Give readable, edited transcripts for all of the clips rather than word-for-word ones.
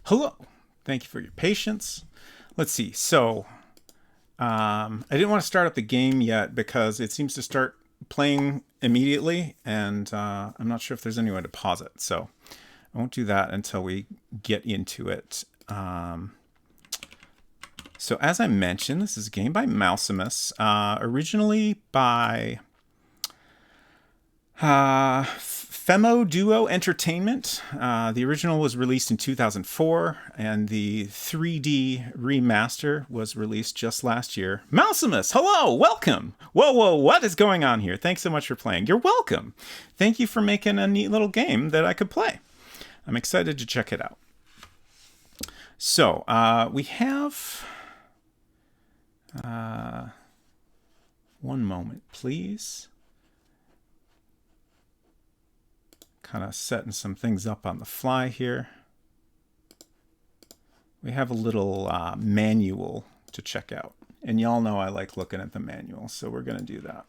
Hello. Thank you for your patience. Let's see. So, I didn't want to start up the game yet because it seems to start playing immediately, and I'm not sure if there's any way to pause it. So, I won't do that until we get into it. So, as I mentioned, this is a game by mausimus, originally by Femo Duo Entertainment. The original was released in 2004, and the 3D remaster was released just last year. mausimus, hello, welcome. Whoa, what is going on here? Thanks so much for playing. You're welcome. Thank you for making a neat little game that I could play. I'm excited to check it out. So, we have... one moment, please. Kind of setting some things up on the fly here. We have a little manual to check out. And y'all know I like looking at the manual, so we're going to do that.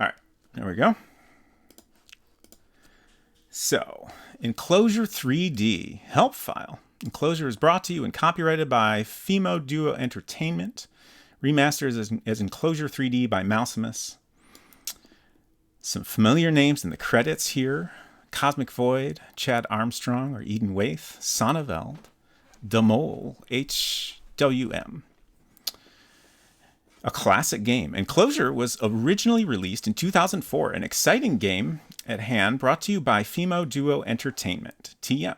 All right, there we go. So, Enclosure 3D help file. Enclosure is brought to you and copyrighted by Femo Duo Entertainment. Remasters as Enclosure 3D by mausimus. Some familiar names in the credits here. Cosmic Void, Chad Armstrong or Eden Waith, Sonneveld, Demole, HWM. A classic game. Enclosure was originally released in 2004, an exciting game at hand brought to you by Femo Duo Entertainment, TM.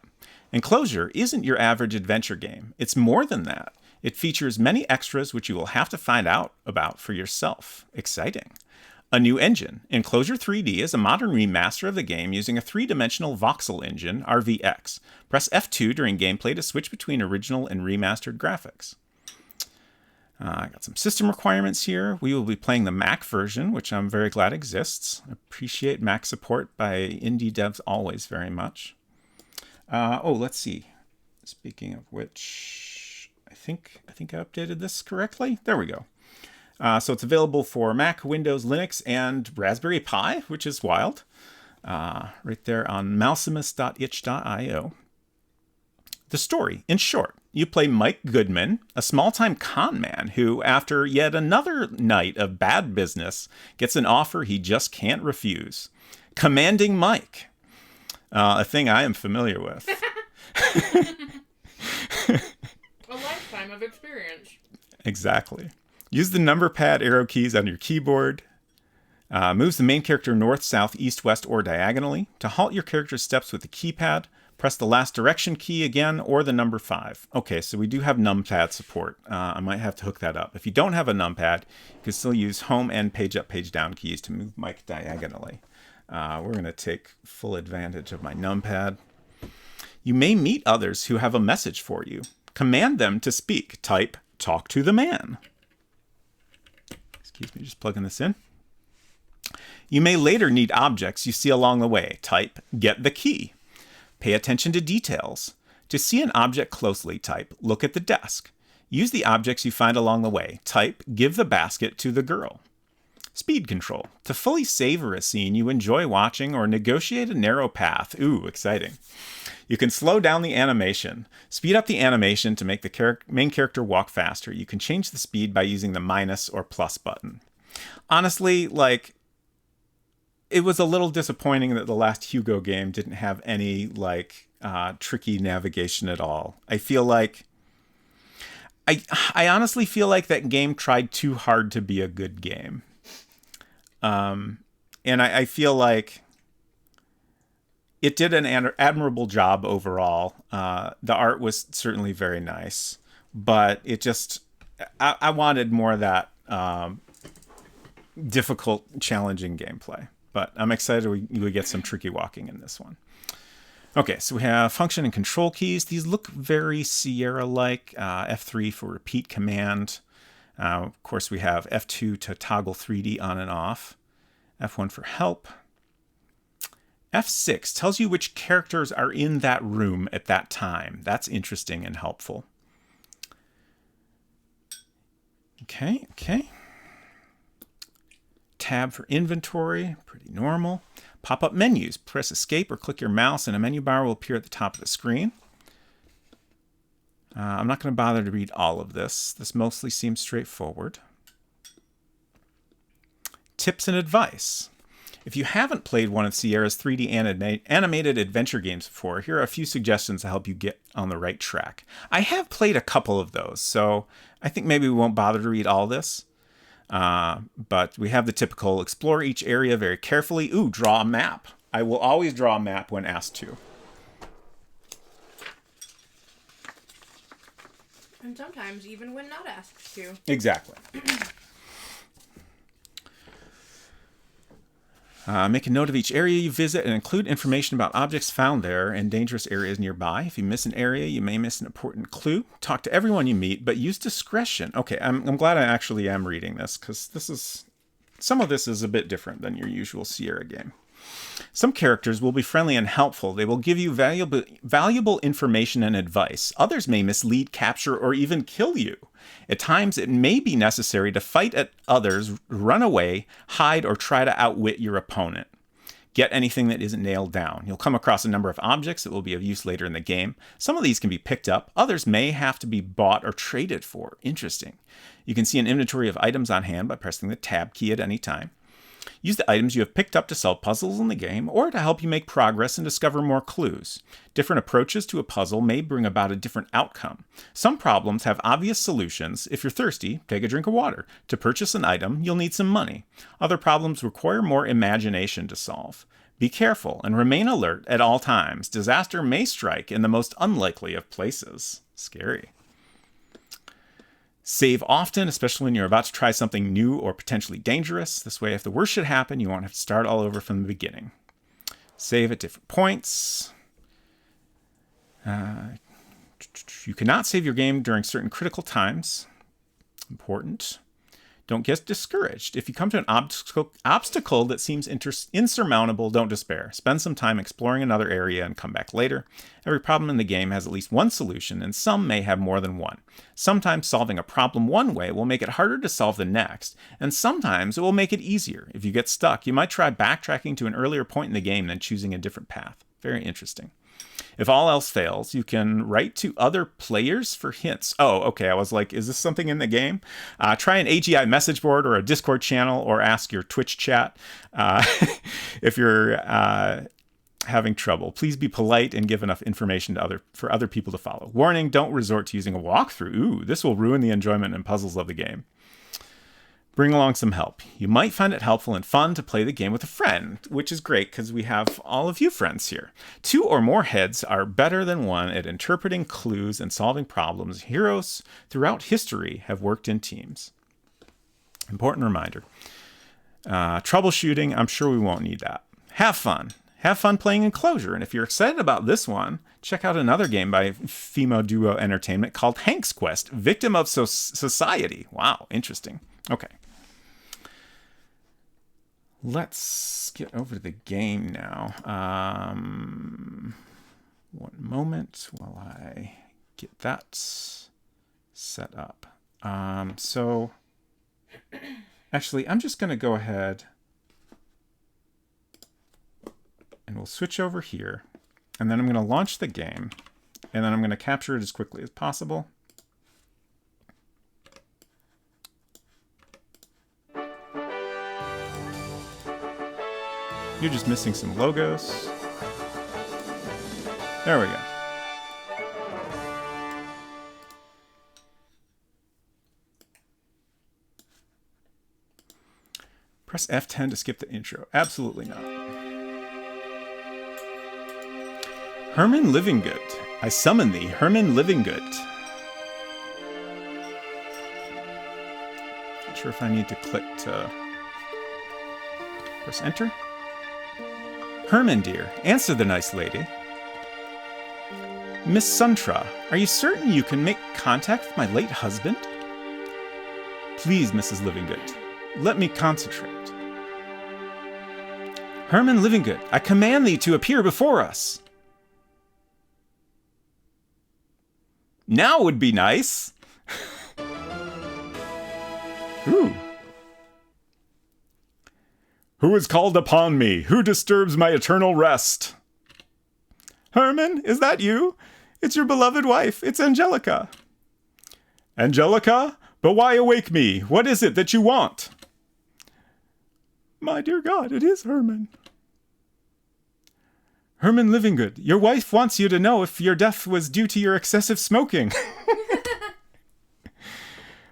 Enclosure isn't your average adventure game. It's more than that. It features many extras which you will have to find out about for yourself. Exciting. A new engine. Enclosure 3D is a modern remaster of the game using a three-dimensional voxel engine, RVX. Press F2 during gameplay to switch between original and remastered graphics. I got some system requirements here. We will be playing the Mac version, which I'm very glad exists. Appreciate Mac support by indie devs always very much. Let's see. Speaking of which, I think I updated this correctly. There we go. So it's available for Mac, Windows, Linux, and Raspberry Pi, which is wild. Right there on mausimus.itch.io. The story, in short, you play Mike Goodman, a small-time con man who, after yet another night of bad business, gets an offer he just can't refuse. Commanding Mike. A thing I am familiar with. A lifetime of experience. Exactly. Use the number pad arrow keys on your keyboard. Moves the main character north, south, east, west, or diagonally. To halt your character's steps with the keypad, press the last direction key again or the number 5. Okay, so we do have numpad support. I might have to hook that up. If you don't have a numpad, you can still use home and page up, page down keys to move Mike diagonally. We're going to take full advantage of my numpad. You may meet others who have a message for you. Command them to speak. Type, talk to the man. Excuse me, just plugging this in. You may later need objects you see along the way. Type, get the key. Pay attention to details. To see an object closely, type, look at the desk. Use the objects you find along the way. Type, give the basket to the girl. Speed control. To fully savor a scene you enjoy watching or negotiate a narrow path. Ooh, exciting. You can slow down the animation. Speed up the animation to make the main character walk faster. You can change the speed by using the minus or plus button. Honestly, it was a little disappointing that the last Hugo game didn't have any, tricky navigation at all. I feel like... I honestly feel like that game tried too hard to be a good game. And I feel like it did an admirable job overall. The art was certainly very nice, but it just, I wanted more of that difficult, challenging gameplay. But I'm excited we get some tricky walking in this one. Okay, so we have function and control keys. These look very Sierra-like. F3 for repeat command. Of course, we have F2 to toggle 3D on and off. F1 for help. F6 tells you which characters are in that room at that time. That's interesting and helpful. Okay. Tab for inventory, pretty normal. Pop-up menus. Press escape or click your mouse and a menu bar will appear at the top of the screen. I'm not going to bother to read all of this. This mostly seems straightforward. Tips and advice. If you haven't played one of Sierra's 3D animated adventure games before, here are a few suggestions to help you get on the right track. I have played a couple of those, so I think maybe we won't bother to read all this. But we have the typical explore each area very carefully. Ooh, draw a map. I will always draw a map when asked to. And sometimes even when not asked to. Exactly. Make a note of each area you visit and include information about objects found there and dangerous areas nearby. If you miss an area, you may miss an important clue. Talk to everyone you meet, but use discretion. Okay, I'm glad I actually am reading this, because some of this is a bit different than your usual Sierra game. Some characters will be friendly and helpful. They will give you valuable information and advice. Others may mislead, capture, or even kill you. At times, it may be necessary to fight at others, run away, hide, or try to outwit your opponent. Get anything that isn't nailed down. You'll come across a number of objects that will be of use later in the game. Some of these can be picked up. Others may have to be bought or traded for. Interesting. You can see an inventory of items on hand by pressing the Tab key at any time. Use the items you have picked up to solve puzzles in the game or to help you make progress and discover more clues. Different approaches to a puzzle may bring about a different outcome. Some problems have obvious solutions. If you're thirsty, take a drink of water. To purchase an item, you'll need some money. Other problems require more imagination to solve. Be careful and remain alert at all times. Disaster may strike in the most unlikely of places. Scary. Save often, especially when you're about to try something new or potentially dangerous. This way, if the worst should happen, you won't have to start all over from the beginning. Save at different points. You cannot save your game during certain critical times. Important. Don't get discouraged. If you come to an obstacle that seems insurmountable, don't despair. Spend some time exploring another area and come back later. Every problem in the game has at least one solution, and some may have more than one. Sometimes solving a problem one way will make it harder to solve the next, and sometimes it will make it easier. If you get stuck, you might try backtracking to an earlier point in the game and choosing a different path. Very interesting. If all else fails, you can write to other players for hints. Oh, okay. I was like, is this something in the game? Try an AGI message board or a Discord channel or ask your Twitch chat if you're having trouble. Please be polite and give enough information for other people to follow. Warning, don't resort to using a walkthrough. Ooh, this will ruin the enjoyment and puzzles of the game. Bring along some help. You might find it helpful and fun to play the game with a friend, which is great because we have all of you friends here. 2 or more heads are better than one at interpreting clues and solving problems. Heroes throughout history have worked in teams. Important reminder. Troubleshooting, I'm sure we won't need that. Have fun. Have fun playing Enclosure. And if you're excited about this one, check out another game by Femo Duo Entertainment called Hank's Quest, Victim of Society. Wow, interesting. Okay. Let's get over to the game now. One moment while I get that set up. So, actually, I'm just going to go ahead and we'll switch over here. And then I'm going to launch the game. And then I'm going to capture it as quickly as possible. You're just missing some logos. There we go. Press F10 to skip the intro. Absolutely not. Herman Livingood. I summon thee, Herman Livingood. Not sure if I need to click to press enter. Herman, dear, answer the nice lady. Miss Suntra, are you certain you can make contact with my late husband? Please, Mrs. Livingood, let me concentrate. Herman Livingood, I command thee to appear before us. Now would be nice. Ooh. Who has called upon me? Who disturbs my eternal rest? Herman, is that you? It's your beloved wife. It's Angelica. Angelica? But why awake me? What is it that you want? My dear God, it is Herman. Herman Livingood, your wife wants you to know if your death was due to your excessive smoking.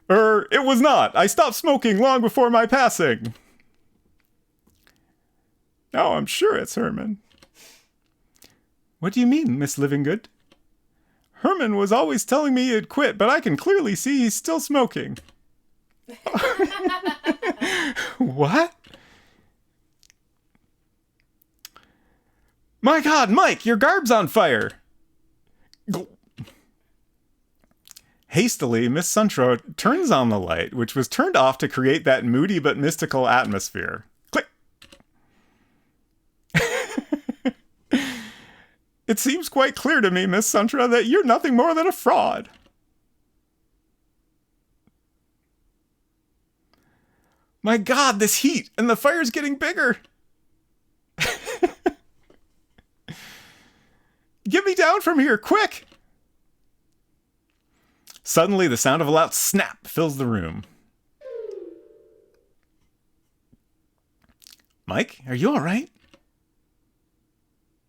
It was not. I stopped smoking long before my passing. Now I'm sure it's Herman. What do you mean, Miss Livingood? Herman was always telling me he'd quit, but I can clearly see he's still smoking. What? My God, Mike, your garb's on fire. Hastily, Miss Suntro turns on the light, which was turned off to create that moody but mystical atmosphere. Click. It seems quite clear to me, Miss Suntra, that you're nothing more than a fraud. My God, this heat, and the fire's getting bigger. Get me down from here, quick! Suddenly, the sound of a loud snap fills the room. Mike, are you all right?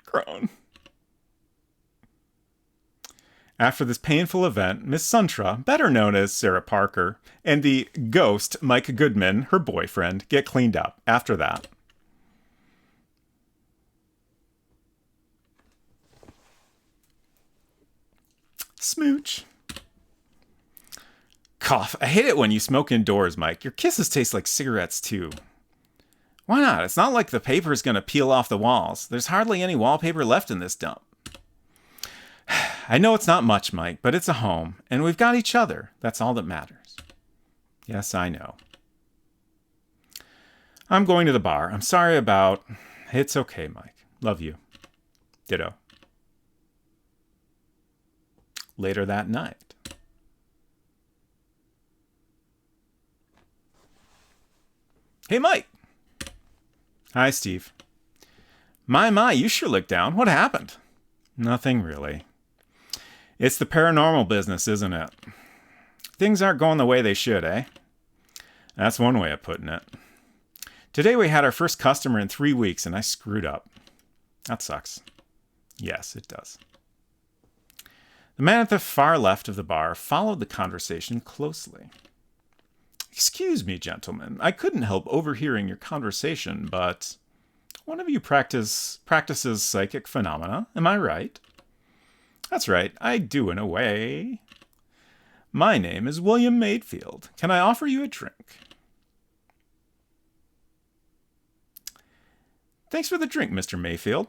Groan. After this painful event, Miss Suntra, better known as Sarah Parker, and the ghost, Mike Goodman, her boyfriend, get cleaned up after that. Smooch. Cough. I hate it when you smoke indoors, Mike. Your kisses taste like cigarettes, too. Why not? It's not like the paper's gonna peel off the walls. There's hardly any wallpaper left in this dump. I know it's not much, Mike, but it's a home, and we've got each other. That's all that matters. Yes, I know. I'm going to the bar. I'm sorry about... It's okay, Mike. Love you. Ditto. Later that night. Hey, Mike. Hi, Steve. My, you sure look down. What happened? Nothing really. It's the paranormal business, isn't it? Things aren't going the way they should, eh? That's one way of putting it. Today we had our first customer in 3 weeks, and I screwed up. That sucks. Yes, it does. The man at the far left of the bar followed the conversation closely. Excuse me, gentlemen. I couldn't help overhearing your conversation, but one of you practices psychic phenomena. Am I right? That's right. I do in a way. My name is William Mayfield. Can I offer you a drink? Thanks for the drink, Mr. Mayfield.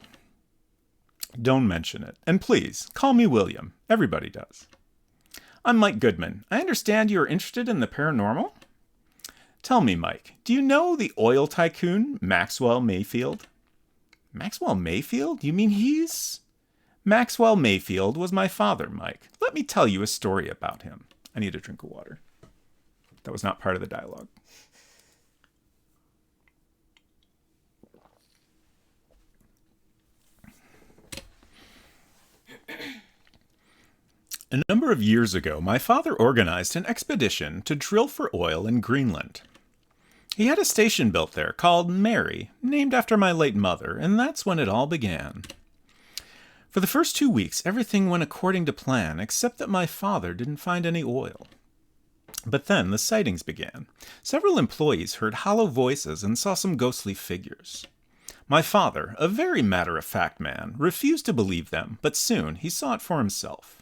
Don't mention it. And please, call me William. Everybody does. I'm Mike Goodman. I understand you are interested in the paranormal? Tell me, Mike, do you know the oil tycoon, Maxwell Mayfield? Maxwell Mayfield? You mean he's... Maxwell Mayfield was my father, Mike. Let me tell you a story about him. I need a drink of water. That was not part of the dialogue. A number of years ago, my father organized an expedition to drill for oil in Greenland. He had a station built there called Mary, named after my late mother, and that's when it all began. For the first 2 weeks, everything went according to plan, except that my father didn't find any oil. But then the sightings began. Several employees heard hollow voices and saw some ghostly figures. My father, a very matter-of-fact man, refused to believe them, but soon he saw it for himself.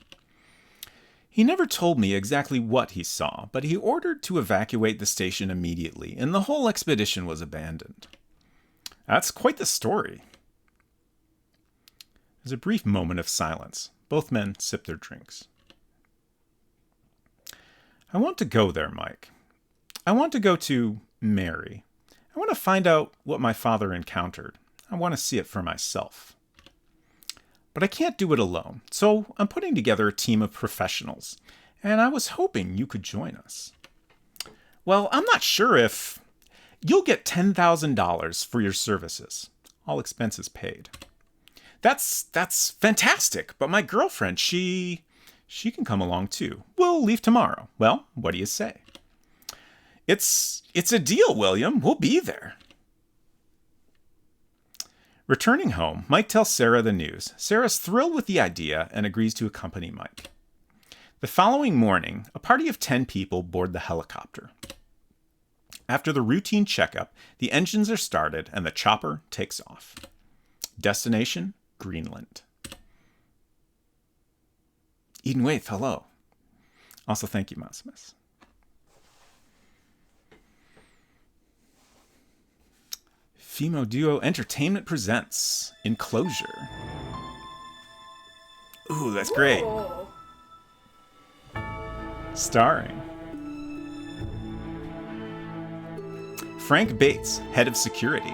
He never told me exactly what he saw, but he ordered to evacuate the station immediately, and the whole expedition was abandoned. That's quite the story. There's a brief moment of silence. Both men sip their drinks. I want to go there, Mike. I want to go to Mary. I want to find out what my father encountered. I want to see it for myself. But I can't do it alone, so I'm putting together a team of professionals, and I was hoping you could join us. Well, I'm not sure if... You'll get $10,000 for your services, all expenses paid. That's fantastic, but my girlfriend, she can come along too. We'll leave tomorrow. Well, what do you say? It's a deal, William. We'll be there. Returning home, Mike tells Sarah the news. Sarah's thrilled with the idea and agrees to accompany Mike. The following morning, a party of 10 people board the helicopter. After the routine checkup, the engines are started and the chopper takes off. Destination, Greenland. Eden Waith, hello. Also, thank you, mausimus. Femo Duo Entertainment presents Enclosure. Ooh, that's great. Whoa. Starring Frank Bates, head of security.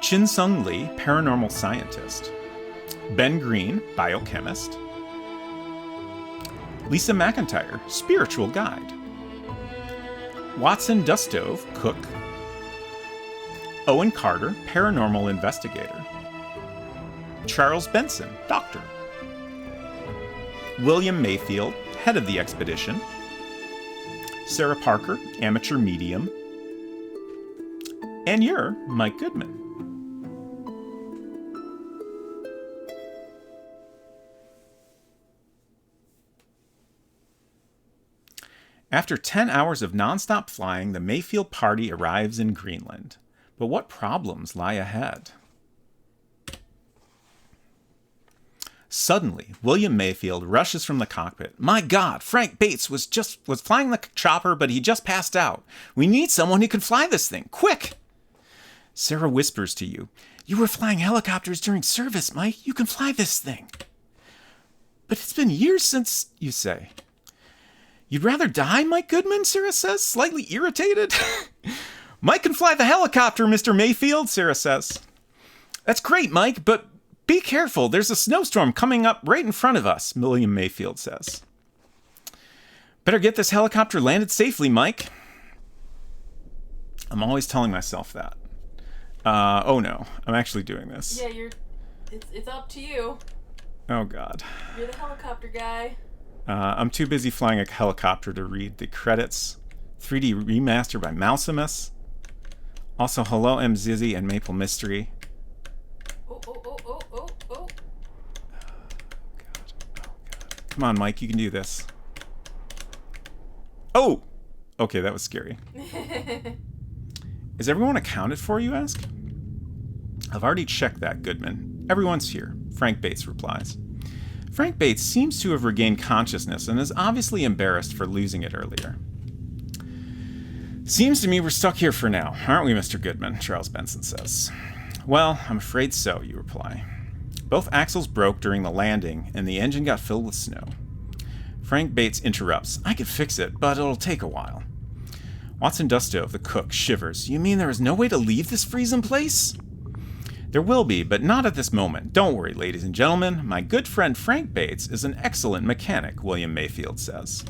Chin Sung Lee, paranormal scientist. Ben Green, biochemist. Lisa McIntyre, spiritual guide. Watson Dustove, cook. Owen Carter, paranormal investigator. Charles Benson, doctor. William Mayfield, head of the expedition. Sarah Parker, amateur medium. And you're Mike Goodman. After 10 hours of nonstop flying, the Mayfield party arrives in Greenland. But what problems lie ahead? Suddenly, William Mayfield rushes from the cockpit. My God, Frank Bates was flying the chopper, but he just passed out. We need someone who can fly this thing. Quick! Sarah whispers to you. You were flying helicopters during service, Mike. You can fly this thing. But it's been years since, you say. You'd rather die, Mike Goodman, Sarah says, slightly irritated. Mike can fly the helicopter, Mr. Mayfield, Sarah says. That's great, Mike, but be careful. There's a snowstorm coming up right in front of us, William Mayfield says. Better get this helicopter landed safely, Mike. I'm always telling myself that. Oh no, I'm actually doing this. Yeah, it's up to you. Oh God. You're the helicopter guy. I'm too busy flying a helicopter to read the credits. 3D remaster by mausimus. Also, hello M. Zizzy and Maple Mystery. Oh. God. Come on, Mike, you can do this. Oh! Okay, that was scary. Is everyone accounted for, you ask? I've already checked that, Goodman. Everyone's here, Frank Bates replies. Frank Bates seems to have regained consciousness and is obviously embarrassed for losing it earlier. Seems to me we're stuck here for now, aren't we, Mr. Goodman? Charles Benson says. Well, I'm afraid so, you reply. Both axles broke during the landing, and the engine got filled with snow. Frank Bates interrupts. I could fix it, but it'll take a while. Watson Dustove, the cook, shivers. You mean there is no way to leave this freezing place? There will be, but not at this moment. Don't worry, ladies and gentlemen. My good friend Frank Bates is an excellent mechanic, William Mayfield says.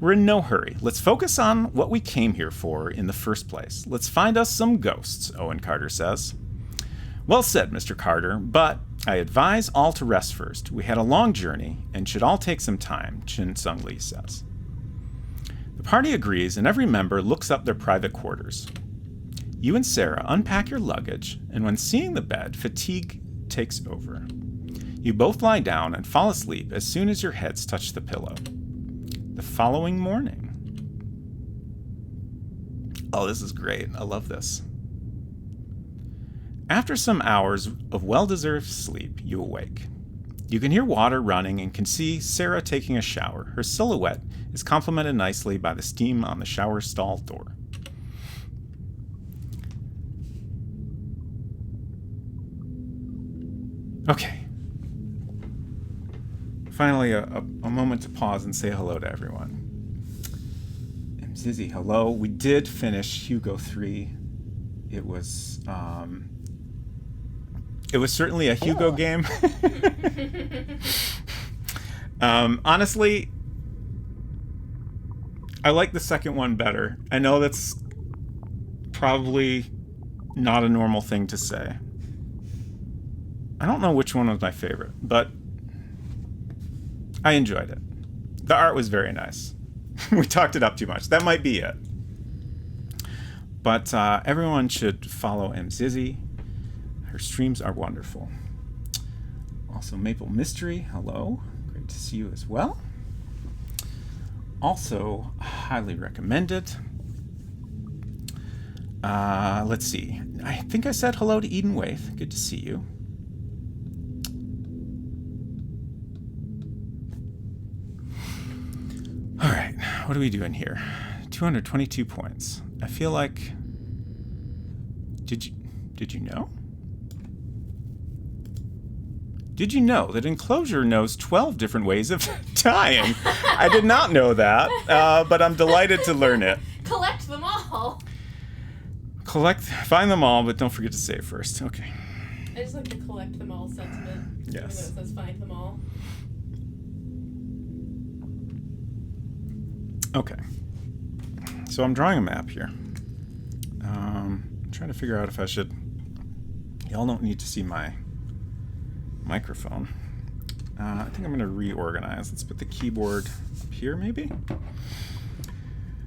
We're in no hurry. Let's focus on what we came here for in the first place. Let's find us some ghosts, Owen Carter says. Well said, Mr. Carter, but I advise all to rest first. We had a long journey and should all take some time, Chin Sung Lee says. The party agrees and every member looks up their private quarters. You and Sarah unpack your luggage, and when seeing the bed, fatigue takes over. You both lie down and fall asleep as soon as your heads touch the pillow. The following morning. Oh, this is great. I love this. After some hours of well-deserved sleep, you awake. You can hear water running and can see Sarah taking a shower. Her silhouette is complemented nicely by the steam on the shower stall door. Okay. Finally, a moment to pause and say hello to everyone. And Zizzy, hello. We did finish Hugo 3. It was certainly a Hugo game. Honestly, I like the second one better. I know that's probably not a normal thing to say. I don't know which one was my favorite, but I enjoyed it. The art was very nice. We talked it up too much. That might be it. But everyone should follow Mzizzy. Her streams are wonderful. Also, Maple Mystery, hello. Great to see you as well. Also, highly recommended. Let's see. I think I said hello to Eden Waith. Good to see you. All right, what are we doing here? 222 points. I feel like... Did you know? Did you know that Enclosure knows 12 different ways of dying? I did not know that, but I'm delighted to learn it. Collect them all. Find them all, but don't forget to save first. Okay. I just like the collect them all sentiment. Yes. Even though it says find them all. Okay. So I'm drawing a map here. I'm trying to figure out if I should... Y'all don't need to see my microphone. I think I'm going to reorganize. Let's put the keyboard up here, maybe? I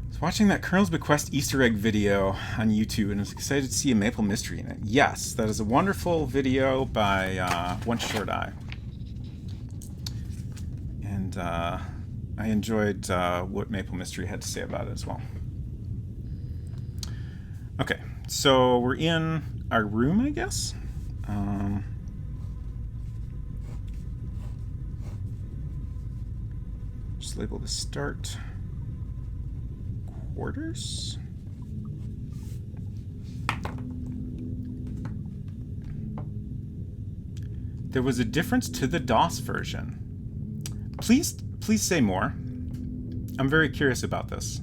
was watching that Colonel's Bequest Easter egg video on YouTube, and I was excited to see a Maple Mystery in it. Yes, that is a wonderful video by One Short Eye. And I enjoyed what Maple Mystery had to say about it as well. Okay, so we're in our room, I guess. Just label the start quarters. There was a difference to the DOS version. Please say more. I'm very curious about this.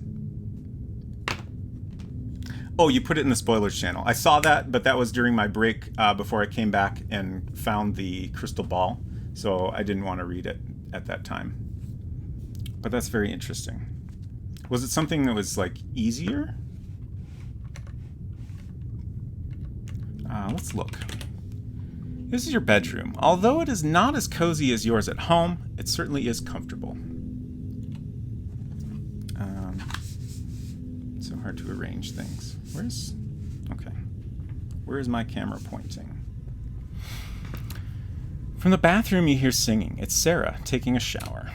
Oh, you put it in the spoilers channel. I saw that, but that was during my break before I came back and found the crystal ball. So I didn't want to read it at that time. But that's very interesting. Was it something that was, like, easier? Let's look. This is your bedroom. Although it is not as cozy as yours at home, it certainly is comfortable. So hard to arrange things. Where's my camera pointing? From the bathroom you hear singing. It's Sarah taking a shower.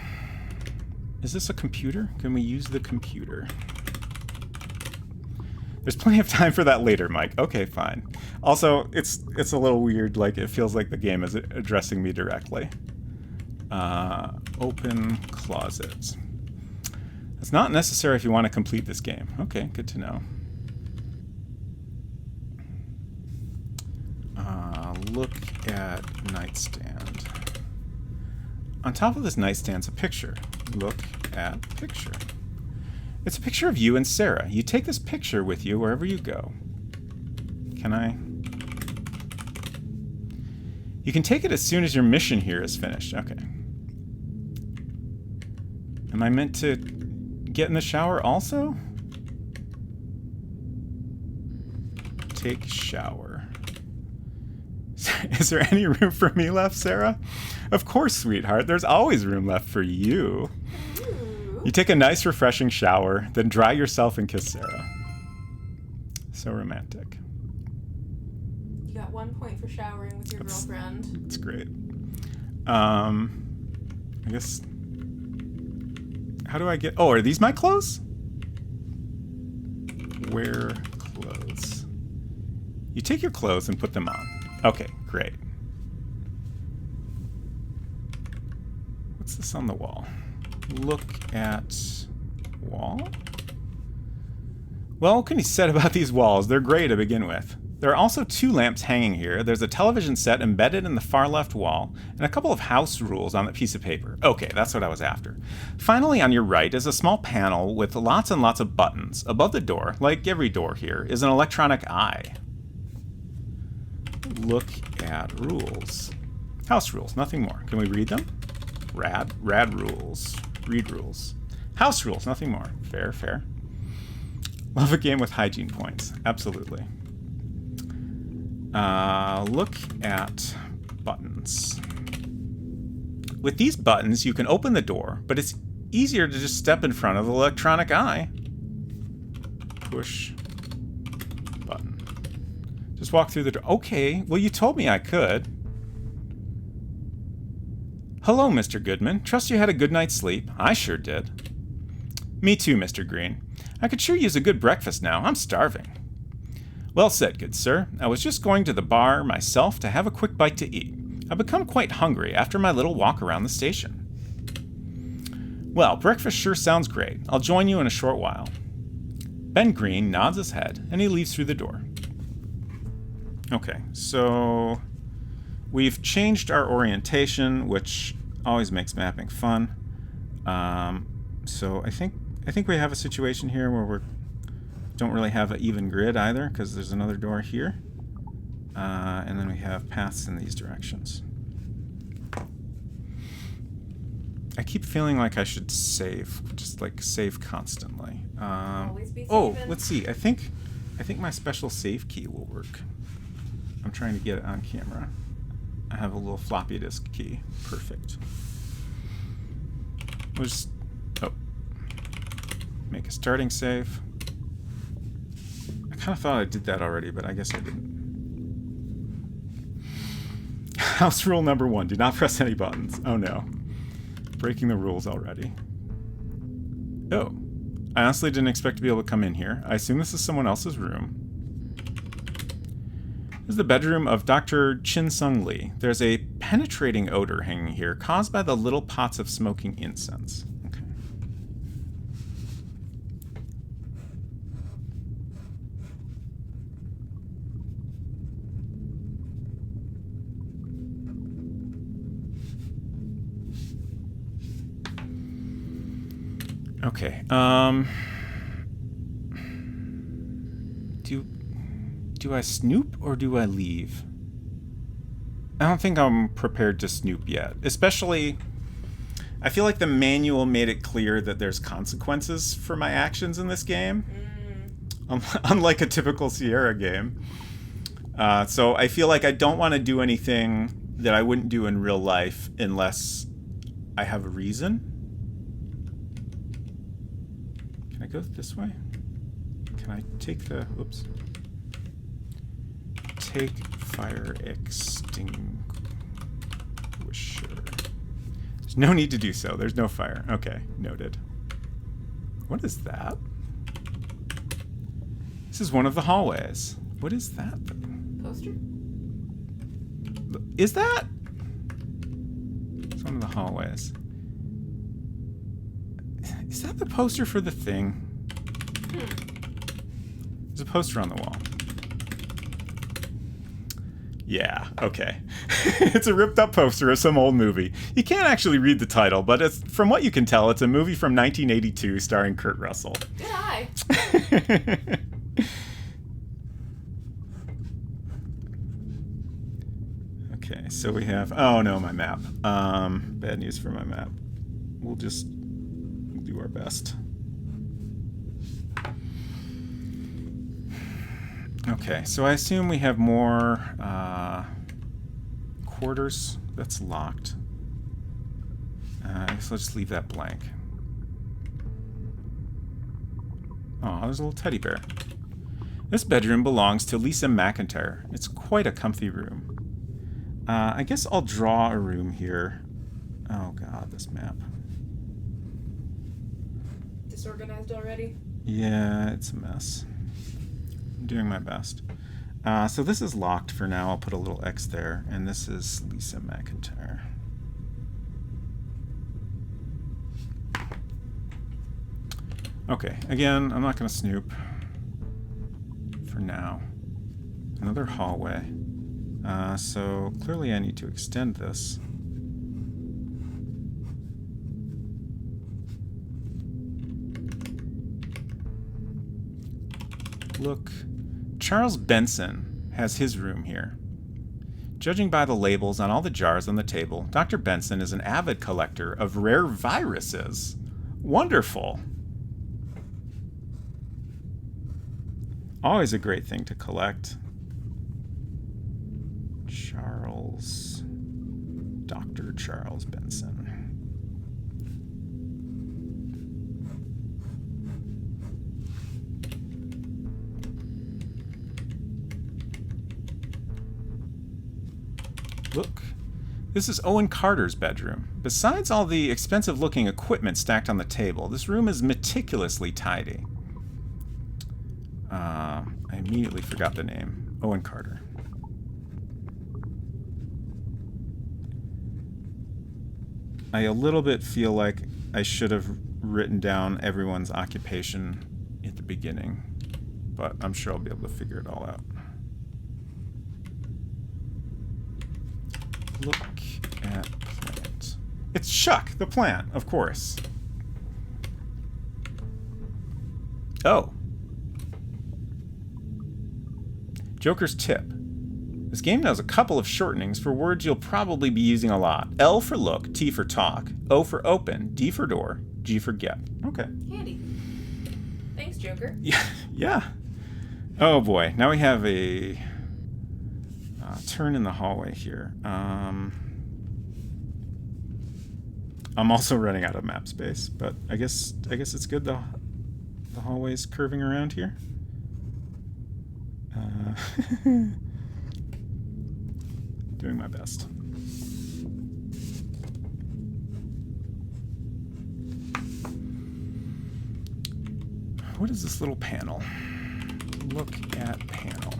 Is this a computer? Can we use the computer? There's plenty of time for that later, Mike. Okay, fine. Also, it's a little weird, like it feels like the game is addressing me directly. Open closet. It's not necessary if you want to complete this game. Okay, good to know. Look at nightstand. On top of this nightstand's a picture. Look at picture. It's a picture of you and Sarah. You take this picture with you wherever you go. Can I? You can take it as soon as your mission here is finished. Okay. Am I meant to get in the shower also? Take shower. Is there any room for me left, Sarah? Of course, sweetheart. There's always room left for you. Ooh. You take a nice, refreshing shower, then dry yourself and kiss Sarah. So romantic. You got 1 point for showering with your girlfriend. It's great. I guess... How do I get... Oh, are these my clothes? Wear clothes. You take your clothes and put them on. Okay, great. What's this on the wall? Look at wall? Well, what can be said about these walls? They're gray to begin with. There are also 2 lamps hanging here. There's a television set embedded in the far left wall, and a couple of house rules on that piece of paper. Okay, that's what I was after. Finally, on your right is a small panel with lots and lots of buttons. Above the door, like every door here, is an electronic eye. Look at rules. House rules, nothing more. Can we read them? Rad rules. Read rules. House rules, nothing more. Fair, fair. Love a game with hygiene points. Absolutely. Look at buttons. With these buttons, you can open the door, but it's easier to just step in front of the electronic eye. Push button. Just walk through the door. Okay, well, you told me I could. Hello, Mr. Goodman. Trust you had a good night's sleep. I sure did. Me too, Mr. Green. I could sure use a good breakfast now. I'm starving. Well said, good sir. I was just going to the bar myself to have a quick bite to eat. I've become quite hungry after my little walk around the station. Well, breakfast sure sounds great. I'll join you in a short while. Ben Green nods his head, and he leaves through the door. Okay, so we've changed our orientation, which always makes mapping fun. So I think we have a situation here where we don't really have an even grid either, because there's another door here. And then we have paths in these directions. I keep feeling like I should save, just like save constantly. Always be Oh, saving. let's see. I think my special save key will work. I'm trying to get it on camera. I have a little floppy disk key. Perfect. We'll just make a starting save. I kind of thought I did that already, but I guess I didn't. House rule number 1: do not press any buttons. Oh no. Breaking the rules already. Oh. I honestly didn't expect to be able to come in here. I assume this is someone else's room. This is the bedroom of Dr. Chin Sung Lee. There's a penetrating odor hanging here caused by the little pots of smoking incense. Okay. Okay. Do I snoop or do I leave? I don't think I'm prepared to snoop yet. Especially, I feel like the manual made it clear that there's consequences for my actions in this game. Unlike a typical Sierra game. So I feel like I don't want to do anything that I wouldn't do in real life unless I have a reason. Can I go this way? Can I take the... Whoops. Take fire extinguisher. There's no need to do so. There's no fire. Okay, noted. What is that? This is one of the hallways. What is that? Poster? Is that? It's one of the hallways. Is that the poster for the thing? There's a poster on the wall. Yeah, okay. It's a ripped up poster of some old movie. You can't actually read the title, but it's, from what you can tell, it's a movie from 1982 starring Kurt Russell. Good eye. Okay, so we have... Oh, no, my map. Bad news for my map. We'll just do our best. Okay, so I assume we have more quarters. That's locked. So let's just leave that blank. Oh, there's a little teddy bear. This bedroom belongs to Lisa McIntyre. It's quite a comfy room. I guess I'll draw a room here. Oh god, this map. Disorganized already? Yeah, it's a mess. I'm doing my best. So this is locked for now. I'll put a little X there. And this is Lisa McIntyre. Okay, again, I'm not going to snoop for now. Another hallway. So clearly I need to extend this. Look, Charles Benson has his room here. Judging by the labels on all the jars on the table, Dr. Benson is an avid collector of rare viruses. Wonderful. Always a great thing to collect. Dr. Charles Benson. Look, this is Owen Carter's bedroom. Besides all the expensive-looking equipment stacked on the table, this room is meticulously tidy. I immediately forgot the name. Owen Carter. I a little bit feel like I should have written down everyone's occupation at the beginning, but I'm sure I'll be able to figure it all out. Look at plant. It's Chuck, the plant, of course. Oh. Joker's tip. This game knows a couple of shortenings for words you'll probably be using a lot. L for look, T for talk, O for open, D for door, G for get. Okay. Handy. Thanks, Joker. Yeah. Oh boy. Now we have a turn in the hallway here. I'm also running out of map space, but I guess it's good the hallway's curving around here. Doing my best. What is this little panel? Look at panel.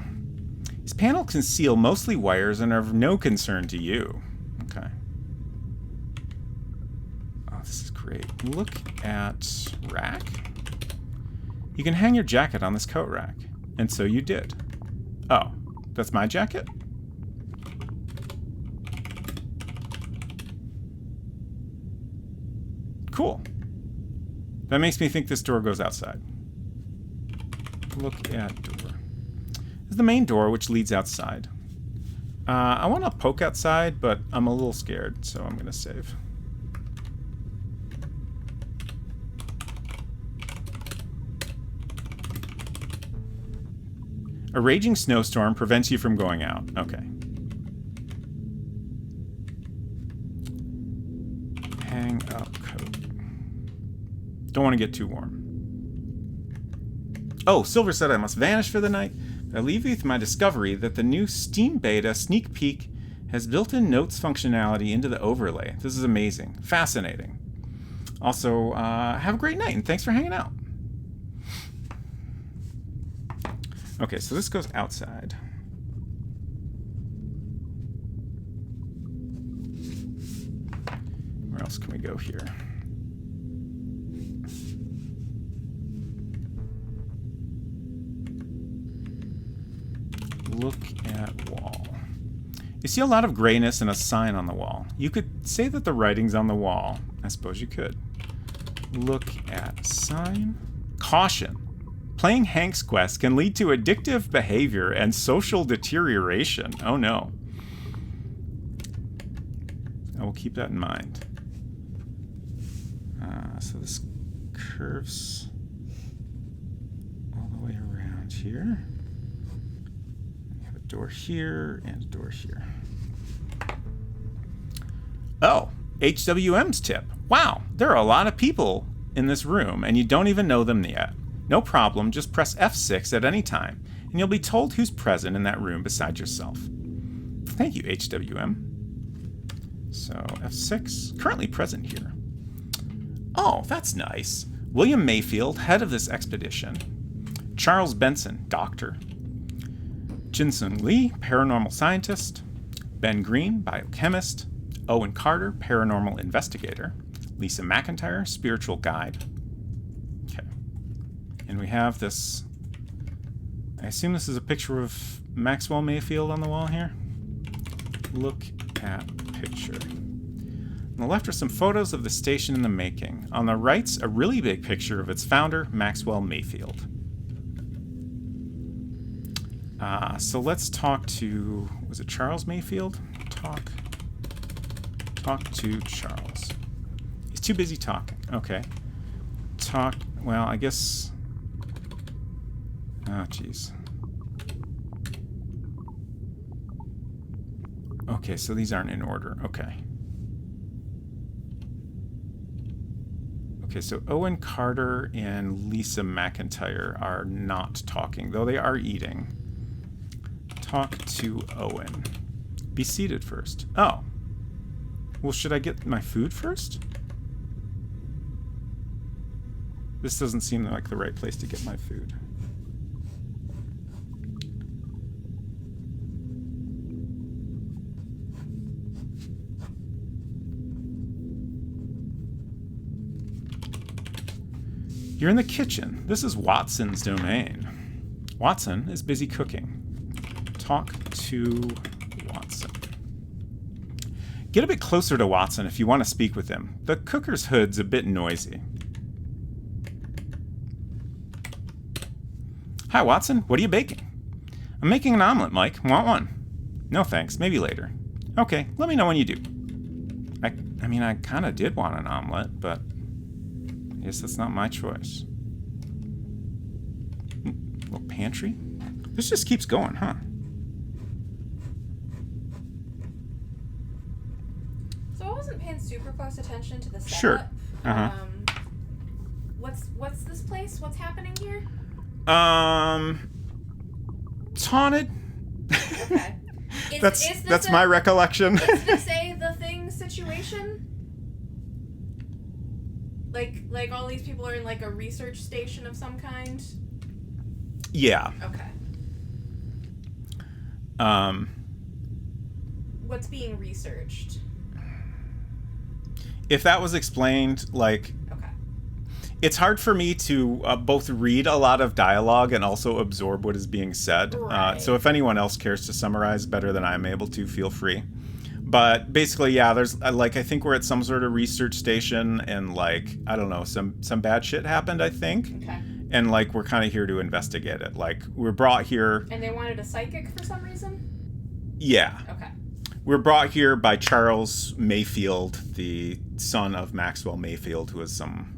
These panels conceal mostly wires and are of no concern to you. Okay. Oh, this is great. Look at rack. You can hang your jacket on this coat rack. And so you did. Oh, that's my jacket? Cool. That makes me think this door goes outside. Look at door. This is the main door, which leads outside. I want to poke outside, but I'm a little scared, so I'm going to save. A raging snowstorm prevents you from going out. Okay. Hang up coat. Don't want to get too warm. Oh, Silver said I must vanish for the night. I leave you with my discovery that the new Steam Beta Sneak Peek has built-in notes functionality into the overlay. This is amazing. Fascinating. Also, have a great night, and thanks for hanging out. Okay, so this goes outside. Where else can we go here? Look at wall. You see a lot of grayness and a sign on the wall. You could say that the writing's on the wall. I suppose you could. Look at sign. Caution. Playing Hank's Quest can lead to addictive behavior and social deterioration. Oh no. I will keep that in mind. So this curves all the way around here. We have a door here and a door here. Oh, HWM's tip. Wow, there are a lot of people in this room and you don't even know them yet. No problem, just press F6 at any time, and you'll be told who's present in that room beside yourself. Thank you, HWM. So, F6, currently present here. Oh, that's nice. William Mayfield, head of this expedition. Charles Benson, doctor. Jinsung Lee, paranormal scientist. Ben Green, biochemist. Owen Carter, paranormal investigator. Lisa McIntyre, spiritual guide. And we have this, I assume this is a picture of Maxwell Mayfield on the wall here. Look at picture. On the left are some photos of the station in the making. On the right's a really big picture of its founder, Maxwell Mayfield. So let's talk to, was it Charles Mayfield? Talk to Charles. He's too busy talking. Okay. talk... Well, I guess... Oh, jeez. Okay, so these aren't in order. Okay. Okay, so Owen Carter and Lisa McIntyre are not talking, though they are eating. Talk to Owen. Be seated first. Oh. Well, should I get my food first? This doesn't seem like the right place to get my food. You're in the kitchen. This is Watson's domain. Watson is busy cooking. Talk to Watson. Get a bit closer to Watson if you want to speak with him. The cooker's hood's a bit noisy. Hi, Watson. What are you baking? I'm making an omelet, Mike. Want one? No, thanks. Maybe later. Okay, let me know when you do. I mean, I kind of did want an omelet, but I guess that's not my choice. Little pantry? This just keeps going, huh? So I wasn't paying super close attention to the setup. Sure. Uh-huh. What's this place? What's happening here? It's haunted. Okay. That's my recollection. Is this a the thing situation? Like all these people are in like a research station of some kind? Yeah. Okay. What's being researched? If that was explained, like... Okay. It's hard for me to both read a lot of dialogue and also absorb what is being said. Right. So if anyone else cares to summarize better than I'm able to, feel free. But basically, yeah, there's I think we're at some sort of research station and like, I don't know, some bad shit happened, I think. Okay. And like, we're kind of here to investigate it. Like, we're brought here... And they wanted a psychic for some reason? Yeah. Okay. We're brought here by Charles Mayfield, the son of Maxwell Mayfield, who is some,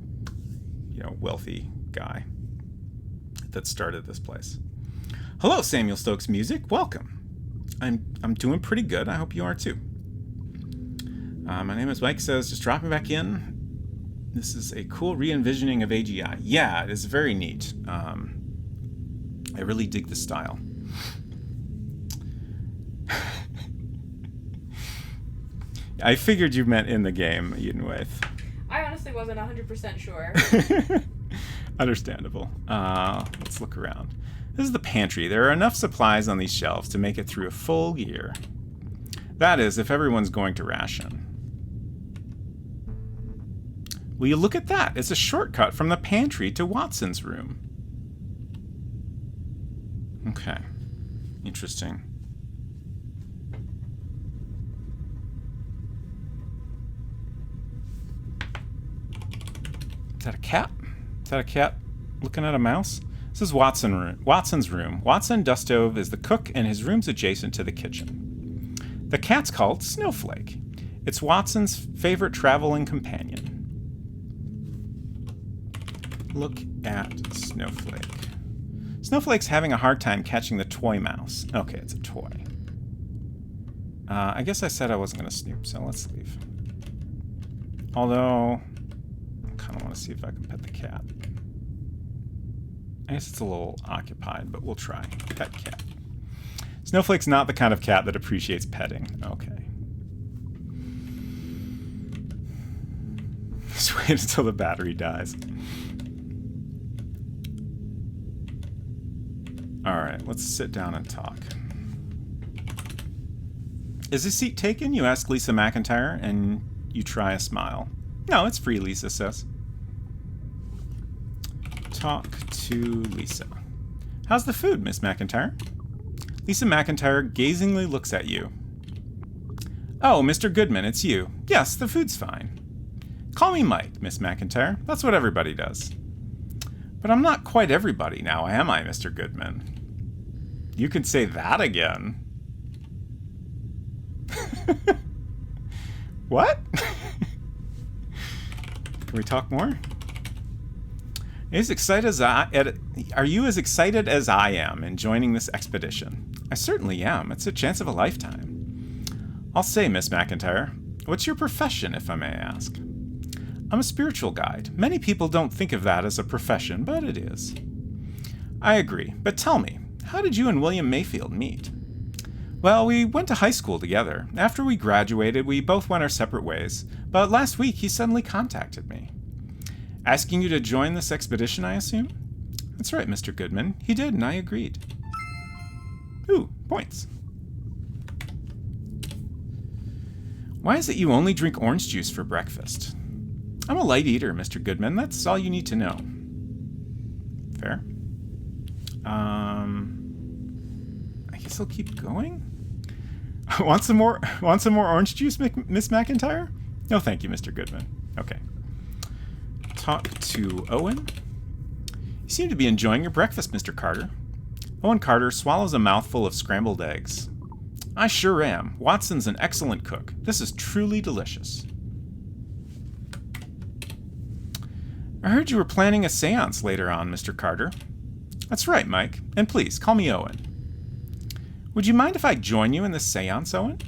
wealthy guy that started this place. Hello, Samuel Stokes Music. Welcome. I'm doing pretty good. I hope you are too. My name is Mike Says, just dropping back in. This is a cool re-envisioning of AGI. Yeah, it is very neat. I really dig the style. I figured you meant in the game, Edenwaith. I honestly wasn't 100% sure. Understandable. Let's look around. This is the pantry. There are enough supplies on these shelves to make it through a full year. That is, if everyone's going to ration. Will you look at that? It's a shortcut from the pantry to Watson's room. Okay. Interesting. Is that a cat? Is that a cat looking at a mouse? This is Watson's room. Watson Dustove is the cook, and his room's adjacent to the kitchen. The cat's called Snowflake. It's Watson's favorite traveling companion. Look at Snowflake. Snowflake's having a hard time catching the toy mouse. Okay, it's a toy. I guess I said I wasn't going to snoop, so let's leave. Although, I kind of want to see if I can pet the cat. I guess it's a little occupied, but we'll try. Pet cat. Snowflake's not the kind of cat that appreciates petting. Okay. Just wait until the battery dies. Alright, let's sit down and talk. Is this seat taken? You ask Lisa McIntyre, and you try a smile. No, it's free, Lisa says. Talk to Lisa. How's the food, Miss McIntyre? Lisa McIntyre gazingly looks at you. Oh, Mr. Goodman, it's you. Yes, the food's fine. Call me Mike, Miss McIntyre. That's what everybody does. But I'm not quite everybody now, am I, Mr. Goodman? You can say that again. What? Can we talk more? Are you as excited as I am in joining this expedition? I certainly am. It's a chance of a lifetime. I'll say, Miss McIntyre, what's your profession, if I may ask? I'm a spiritual guide. Many people don't think of that as a profession, but it is. I agree, but tell me, how did you and William Mayfield meet? Well, we went to high school together. After we graduated, we both went our separate ways, but last week he suddenly contacted me. Asking you to join this expedition, I assume? That's right, Mr. Goodman. He did, and I agreed. Ooh, points. Why is it you only drink orange juice for breakfast? I'm a light eater, Mr. Goodman. That's all you need to know. Fair. I guess I'll keep going. Want some more orange juice, Miss McIntyre? No, thank you, Mr. Goodman. Okay. Talk to Owen. You seem to be enjoying your breakfast, Mr. Carter. Owen Carter swallows a mouthful of scrambled eggs. I sure am. Watson's an excellent cook. This is truly delicious. I heard you were planning a seance later on, Mr. Carter. That's right, Mike. And please, call me Owen. Would you mind if I join you in this seance, Owen?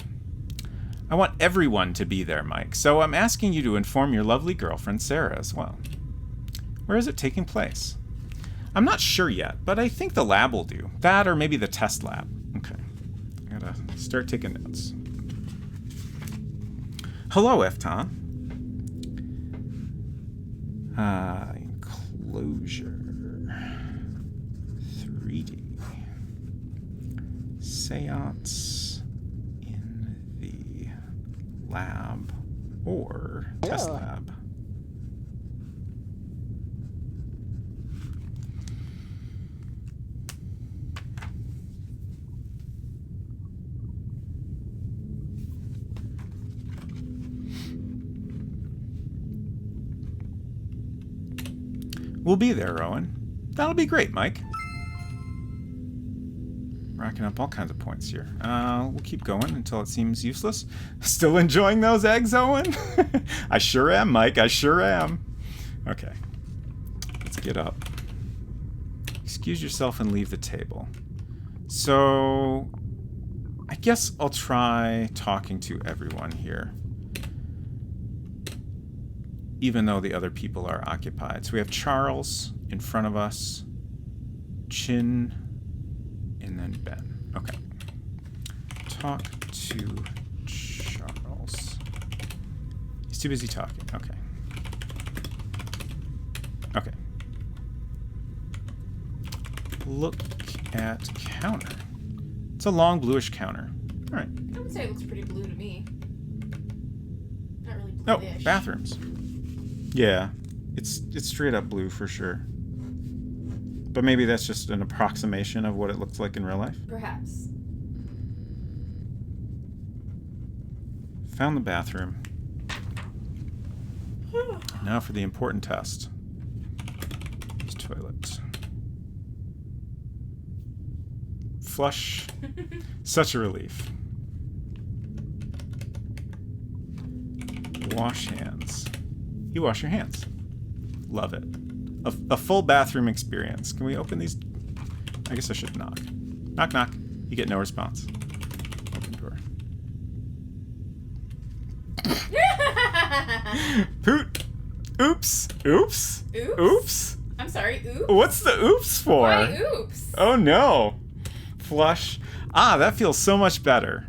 I want everyone to be there, Mike, so I'm asking you to inform your lovely girlfriend, Sarah, as well. Where is it taking place? I'm not sure yet, but I think the lab will do. That or maybe the test lab. Okay. I gotta start taking notes. Hello, Efton. Enclosure. 3D. Seance in the lab or test lab. We'll be there, Rowan. That'll be great, Mike. Racking up all kinds of points here. We'll keep going until it seems useless. Still enjoying those eggs, Owen? I sure am, Mike. I sure am. Okay. Let's get up. Excuse yourself and leave the table. So, I guess I'll try talking to everyone here, even though the other people are occupied. So we have Charles in front of us, Chin, and then Ben. Okay. Talk to Charles. He's too busy talking. Okay. Okay. Look at counter. It's a long bluish counter. All right. I would say it looks pretty blue to me. Not really Oh, bluish. bathrooms. Yeah, it's straight up blue for sure. But maybe that's just an approximation of what it looks like in real life. Perhaps. Found the bathroom. Now for the important test. Use toilet. Flush. Such a relief. Wash hands. You wash your hands. Love it. A full bathroom experience. Can we open these? I guess I should knock. Knock, knock. You get no response. Open door. Poot. Oops. Oops. Oops? Oops. I'm sorry, oops? What's the oops for? Why oops? Oh no. Flush. Ah, that feels so much better.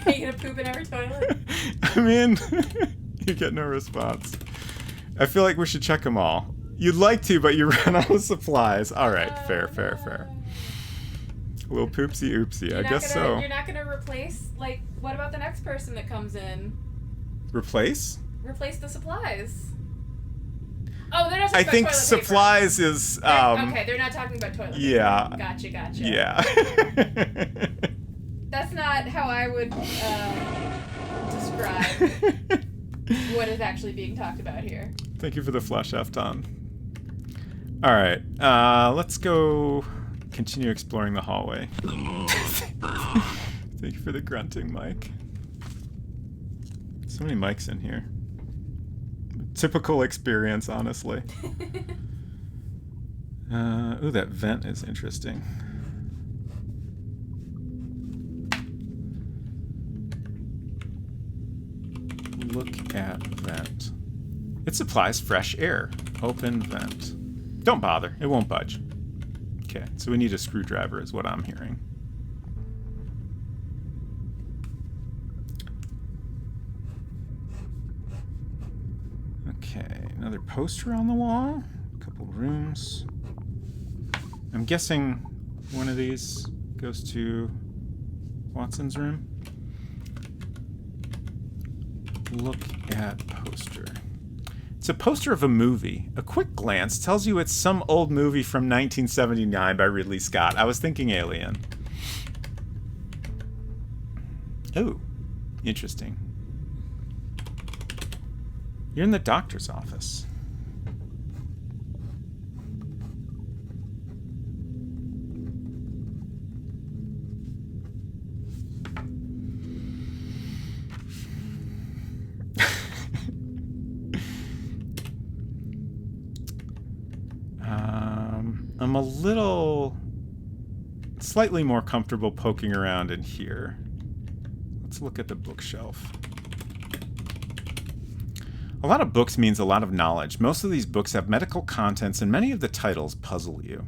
Are you gonna poop in every toilet? I mean, you get no response. I feel like we should check them all. You'd like to, but you ran out of supplies. All right, fair. A little poopsie oopsie, I guess so. You're not gonna replace, like, what about the next person that comes in? Replace? Replace the supplies. Oh, they're not talking I about think toilet supplies is, paper. Okay, they're not talking about toilet yeah. paper. Gotcha. Yeah. That's not how I would describe what is actually being talked about here. Thank you for the flush, Efton. All right, let's go continue exploring the hallway. Thank you for the grunting, Mike. So many mics in here. Typical experience, honestly. Ooh, that vent is interesting. Look at vent. It supplies fresh air. Open vent. Don't bother. It won't budge. Okay, so we need a screwdriver is what I'm hearing. Okay, another poster on the wall. A couple rooms. I'm guessing one of these goes to Watson's room. Look at poster. It's a poster of a movie. A quick glance tells you it's some old movie from 1979 by Ridley Scott. I was thinking Alien. Oh, interesting. You're in the doctor's office. I'm a little slightly more comfortable poking around in here. Let's look at the bookshelf. A lot of books means a lot of knowledge. Most of these books have medical contents, and many of the titles puzzle you.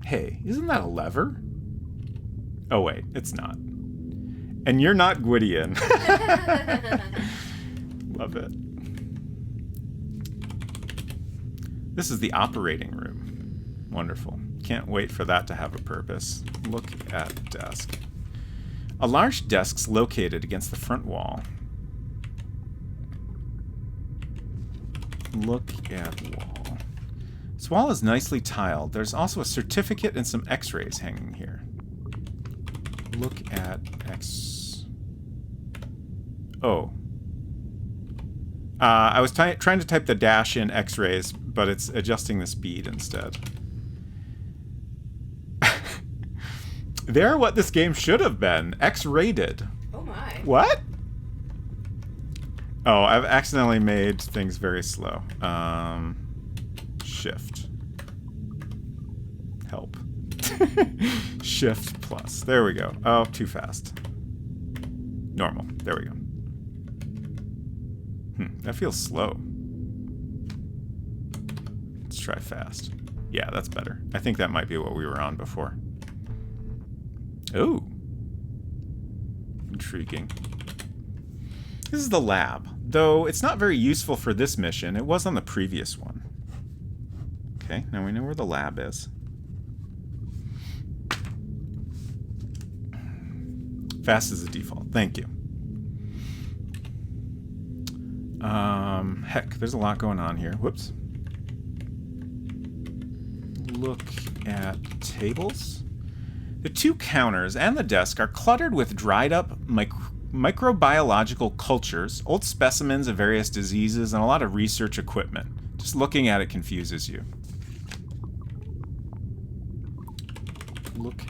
Hey, isn't that a lever? Oh wait, it's not. And you're not Gwydion. Love it. This is the operating room. Wonderful. Can't wait for that to have a purpose. Look at desk. A large desk's located against the front wall. Look at wall. This wall is nicely tiled. There's also a certificate and some x-rays hanging here. Look at x... Oh. I was trying to type the dash in x-rays, but it's adjusting the speed instead. They're what this game should have been. X-rated. Oh my. What? Oh, I've accidentally made things very slow. Shift. Help. Shift plus. There we go. Oh, too fast. Normal. There we go. That feels slow. Let's try fast. Yeah, that's better. I think that might be what we were on before. Oh. Intriguing. This is the lab. Though it's not very useful for this mission. It was on the previous one. Okay, now we know where the lab is. Fast is the default. Thank you. Heck, there's a lot going on here. Whoops. Look at tables. The two counters and the desk are cluttered with dried up microbiological cultures, old specimens of various diseases, and a lot of research equipment. Just looking at it confuses you. Look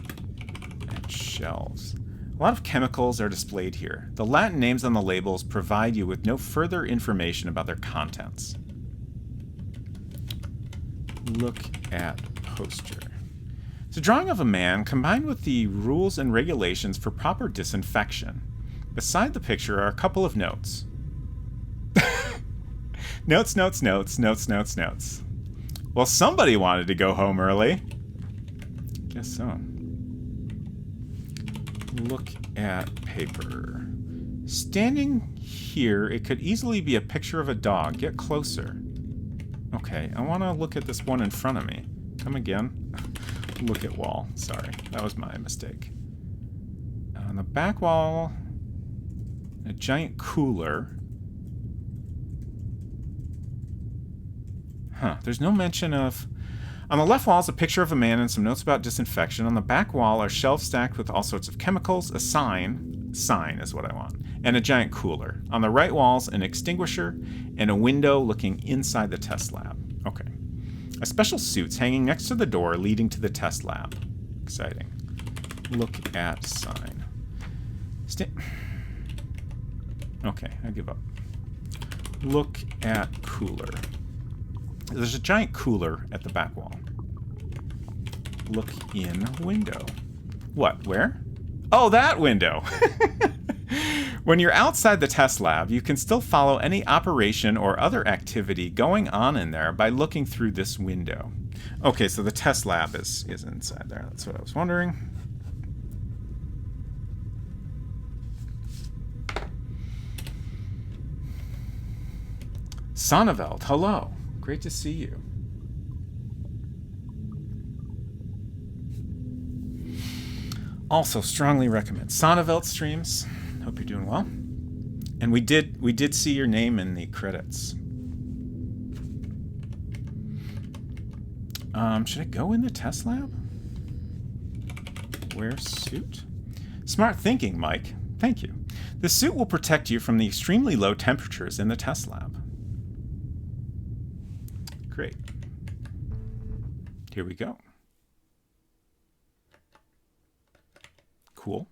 at shelves. A lot of chemicals are displayed here. The Latin names on the labels provide you with no further information about their contents. Look at poster. It's a drawing of a man combined with the rules and regulations for proper disinfection. Beside the picture are a couple of notes. Notes, notes, notes, notes, notes, notes. Well, somebody wanted to go home early. Guess so. Look at paper. Standing here, it could easily be a picture of a dog. Get closer. Okay, I want to look at this one in front of me. Come again. Look at wall. Sorry, that was my mistake. On the back wall, a giant cooler. Huh, there's no mention of... On the left wall is a picture of a man and some notes about disinfection. On the back wall are shelves stacked with all sorts of chemicals, a sign is what I want, and a giant cooler. On the right wall's an extinguisher and a window looking inside the test lab. Okay. A special suit's hanging next to the door leading to the test lab. Exciting. Look at sign. Okay, I give up. Look at cooler. There's a giant cooler at the back wall. Look in window. What? Where? Oh, that window! When you're outside the test lab, you can still follow any operation or other activity going on in there by looking through this window. Okay, so the test lab is inside there. That's what I was wondering. Sonneveld, hello. Great to see you. Also, strongly recommend Sonneveld streams. Hope you're doing well. And we did see your name in the credits. Should I go in the test lab? Wear suit? Smart thinking, Mike. Thank you. The suit will protect you from the extremely low temperatures in the test lab. Great. Here we go. Cool.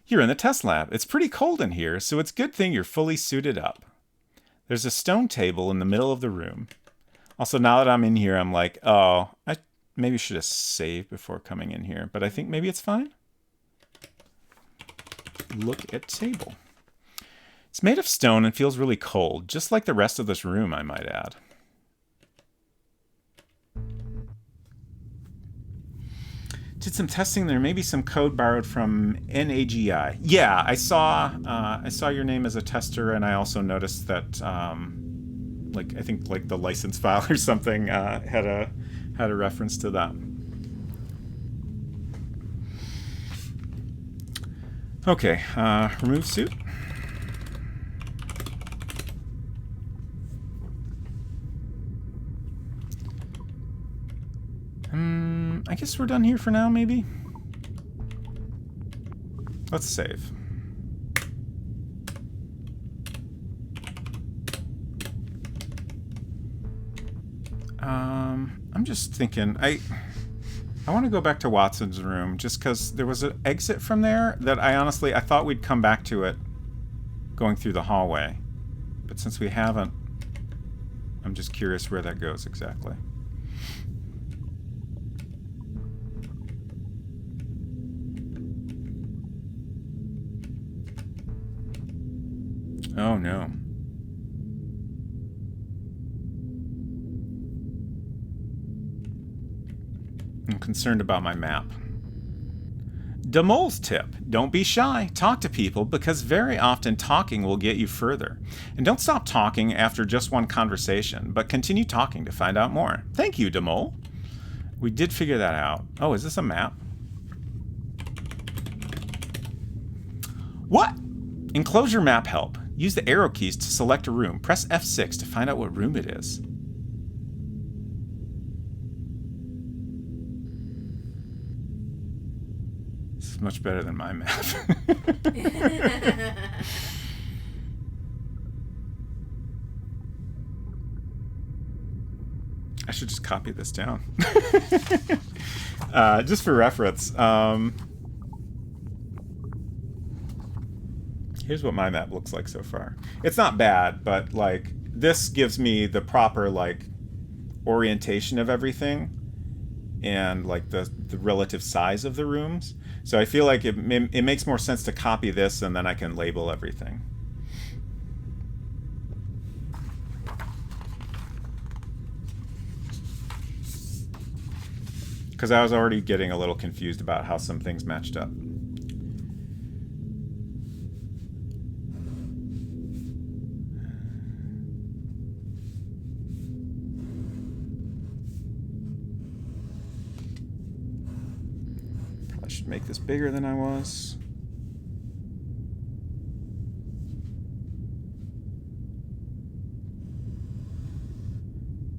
You're in the test lab. It's pretty cold in here, so it's a good thing you're fully suited up. There's a stone table in the middle of the room. Also, now that I'm in here, I'm like, oh, I maybe should have saved before coming in here, but I think maybe it's fine. Look at table. It's made of stone and feels really cold, just like the rest of this room, I might add. Did some testing there. Maybe some code borrowed from NAGI. Yeah, I saw your name as a tester, and I also noticed that, I think the license file or something had a reference to that. Okay, remove suit. I guess we're done here for now, maybe? Let's save. I'm just thinking, I want to go back to Watson's room just because there was an exit from there that I thought we'd come back to it going through the hallway. But since we haven't, I'm just curious where that goes exactly. Oh no. I'm concerned about my map. Demole's tip. Don't be shy. Talk to people because very often talking will get you further. And don't stop talking after just one conversation, but continue talking to find out more. Thank you, Demole. We did figure that out. Oh, is this a map? What? Enclosure map help. Use the arrow keys to select a room. Press F6 to find out what room it is. This is much better than my map. I should just copy this down. Just for reference. Here's what my map looks like so far. It's not bad, but this gives me the proper orientation of everything and the relative size of the rooms. So I feel like it makes more sense to copy this and then I can label everything. Because I was already getting a little confused about how some things matched up. Make this bigger than I was.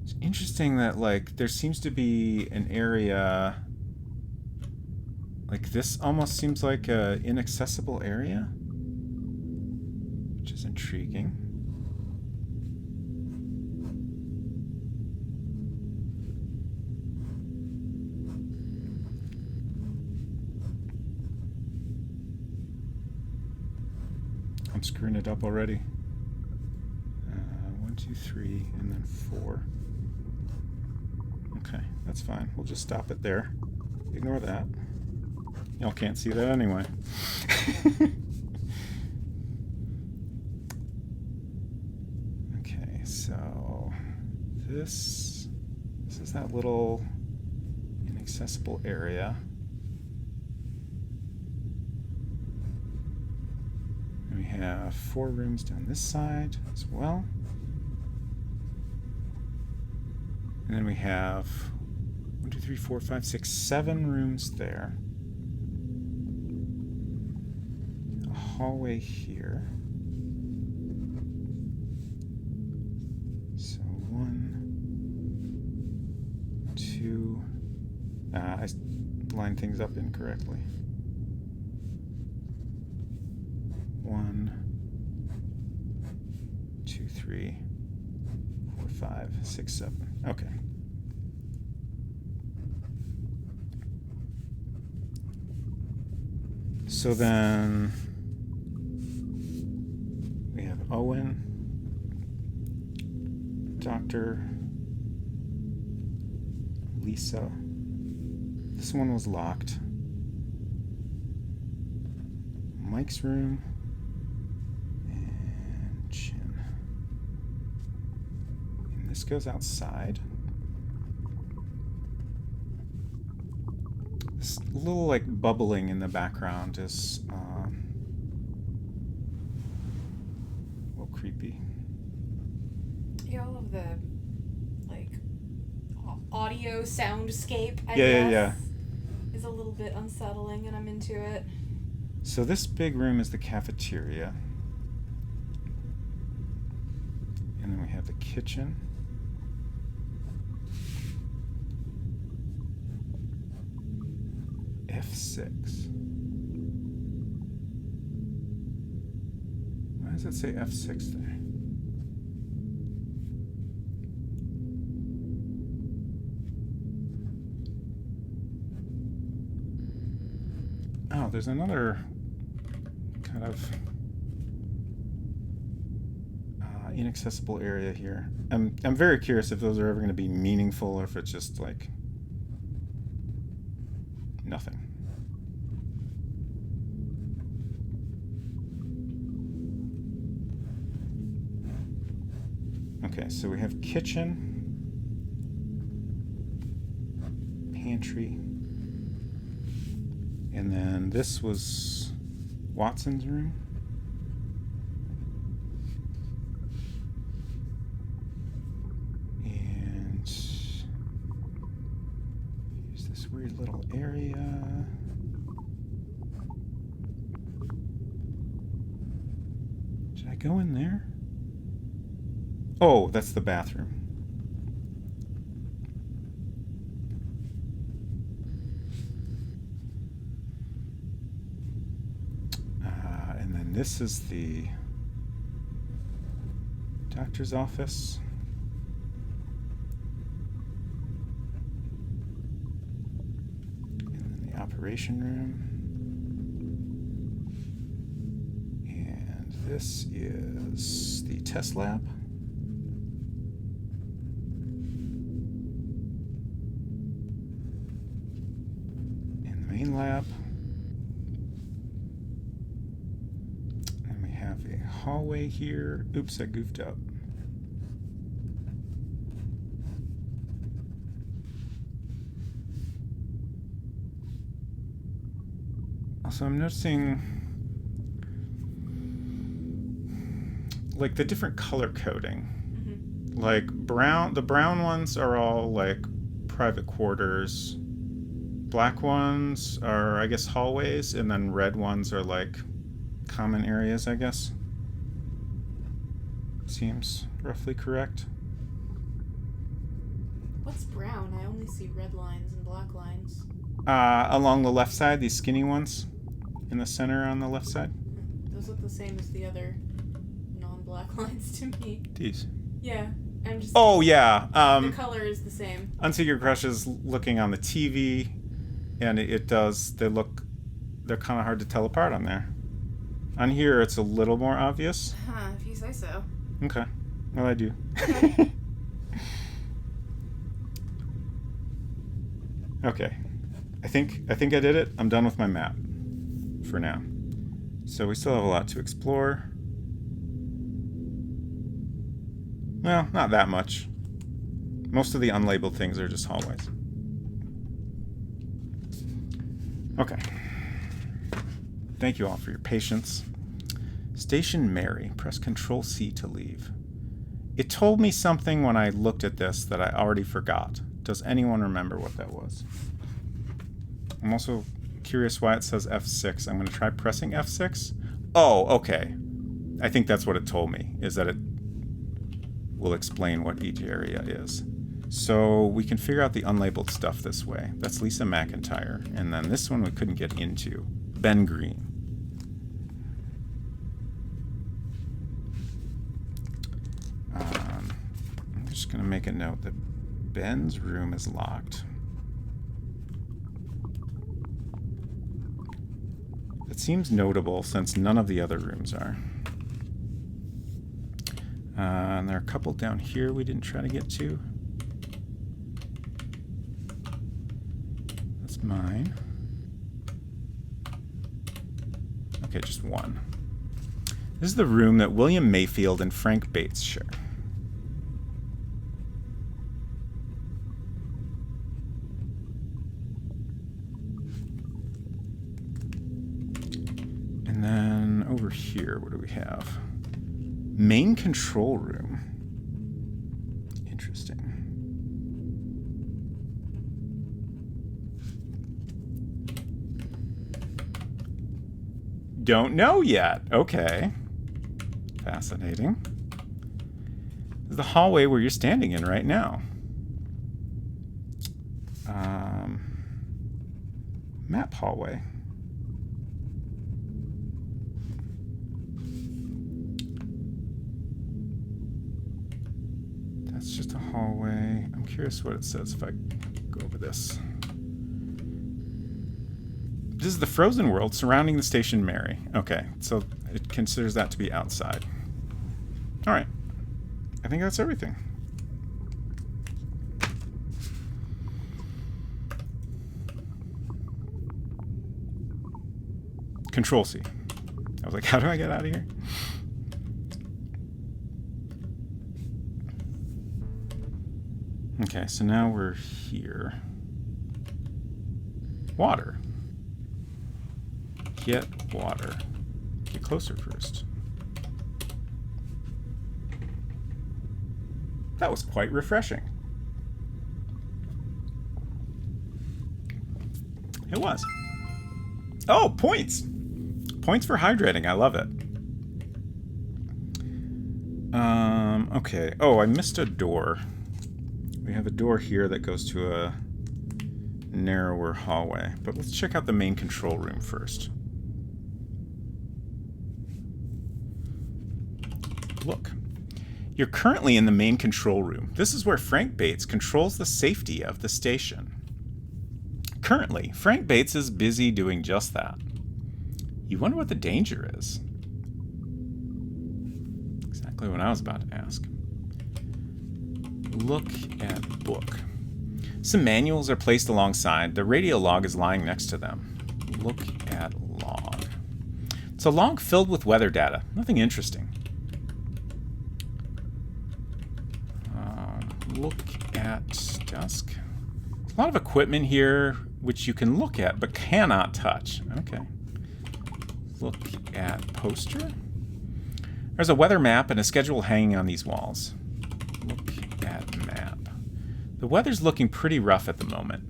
It's interesting that there seems to be an area this almost seems like a inaccessible area, which is intriguing. I'm screwing it up already. 2, 3, and then 4. Okay, that's fine. We'll just stop it there. Ignore that. Y'all can't see that anyway. Okay, so this is that little inaccessible area. And we have 4 rooms down this side as well. And then we have 1, 2, 3, 4, 5, 6, 7 rooms there. A hallway here. So 1, 2. I lined things up incorrectly. 1, 2, 3, 4, 5, 6, 7. Okay. So then we have Owen, Dr. Lisa. This one was locked. Mike's room and Chin. And this goes outside. This little like bubbling in the background is a little creepy. Yeah, all of the like audio soundscape, I guess, is a little bit unsettling, and I'm into it. So this big room is the cafeteria. And then we have the kitchen. F6. Why does it say F6 there? Oh, there's another kind of inaccessible area here. I'm very curious if those are ever going to be meaningful or if it's just like nothing. Okay, so we have kitchen, pantry, and then this was Watson's room. And here's this weird little area. Should I go in there? Oh, that's the bathroom. And then this is the doctor's office. And then the operation room. And this is the test lab. Main lab. And we have a hallway here. Oops, I goofed up. Also, I'm noticing like the different color coding. Mm-hmm. Like the brown ones are all like private quarters. Black ones are, I guess, hallways, and then red ones are like common areas, I guess. Seems roughly correct. What's brown? I only see red lines and black lines. Along the left side, these skinny ones in the center on the left side. Those look the same as the other non-black lines to me. These. Yeah, I'm just. Oh yeah. The color is the same. Unsecret Crush is looking on the TV. And it does, they're kind of hard to tell apart on there. On here, it's a little more obvious. Huh, if you say so. Okay. Well, I do. Okay. I think I did it. I'm done with my map for now. So we still have a lot to explore. Well, not that much. Most of the unlabeled things are just hallways. Okay. Thank you all for your patience. Station Mary. Press Control C to leave. It told me something when I looked at this that I already forgot. Does anyone remember what that was? I'm also curious why it says F6. I'm going to try pressing F6. Oh, okay. I think that's what it told me, is that it will explain what each area is. So we can figure out the unlabeled stuff this way. That's Lisa McIntyre. And then this one we couldn't get into. Ben Green. I'm just going to make a note that Ben's room is locked. It seems notable since none of the other rooms are. And there are a couple down here we didn't try to get to. That's mine. Okay, just one. This is the room that William Mayfield and Frank Bates share. And then over here, what do we have? Main control room. Interesting. Don't know yet. Okay. Fascinating. This is the hallway where you're standing in right now. Map hallway. That's just a hallway. I'm curious what it says if I go over this. This is the frozen world surrounding the Station Mary. Okay, so it considers that to be outside. All right. I think that's everything. Control C. I was like, how do I get out of here? Okay, so now we're here. Water. Get water. Get closer first. That was quite refreshing. It was. Oh, points! Points for hydrating. I love it. Okay. Oh, I missed a door. We have a door here that goes to a narrower hallway. But let's check out the main control room first. Look. You're currently in the main control room. This is where Frank Bates controls the safety of the station. Currently, Frank Bates is busy doing just that. You wonder what the danger is. Exactly what I was about to ask. Look at book. Some manuals are placed alongside. The radio log is lying next to them. Look at log. It's a log filled with weather data. Nothing interesting. Look at desk. There's a lot of equipment here which you can look at but cannot touch. Okay. Look at poster. There's a weather map and a schedule hanging on these walls. Look at map. The weather's looking pretty rough at the moment.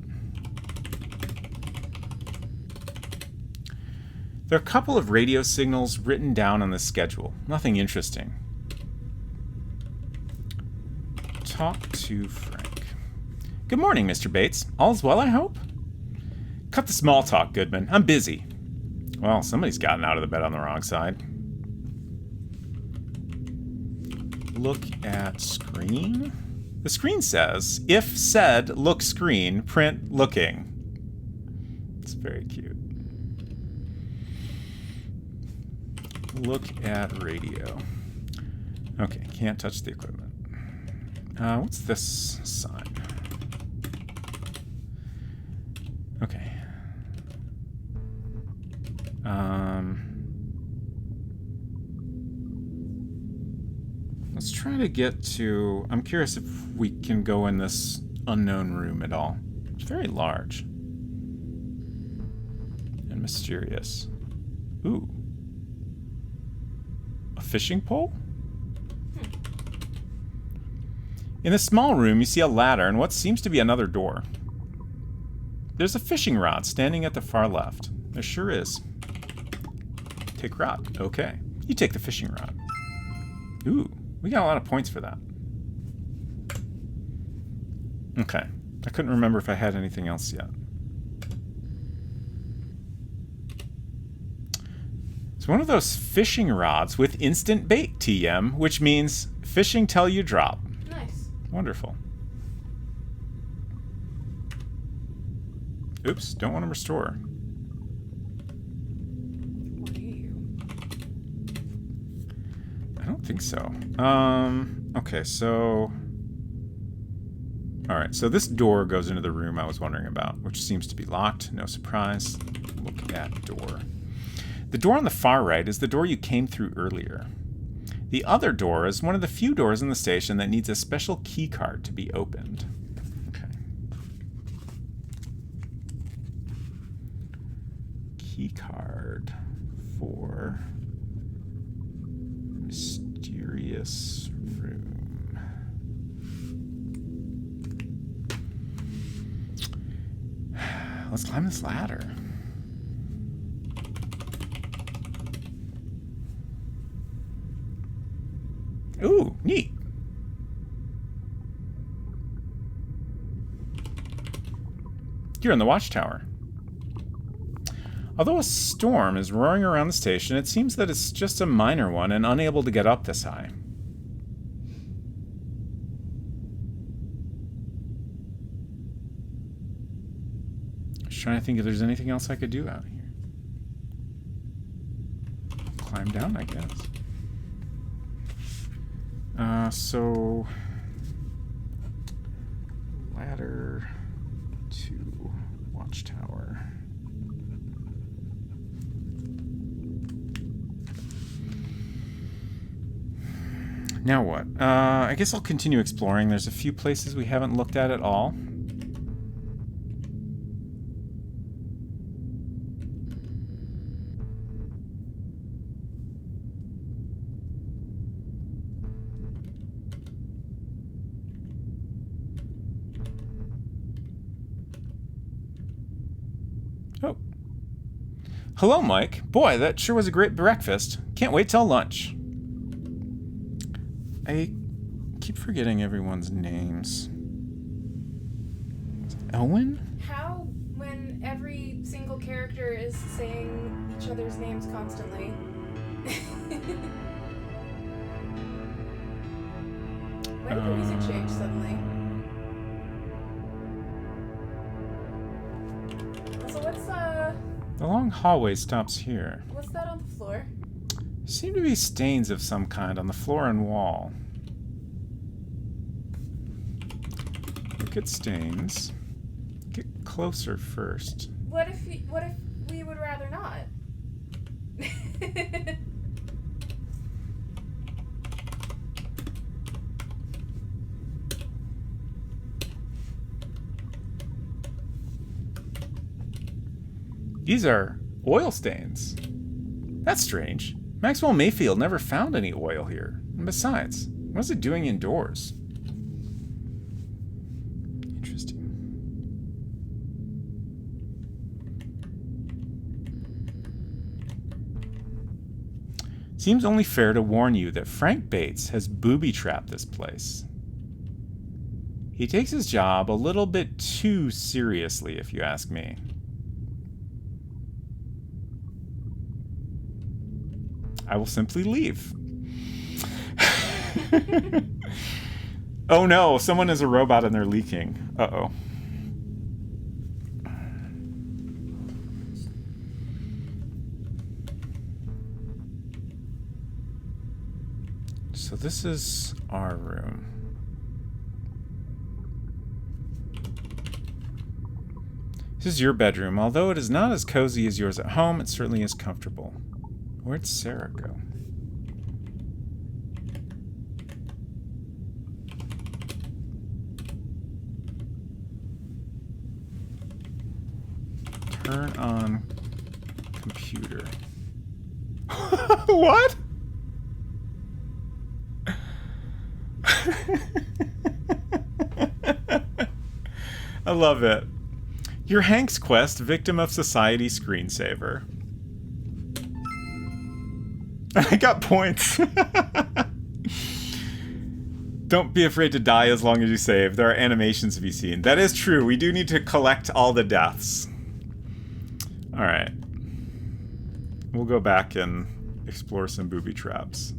There are a couple of radio signals written down on the schedule. Nothing interesting. Talk to Frank. Good morning, Mr. Bates. All's well, I hope? Cut the small talk, Goodman. I'm busy. Well, somebody's gotten out of the bed on the wrong side. Look at screen. The screen says, if said, look screen, print looking. It's very cute. Look at radio. Okay, can't touch the equipment. What's this sign? Okay. Let's try to get to... I'm curious if we can go in this unknown room at all. It's very large. And mysterious. Ooh. A fishing pole? In a small room, you see a ladder and what seems to be another door. There's a fishing rod standing at the far left. There sure is. Take rod. Okay. You take the fishing rod. Ooh. We got a lot of points for that. Okay. I couldn't remember if I had anything else yet. It's one of those fishing rods with instant bait, TM, which means fishing till you drop. Nice. Wonderful. Oops, don't want to restore. I don't think so. Okay, so... Alright, so this door goes into the room I was wondering about, which seems to be locked. No surprise. Look at door. The door on the far right is the door you came through earlier. The other door is one of the few doors in the station that needs a special key card to be opened. Okay. Key card for mysterious room. Let's climb this ladder. Ooh, neat. You're in the watchtower. Although a storm is roaring around the station, it seems that it's just a minor one and unable to get up this high. Just trying to think if there's anything else I could do out here. Climb down, I guess. So... ladder to watchtower. Now what? I guess I'll continue exploring. There's a few places we haven't looked at all. Oh. Hello, Mike. Boy, that sure was a great breakfast. Can't wait till lunch. I keep forgetting everyone's names. Owen? How, when every single character is saying each other's names constantly? Why did the music change suddenly? Also, what's The long hallway stops here. what's that on the floor? Seem to be stains of some kind on the floor and wall. Look at stains. Get closer first. What if we would rather not? These are oil stains. That's strange. Maxwell Mayfield never found any oil here. And besides, what is it doing indoors? Interesting. Seems only fair to warn you that Frank Bates has booby-trapped this place. He takes his job a little bit too seriously, if you ask me. I will simply leave. Oh no, someone is a robot and they're leaking. Uh-oh. So this is our room. This is your bedroom. Although it is not as cozy as yours at home, it certainly is comfortable. Where'd Sarah go? Turn on computer. What? I love it. Your Hank's Quest, victim of society screensaver. I got points. Don't be afraid to die as long as you save. There are animations to be seen. That is true. We do need to collect all the deaths. Alright. We'll go back and explore some booby traps.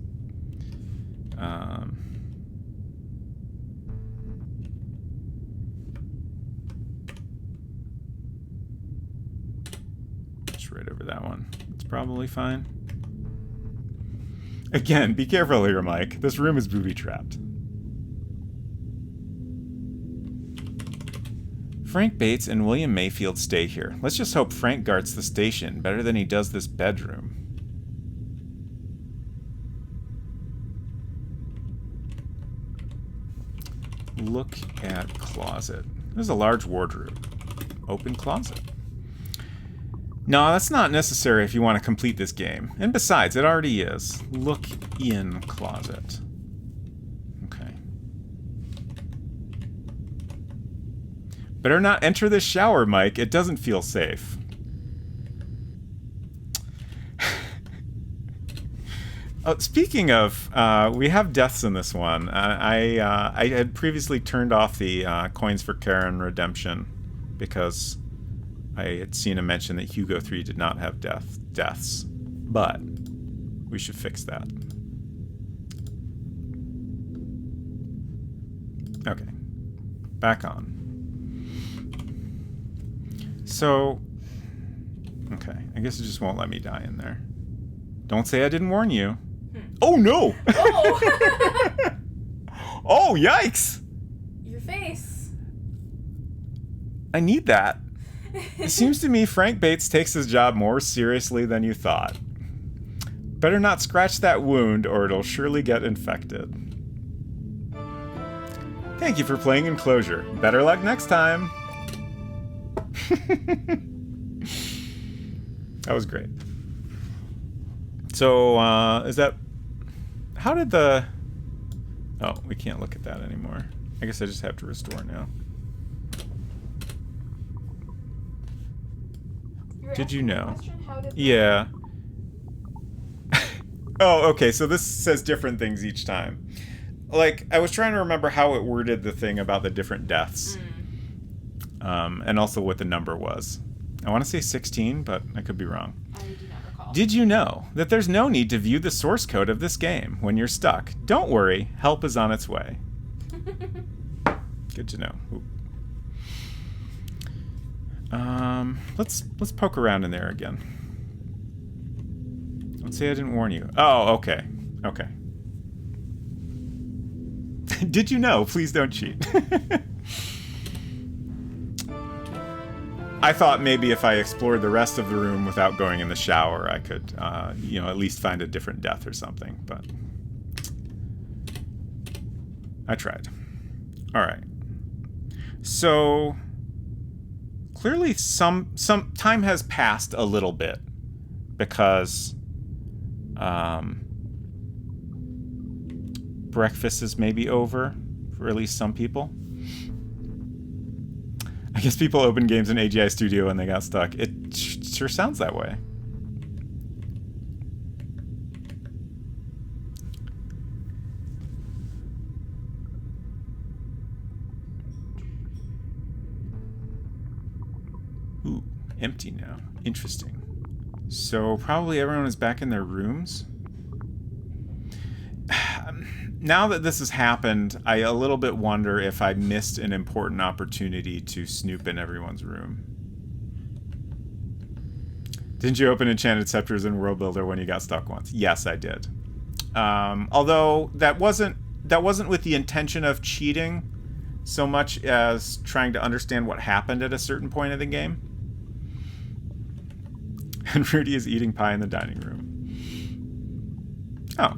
Just right over that one. It's probably fine. Again, be careful here, Mike. This room is booby trapped. Frank Bates and William Mayfield stay here. Let's just hope Frank guards the station better than he does this bedroom. Look at closet. There's a large wardrobe. Open closet. No, that's not necessary if you want to complete this game. And besides, it already is. Look in closet. Okay. Better not enter this shower, Mike. It doesn't feel safe. Speaking of, we have deaths in this one. I had previously turned off the coins for Karen redemption because I had seen a mention that Hugo 3 did not have deaths. But we should fix that. Okay. Back on. So, okay. I guess it just won't let me die in there. Don't say I didn't warn you. Oh, no! Oh! Oh, yikes! Your face. I need that. It seems to me Frank Bates takes his job more seriously than you thought. Better not scratch that wound or it'll surely get infected. Thank you for playing Enclosure. Better luck next time! That was great. So, is that... How did the... Oh, we can't look at that anymore. I guess I just have to restore now. Did you know? Yeah. Oh, okay, so this says different things each time. Like, I was trying to remember how it worded the thing about the different deaths. And also what the number was. I want to say 16, but I could be wrong. I do not recall. Did you know that there's no need to view the source code of this game when you're stuck? Don't worry, help is on its way. Good to know. Ooh. Let's poke around in there again. Let's say I didn't warn you. Oh, okay. Okay. Did you know? Please don't cheat. I thought maybe if I explored the rest of the room without going in the shower, I could, at least find a different death or something, but I tried. All right. So clearly some time has passed a little bit because breakfast is maybe over for at least some people. I guess people open games in AGI Studio and they got stuck. It sure sounds that way. Ooh, empty now. Interesting. So probably everyone is back in their rooms. Now that this has happened, I a little bit wonder if I missed an important opportunity to snoop in everyone's room. Didn't you open Enchanted Scepters in World Builder when you got stuck once? Yes, I did. Although that wasn't with the intention of cheating so much as trying to understand what happened at a certain point of the game. And Rudy is eating pie in the dining room. Oh.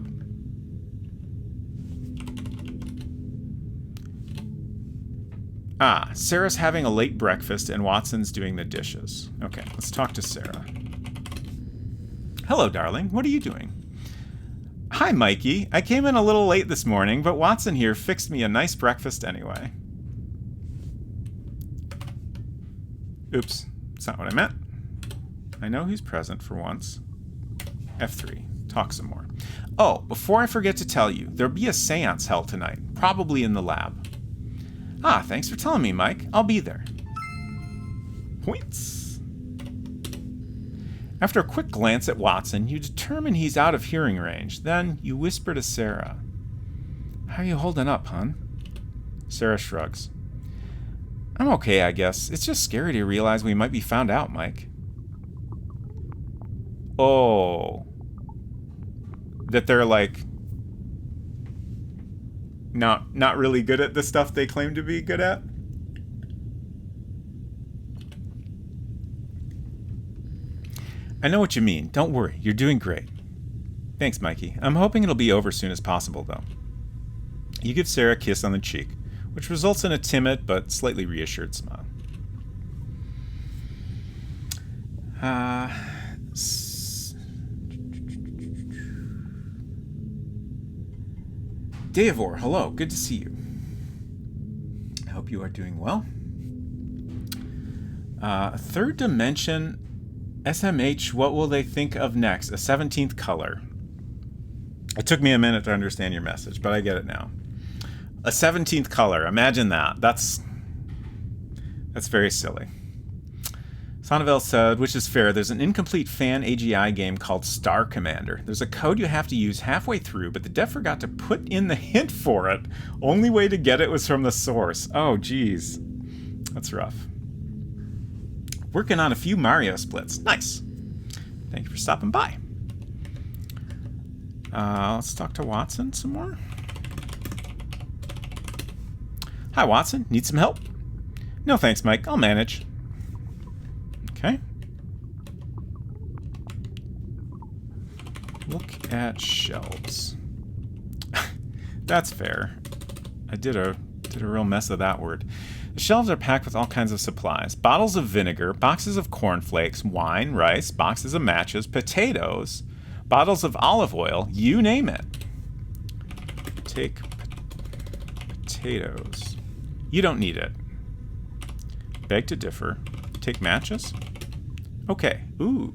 Ah, Sarah's having a late breakfast and Watson's doing the dishes. Okay, let's talk to Sarah. Hello, darling. What are you doing? Hi, Mikey. I came in a little late this morning, but Watson here fixed me a nice breakfast anyway. Oops, that's not what I meant. I know he's present for once. F3. Talk some more. Oh, before I forget to tell you, there'll be a seance held tonight, probably in the lab. Ah, thanks for telling me, Mike. I'll be there. Points. After a quick glance at Watson, you determine he's out of hearing range. Then you whisper to Sarah. How are you holding up, hon? Sarah shrugs. I'm okay, I guess. It's just scary to realize we might be found out, Mike. Oh. That they're like not really good at the stuff they claim to be good at. I know what you mean. Don't worry. You're doing great. Thanks, Mikey. I'm hoping it'll be over as soon as possible, though. You give Sarah a kiss on the cheek, which results in a timid but slightly reassured smile. Deivor, hello. Good to see you. I hope you are doing well. Third dimension SMH, what will they think of next? A 17th color. It took me a minute to understand your message, but I get it now. A 17th color. Imagine that. That's very silly. Sonnevel said, which is fair, there's an incomplete fan AGI game called Star Commander. There's a code you have to use halfway through, but the dev forgot to put in the hint for it. Only way to get it was from the source. Oh, geez. That's rough. Working on a few Mario splits. Nice. Thank you for stopping by. Let's talk to Watson some more. Hi, Watson. Need some help? No thanks, Mike. I'll manage. Okay. Look at shelves. That's fair. I did a real mess of that word. The shelves are packed with all kinds of supplies. Bottles of vinegar, boxes of cornflakes, wine, rice, boxes of matches, potatoes, bottles of olive oil, you name it. Take potatoes. You don't need it. Beg to differ. Take matches? Okay. Ooh.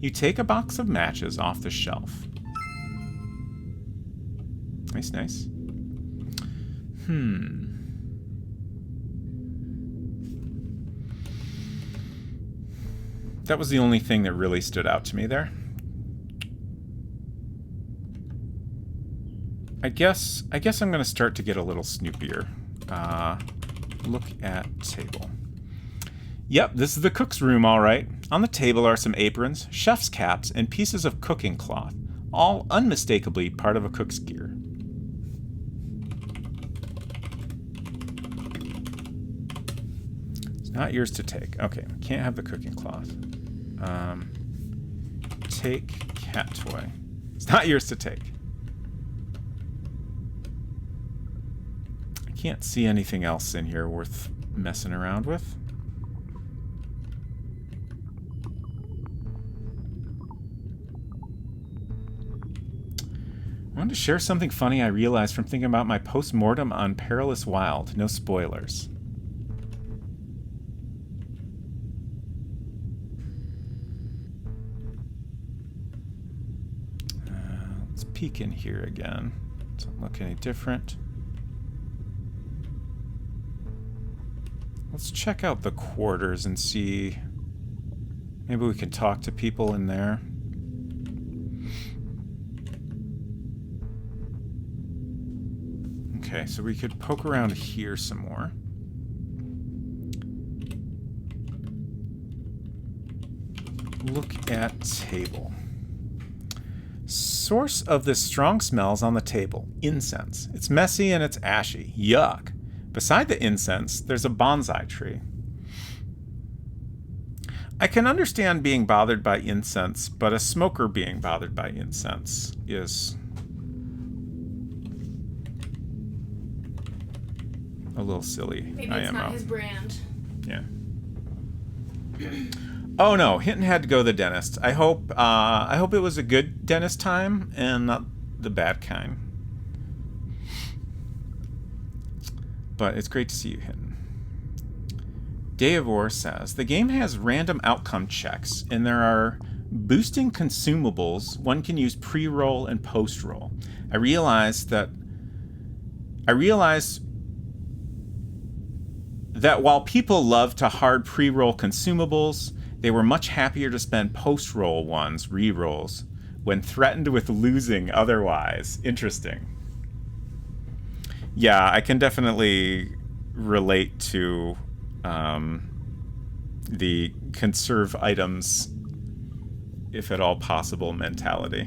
You take a box of matches off the shelf. Nice, nice. That was the only thing that really stood out to me there. I guess I'm going to start to get a little snoopier. Look at table. Yep, this is the cook's room, all right. On the table are some aprons, chef's caps, and pieces of cooking cloth, all unmistakably part of a cook's gear. It's not yours to take. Okay, can't have the cooking cloth. Take cat toy. It's not yours to take. I can't see anything else in here worth messing around with. I wanted to share something funny I realized from thinking about my post-mortem on Perilous Wild. No spoilers. Let's peek in here again. Doesn't look any different. Let's check out the quarters and see. Maybe we can talk to people in there. Okay, so we could poke around here some more. Look at table. source of this strong smell's on the table. Incense. It's messy and it's ashy. Yuck. Beside the incense, there's a bonsai tree. I can understand being bothered by incense, but a smoker being bothered by incense is a little silly. Maybe it's not his brand. Yeah. Oh no, Hinton had to go to the dentist. I hope it was a good dentist time and not the bad kind. But it's great to see you, Hinton. Deavor says, the game has random outcome checks, and there are boosting consumables one can use pre-roll and post-roll. I realized that while people love to hard pre-roll consumables, they were much happier to spend post-roll ones, re-rolls, when threatened with losing otherwise. Interesting. Yeah, I can definitely relate to the conserve items, if at all possible, mentality.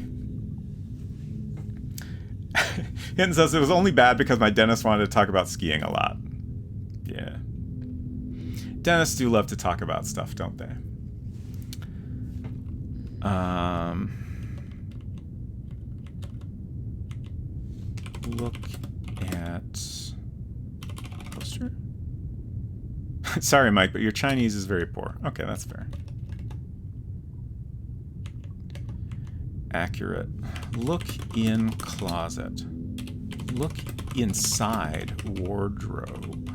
Hinton says it was only bad because my dentist wanted to talk about skiing a lot. Yeah. Dentists do love to talk about stuff, don't they? Look at poster. Sorry, Mike, but your Chinese is very poor. Okay, that's fair. Accurate. Look in closet. Look inside wardrobe.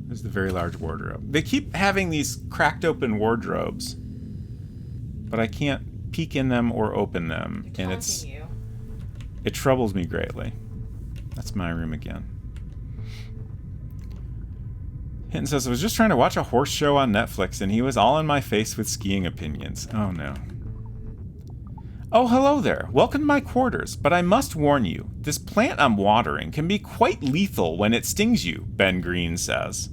There's the very large wardrobe. They keep having these cracked open wardrobes, but I can't peek in them or open them, and it troubles me greatly. That's my room again. Hinton says, I was just trying to watch a horse show on Netflix, and he was all in my face with skiing opinions. Oh no. Oh, hello there. Welcome to my quarters, but I must warn you, this plant I'm watering can be quite lethal when it stings you, Ben Green says.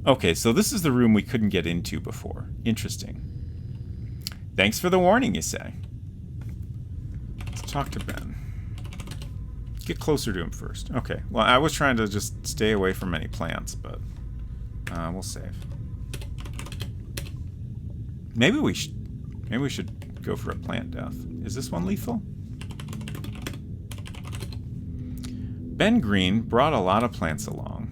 Okay, so this is the room we couldn't get into before. Interesting. Thanks for the warning, you say. Let's talk to Ben. Get closer to him first. Okay, well, I was trying to just stay away from any plants, but we'll save. Maybe we should go for a plant death. Is this one lethal? Ben Green brought a lot of plants along.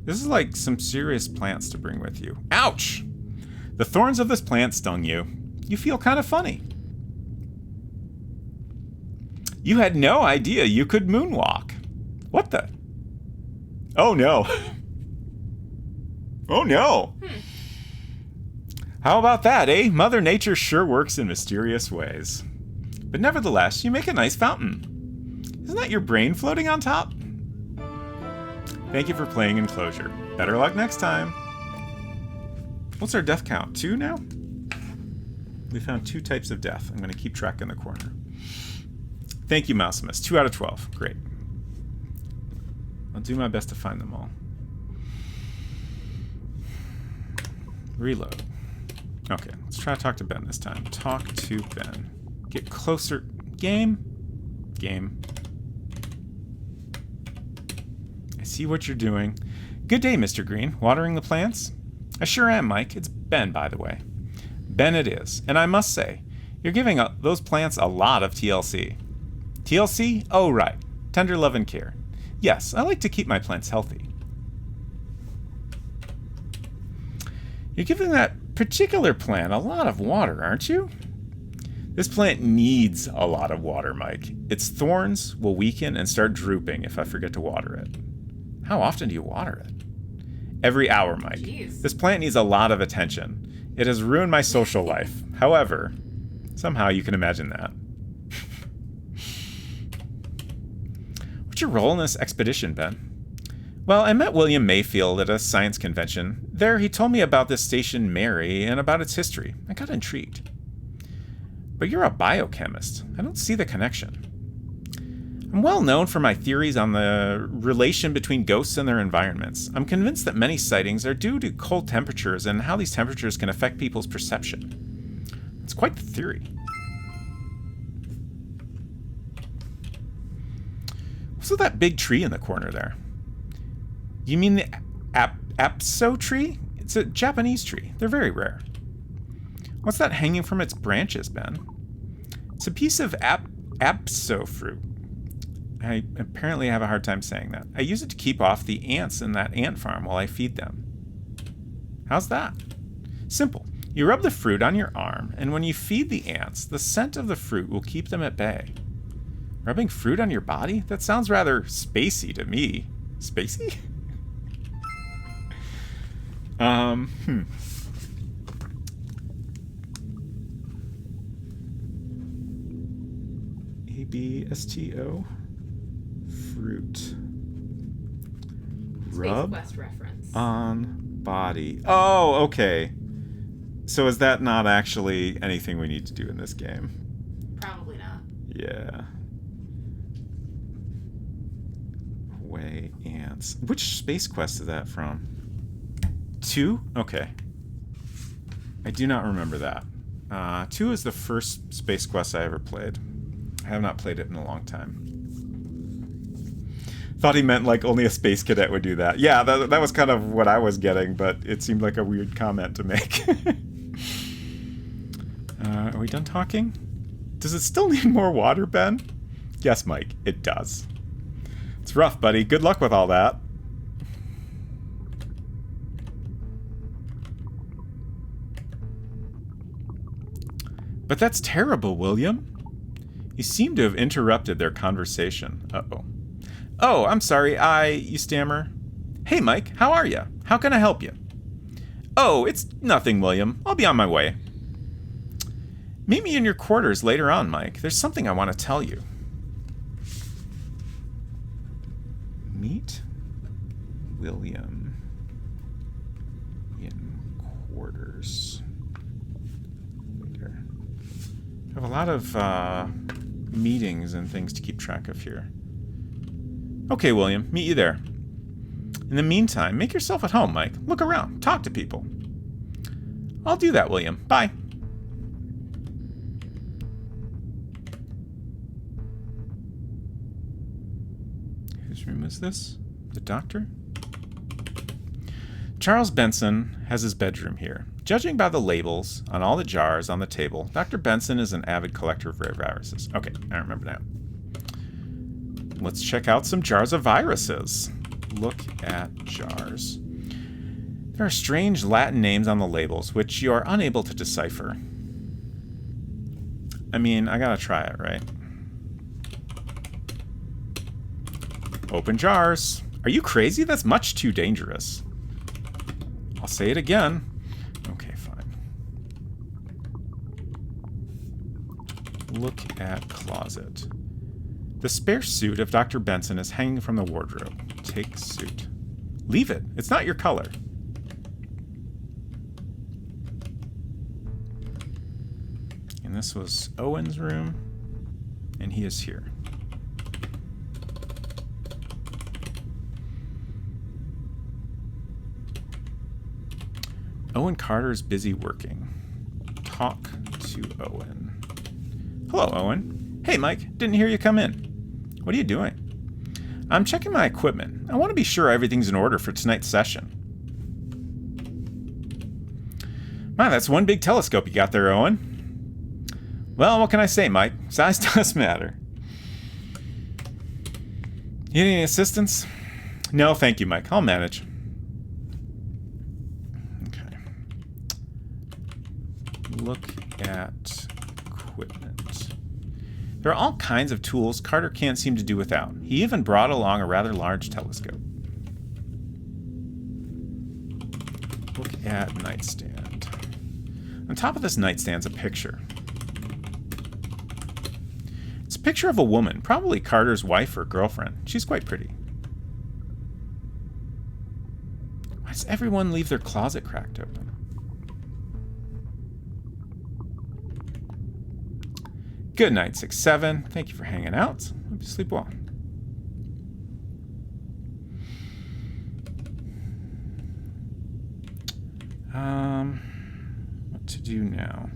This is like some serious plants to bring with you. Ouch! The thorns of this plant stung you. You feel kind of funny. You had no idea you could moonwalk. What the? Oh no. Oh no. How about that, eh? Mother Nature sure works in mysterious ways. But nevertheless, you make a nice fountain. Isn't that your brain floating on top? Thank you for playing Enclosure. Better luck next time. What's our death count? 2 now? We found 2 types of death. I'm going to keep track in the corner. Thank you, mausimus. 2 out of 12. Great. I'll do my best to find them all. Reload. Okay, let's try to talk to Ben this time. Talk to Ben. Get closer. Game. I see what you're doing. Good day, Mr. Green. Watering the plants? I sure am, Mike. It's Ben, by the way. Ben it is. And I must say, you're giving those plants a lot of TLC. TLC? Oh, right. Tender love and care. Yes, I like to keep my plants healthy. You're giving that particular plant a lot of water, aren't you? This plant needs a lot of water, Mike. Its thorns will weaken and start drooping if I forget to water it. How often do you water it? Every hour, Mike. Jeez. This plant needs a lot of attention. It has ruined my social life. However, somehow you can imagine that. What's your role in this expedition, Ben? Well, I met William Mayfield at a science convention. There, he told me about this station Mary and about its history. I got intrigued. But you're a biochemist. I don't see the connection. I'm well known for my theories on the relation between ghosts and their environments. I'm convinced that many sightings are due to cold temperatures and how these temperatures can affect people's perception. It's quite the theory. What's with that big tree in the corner there? You mean the apso tree? It's a Japanese tree. They're very rare. What's that hanging from its branches, Ben? It's a piece of apso fruit. I apparently have a hard time saying that. I use it to keep off the ants in that ant farm while I feed them. How's that? Simple. You rub the fruit on your arm, and when you feed the ants, the scent of the fruit will keep them at bay. Rubbing fruit on your body? That sounds rather spacey to me. Spacey? ABSTO? Fruit. Rub Space Quest reference. on body. Oh, okay. So is that not actually anything we need to do in this game? Probably not. Yeah. Way ants. Which Space Quest is that from? 2? Okay. I do not remember that. 2 is the first Space Quest I ever played. I have not played it in a long time. Thought he meant like only a space cadet would do that. Yeah, that was kind of what I was getting, but it seemed like a weird comment to make. Are we done talking? Does it still need more water, Ben? Yes, Mike, it does. It's rough, buddy. Good luck with all that. But that's terrible, William. You seem to have interrupted their conversation. Uh-oh. Oh, I'm sorry, you stammer. Hey, Mike, how are you? How can I help you? Oh, it's nothing, William. I'll be on my way. Meet me in your quarters later on, Mike. There's something I want to tell you. Meet William in quarters later. I have a lot of meetings and things to keep track of here. Okay, William, meet you there. In the meantime, make yourself at home, Mike. Look around. Talk to people. I'll do that, William. Bye. Whose room is this? The doctor? Charles Benson has his bedroom here. Judging by the labels on all the jars on the table, Dr. Benson is an avid collector of rare viruses. Okay, I remember now. Let's check out some jars of viruses. Look at jars. There are strange Latin names on the labels, which you are unable to decipher. I mean, I gotta try it, right? Open jars. Are you crazy? That's much too dangerous. I'll say it again. Okay, fine. Look at closet. The spare suit of Dr. Benson is hanging from the wardrobe. Take suit. Leave it. It's not your color. And this was Owen's room, and he is here. Owen Carter's busy working. Talk to Owen. Hello, Owen. Hey, Mike. Didn't hear you come in. What are you doing? I'm checking my equipment. I want to be sure everything's in order for tonight's session. My, that's one big telescope you got there, Owen. Well, what can I say, Mike? Size does matter. You need any assistance? No, thank you, Mike. I'll manage. Okay. Look at equipment. There are all kinds of tools Carter can't seem to do without. He even brought along a rather large telescope. Look at nightstand. On top of this nightstand's a picture. It's a picture of a woman, probably Carter's wife or girlfriend. She's quite pretty. Why does everyone leave their closet cracked open? Good night, 6-7. Thank you for hanging out. Hope you sleep well. What to do now?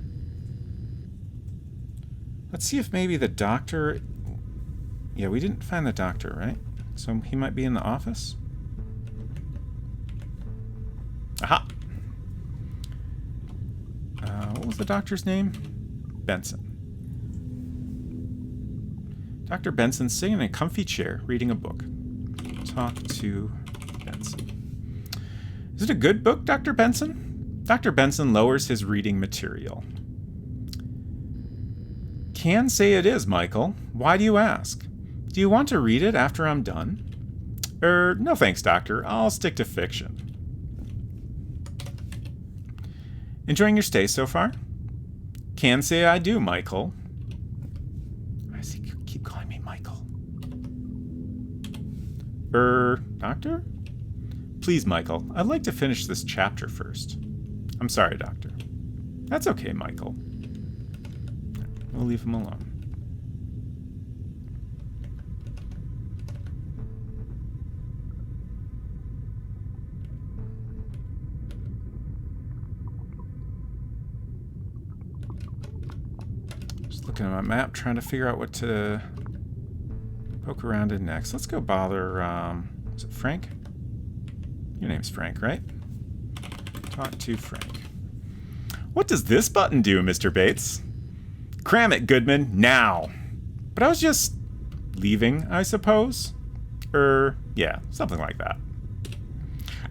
Let's see if maybe the doctor Yeah, we didn't find the doctor, right? So he might be in the office? Aha! What was the doctor's name? Benson. Dr. Benson sitting in a comfy chair, reading a book. Talk to Benson. Is it a good book, Dr. Benson? Dr. Benson lowers his reading material. Can say it is, Michael. Why do you ask? Do you want to read it after I'm done? No thanks, Doctor. I'll stick to fiction. Enjoying your stay so far? Can say I do, Michael. I see. Keep calling me Michael. Doctor? Please, Michael. I'd like to finish this chapter first. I'm sorry, Doctor. That's okay, Michael. We'll leave him alone. Looking at my map, trying to figure out what to poke around in next. Let's go bother, is it Frank? Your name's Frank, right? Talk to Frank. What does this button do, Mr. Bates? Cram it, Goodman, now! But I was just leaving, I suppose? Yeah, something like that.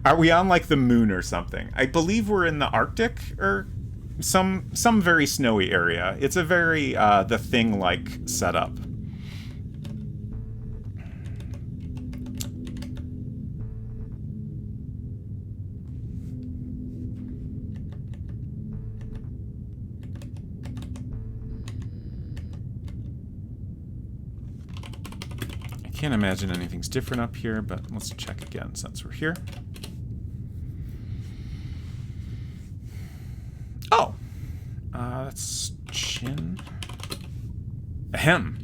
Are we on, like, the moon or something? I believe we're in the Arctic, or some very snowy area. It's a very The Thing-like setup. I can't imagine anything's different up here, but let's check again since we're here. Oh, that's Chin. Ahem.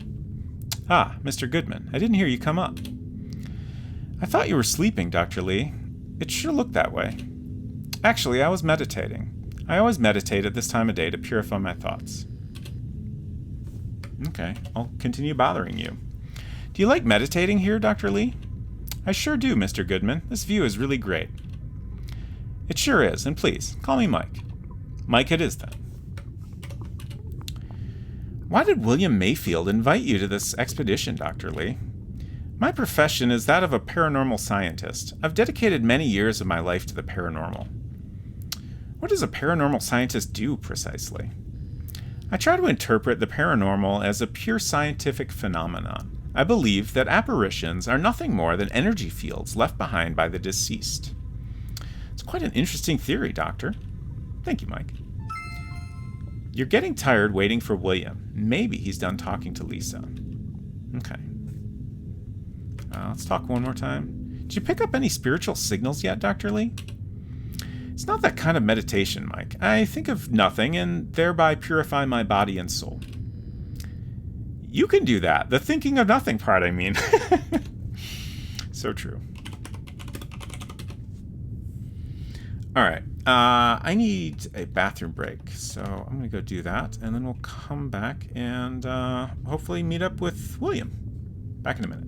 Ah, Mr. Goodman, I didn't hear you come up. I thought you were sleeping, Dr. Lee. It sure looked that way. Actually, I was meditating. I always meditate at this time of day to purify my thoughts. Okay, I'll continue bothering you. Do you like meditating here, Dr. Lee? I sure do, Mr. Goodman. This view is really great. It sure is, and please, call me Mike. Mike it is, then. Why did William Mayfield invite you to this expedition, Dr. Lee? My profession is that of a paranormal scientist. I've dedicated many years of my life to the paranormal. What does a paranormal scientist do, precisely? I try to interpret the paranormal as a pure scientific phenomenon. I believe that apparitions are nothing more than energy fields left behind by the deceased. It's quite an interesting theory, Doctor. Thank you, Mike. You're getting tired waiting for William. Maybe he's done talking to Lisa. Okay. Let's talk one more time. Did you pick up any spiritual signals yet, Dr. Lee? It's not that kind of meditation, Mike. I think of nothing and thereby purify my body and soul. You can do that. The thinking of nothing part, I mean. So true. All right. I need a bathroom break, so I'm going to go do that, and then we'll come back and hopefully meet up with William. Back in a minute.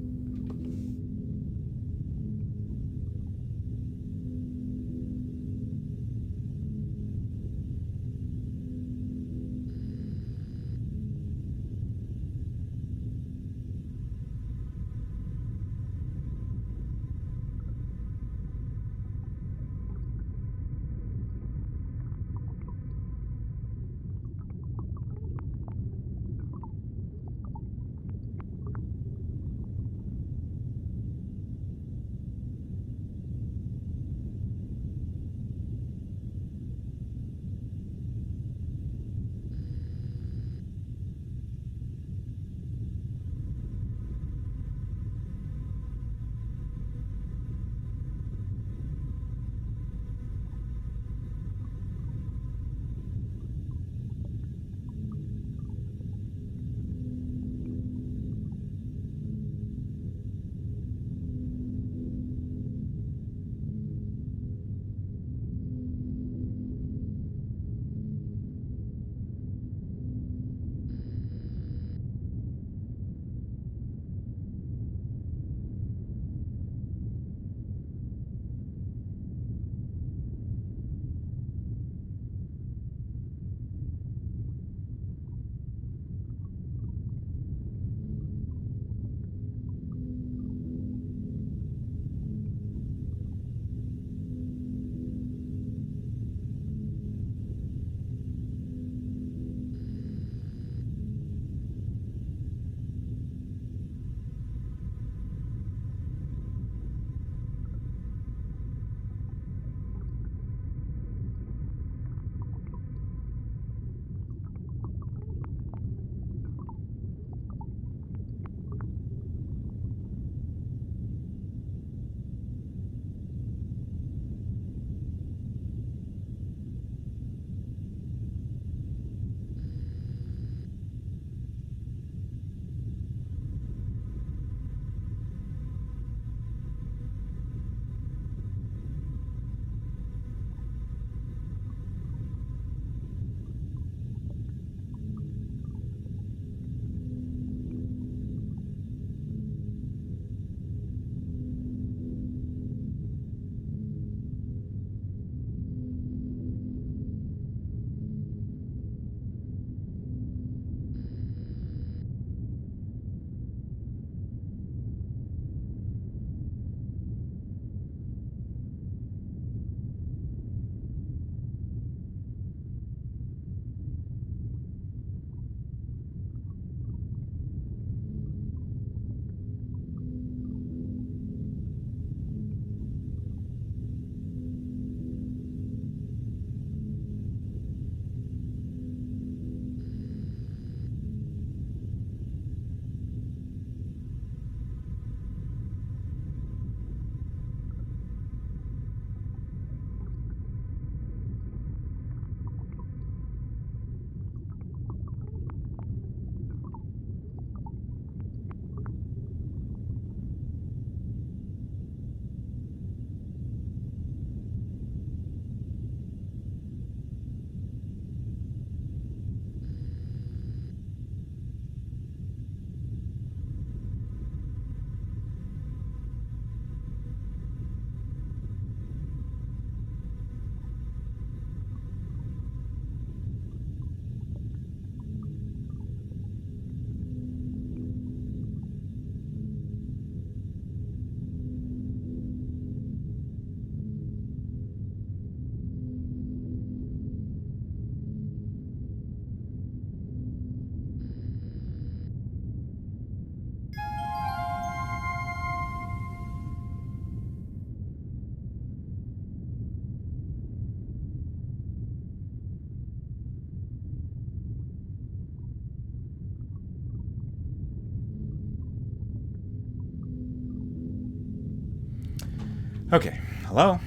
Okay, hello?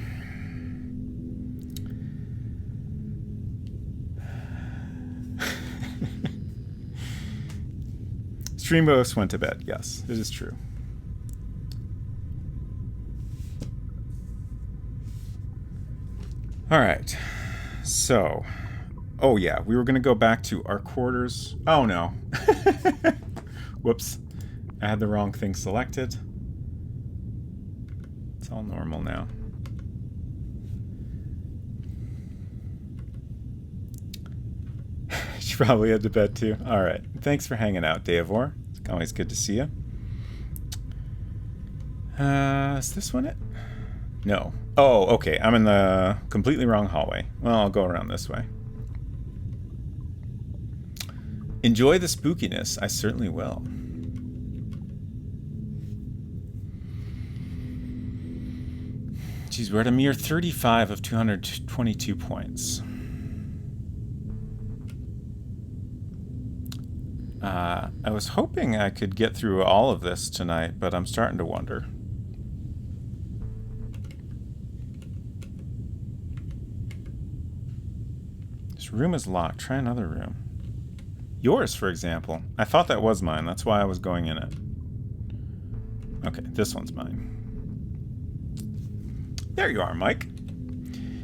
Streamos went to bed. Yes, it is true. All right. So, oh yeah, we were going to go back to our quarters. Oh no. Whoops. I had the wrong thing selected. It's all normal now. She probably had to bed too. All right. Thanks for hanging out, Deavor. It's always good to see you. Is this one it? No. Oh, okay. I'm in the completely wrong hallway. Well, I'll go around this way. Enjoy the spookiness. I certainly will. Geez, we're at a mere 35 of 222 points. I was hoping I could get through all of this tonight, but I'm starting to wonder. This room is locked. Try another room. Yours, for example. I thought that was mine. That's why I was going in it. Okay, this one's mine. There you are, Mike.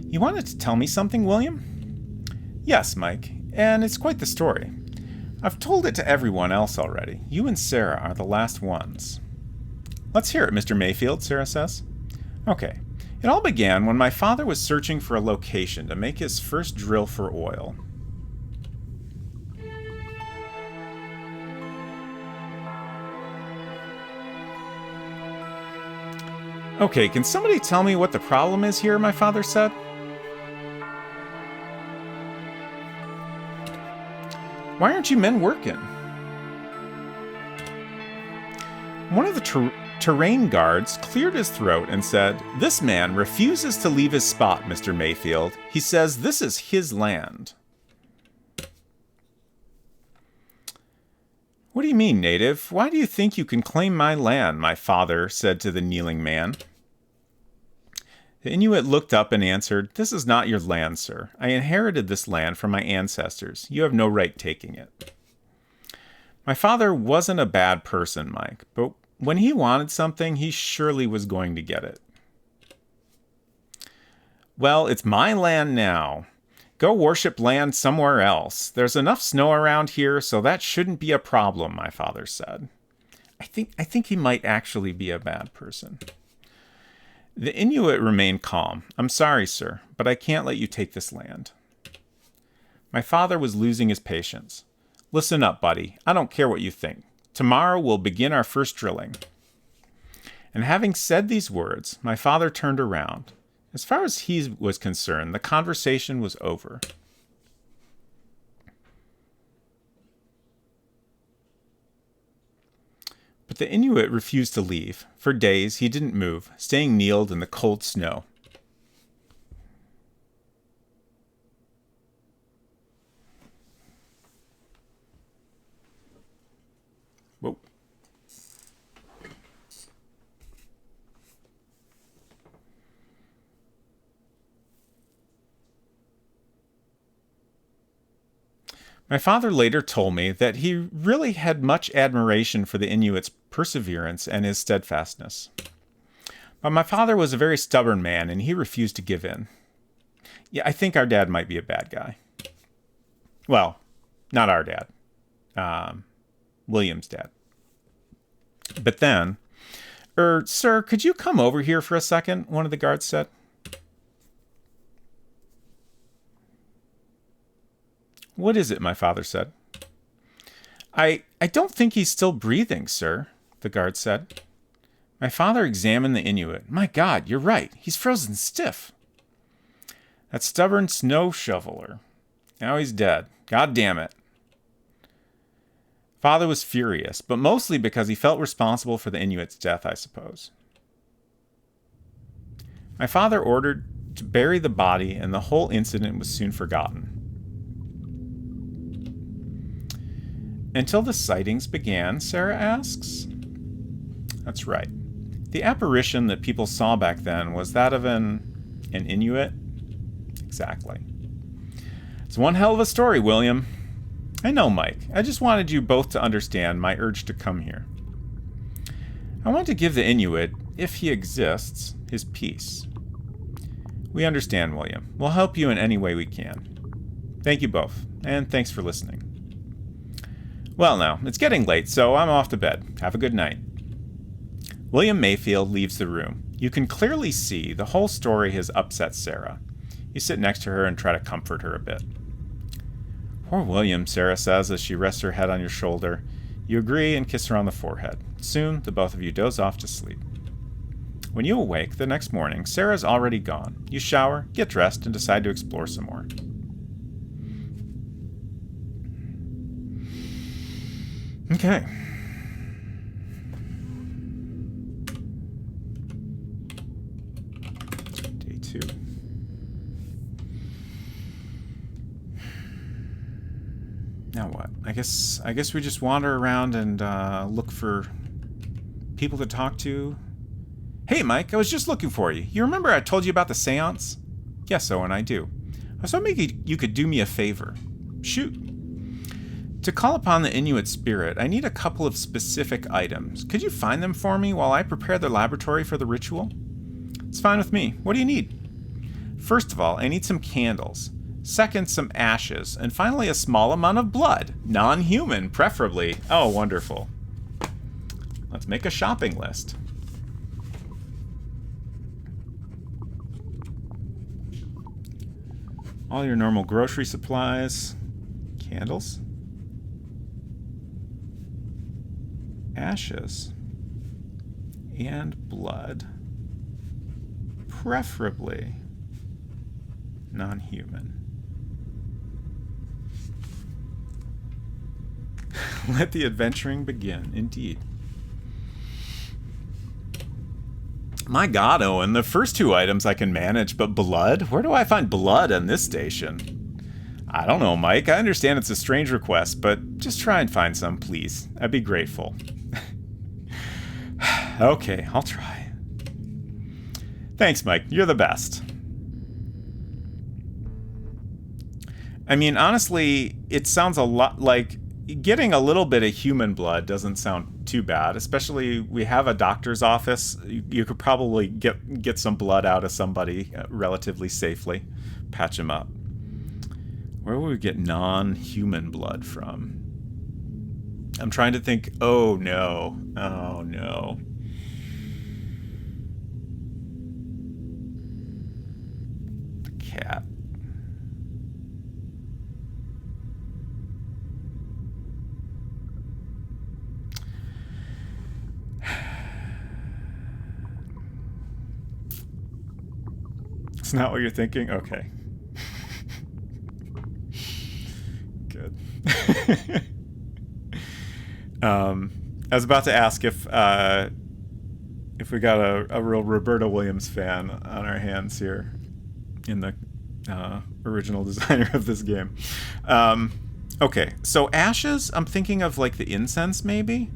You wanted to tell me something, William? Yes, Mike, and it's quite the story. I've told it to everyone else already. You and Sarah are the last ones. Let's hear it, Mr. Mayfield, Sarah says. Okay. It all began when my father was searching for a location to make his first drill for oil. Okay, can somebody tell me what the problem is here, my father said? Why aren't you men working? One of the terrain guards cleared his throat and said, This man refuses to leave his spot, Mr. Mayfield. He says this is his land. What do you mean, native? Why do you think you can claim my land? My father said to the kneeling man. The Inuit looked up and answered, This is not your land, sir. I inherited this land from my ancestors. You have no right taking it. My father wasn't a bad person, Mike, but when he wanted something, he surely was going to get it. Well, it's my land now. Go worship land somewhere else. There's enough snow around here, so that shouldn't be a problem, my father said. I think he might actually be a bad person. The Inuit remained calm. I'm sorry, sir, but I can't let you take this land. My father was losing his patience. Listen up, buddy. I don't care what you think. Tomorrow we'll begin our first drilling. And having said these words, my father turned around. As far as he was concerned, the conversation was over. But the Inuit refused to leave. For days, he didn't move, staying kneeled in the cold snow. Whoa. My father later told me that he really had much admiration for the Inuit's perseverance and his steadfastness. But my father was a very stubborn man, and he refused to give in. Yeah, I think our dad might be a bad guy. Well, not our dad. William's dad. But then, sir, could you come over here for a second? One of the guards said. What is it? My father said. I don't think he's still breathing, sir, the guard said. My father examined the Inuit. My God, you're right. He's frozen stiff. That stubborn snow shoveler. Now he's dead. God damn it. Father was furious, but mostly because he felt responsible for the Inuit's death, I suppose. My father ordered to bury the body, and the whole incident was soon forgotten. Until the sightings began, Sarah asks. That's right. The apparition that people saw back then, was that of an Inuit? Exactly. It's one hell of a story, William. I know, Mike. I just wanted you both to understand my urge to come here. I want to give the Inuit, if he exists, his peace. We understand, William. We'll help you in any way we can. Thank you both, and thanks for listening. Well now, it's getting late, so I'm off to bed. Have a good night. William Mayfield leaves the room. You can clearly see the whole story has upset Sarah. You sit next to her and try to comfort her a bit. Poor William, Sarah says as she rests her head on your shoulder. You agree and kiss her on the forehead. Soon, the both of you doze off to sleep. When you awake the next morning, Sarah's already gone. You shower, get dressed, and decide to explore some more. Okay. Day 2. Now what? I guess we just wander around and look for people to talk to. Hey, Mike, I was just looking for you. You remember I told you about the seance? Yes, Owen, I do. I was hoping you could do me a favor. Shoot. To call upon the Inuit spirit, I need a couple of specific items. Could you find them for me while I prepare the laboratory for the ritual? It's fine with me. What do you need? First of all, I need some candles. Second, some ashes. And finally, a small amount of blood. Non-human, preferably. Oh, wonderful. Let's make a shopping list. All your normal grocery supplies. Candles. Ashes. And blood. Preferably non-human. Let the adventuring begin, indeed. My god, Owen, the first 2 items I can manage, but blood? Where do I find blood on this station? I don't know, Mike. I understand it's a strange request, but just try and find some, please. I'd be grateful. Okay, I'll try. Thanks, Mike. You're the best. I mean, honestly, it sounds a lot like getting a little bit of human blood doesn't sound too bad. Especially, we have a doctor's office. You could probably get some blood out of somebody relatively safely. Patch him up. Where would we get non-human blood from? I'm trying to think. Oh, no. Oh, no. The cat. It's not what you're thinking? Okay. Good. I was about to ask if we got a real Roberta Williams fan on our hands here in the original designer of this game. Okay, so ashes, I'm thinking of like the incense maybe?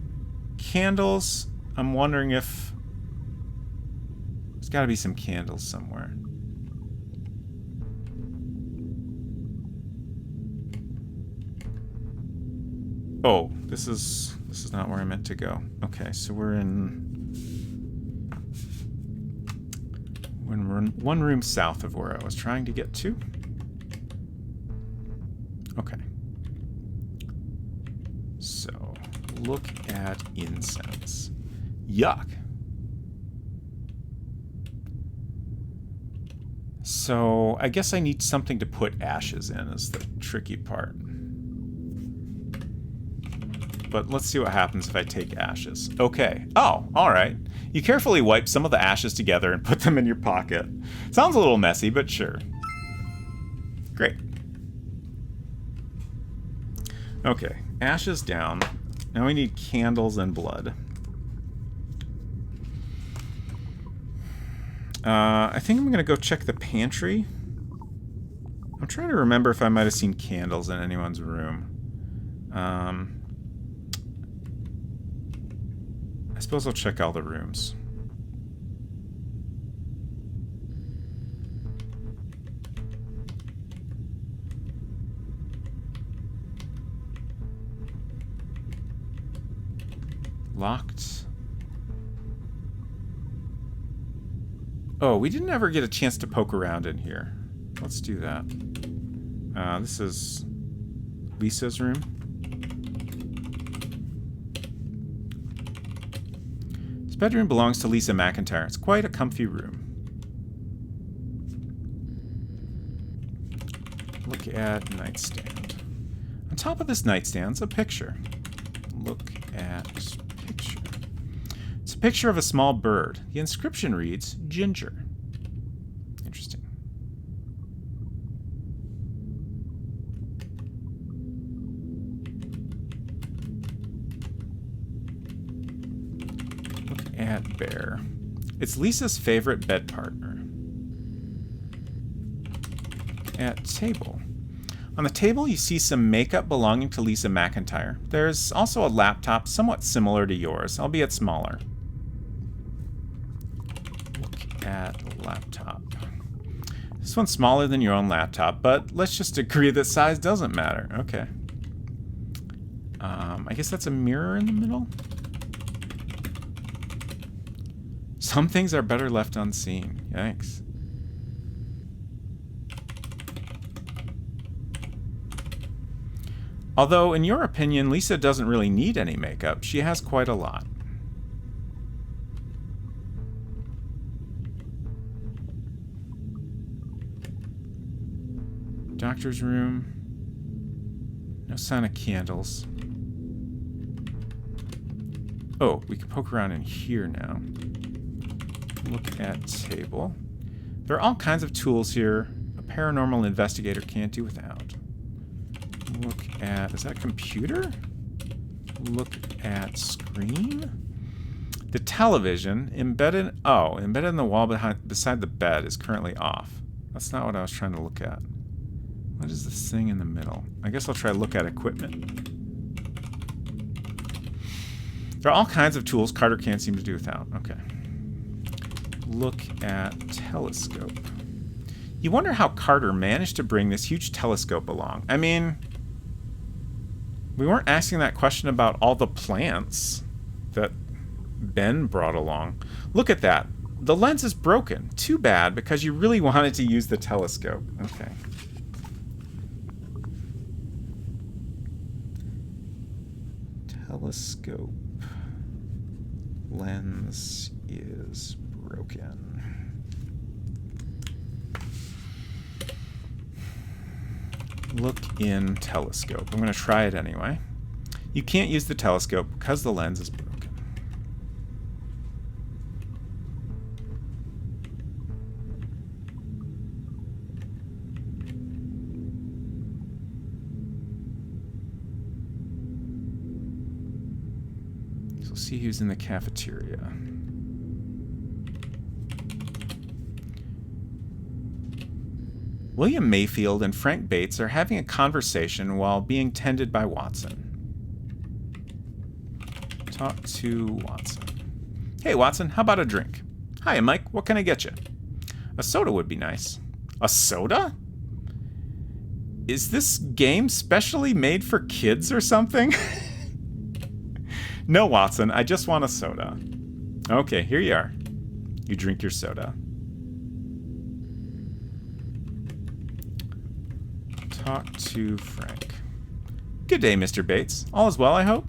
Candles, I'm wondering if there's got to be some candles somewhere. Oh, this is not where I meant to go. Okay, so we're in one room south of where I was trying to get to. Okay. So, look at incense. Yuck. So, I guess I need something to put ashes in is the tricky part. But let's see what happens if I take ashes. Okay. Oh, all right. You carefully wipe some of the ashes together and put them in your pocket. Sounds a little messy, but sure. Great. Okay. Ashes down. Now we need candles and blood. I think I'm going to go check the pantry. I'm trying to remember if I might have seen candles in anyone's room. I suppose I'll check all the rooms. Locked. Oh, we didn't ever get a chance to poke around in here. Let's do that. This is Lisa's room. This bedroom belongs to Lisa McIntyre. It's quite a comfy room. Look at nightstand. On top of this nightstand's a picture. Look at picture. It's a picture of a small bird. The inscription reads, Ginger. Interesting. Look at bear. It's Lisa's favorite bed partner. Look at table. On the table, you see some makeup belonging to Lisa McIntyre. There's also a laptop somewhat similar to yours, albeit smaller. Look at laptop. This one's smaller than your own laptop, but let's just agree that size doesn't matter. Okay. I guess that's a mirror in the middle? Some things are better left unseen. Yikes. Although, in your opinion, Lisa doesn't really need any makeup. She has quite a lot. Doctor's room. No sign of candles. Oh, we can poke around in here now. Look at table. There are all kinds of tools here a paranormal investigator can't do without. Look at, is that computer? Look at screen. The television embedded in the wall beside the bed is currently off. That's not what I was trying to look at. What is this thing in the middle? I guess I'll try to look at equipment. There are all kinds of tools Carter can't seem to do without. Okay. Look at telescope. You wonder how Carter managed to bring this huge telescope along. I mean, we weren't asking that question about all the plants that Ben brought along. Look at that. The lens is broken. Too bad, because you really wanted to use the telescope. Okay. Telescope. Lens is broken. Look in telescope. I'm going to try it anyway. You can't use the telescope because the lens is broken. So we'll see who's in the cafeteria. William Mayfield and Frank Bates are having a conversation while being tended by Watson. Talk to Watson. Hey, Watson, how about a drink? Hi, Mike, what can I get you? A soda would be nice. A soda? Is this game specially made for kids or something? No, Watson, I just want a soda. Okay, here you are. You drink your soda. Talk to Frank. Good day, Mr. Bates. All is well, I hope?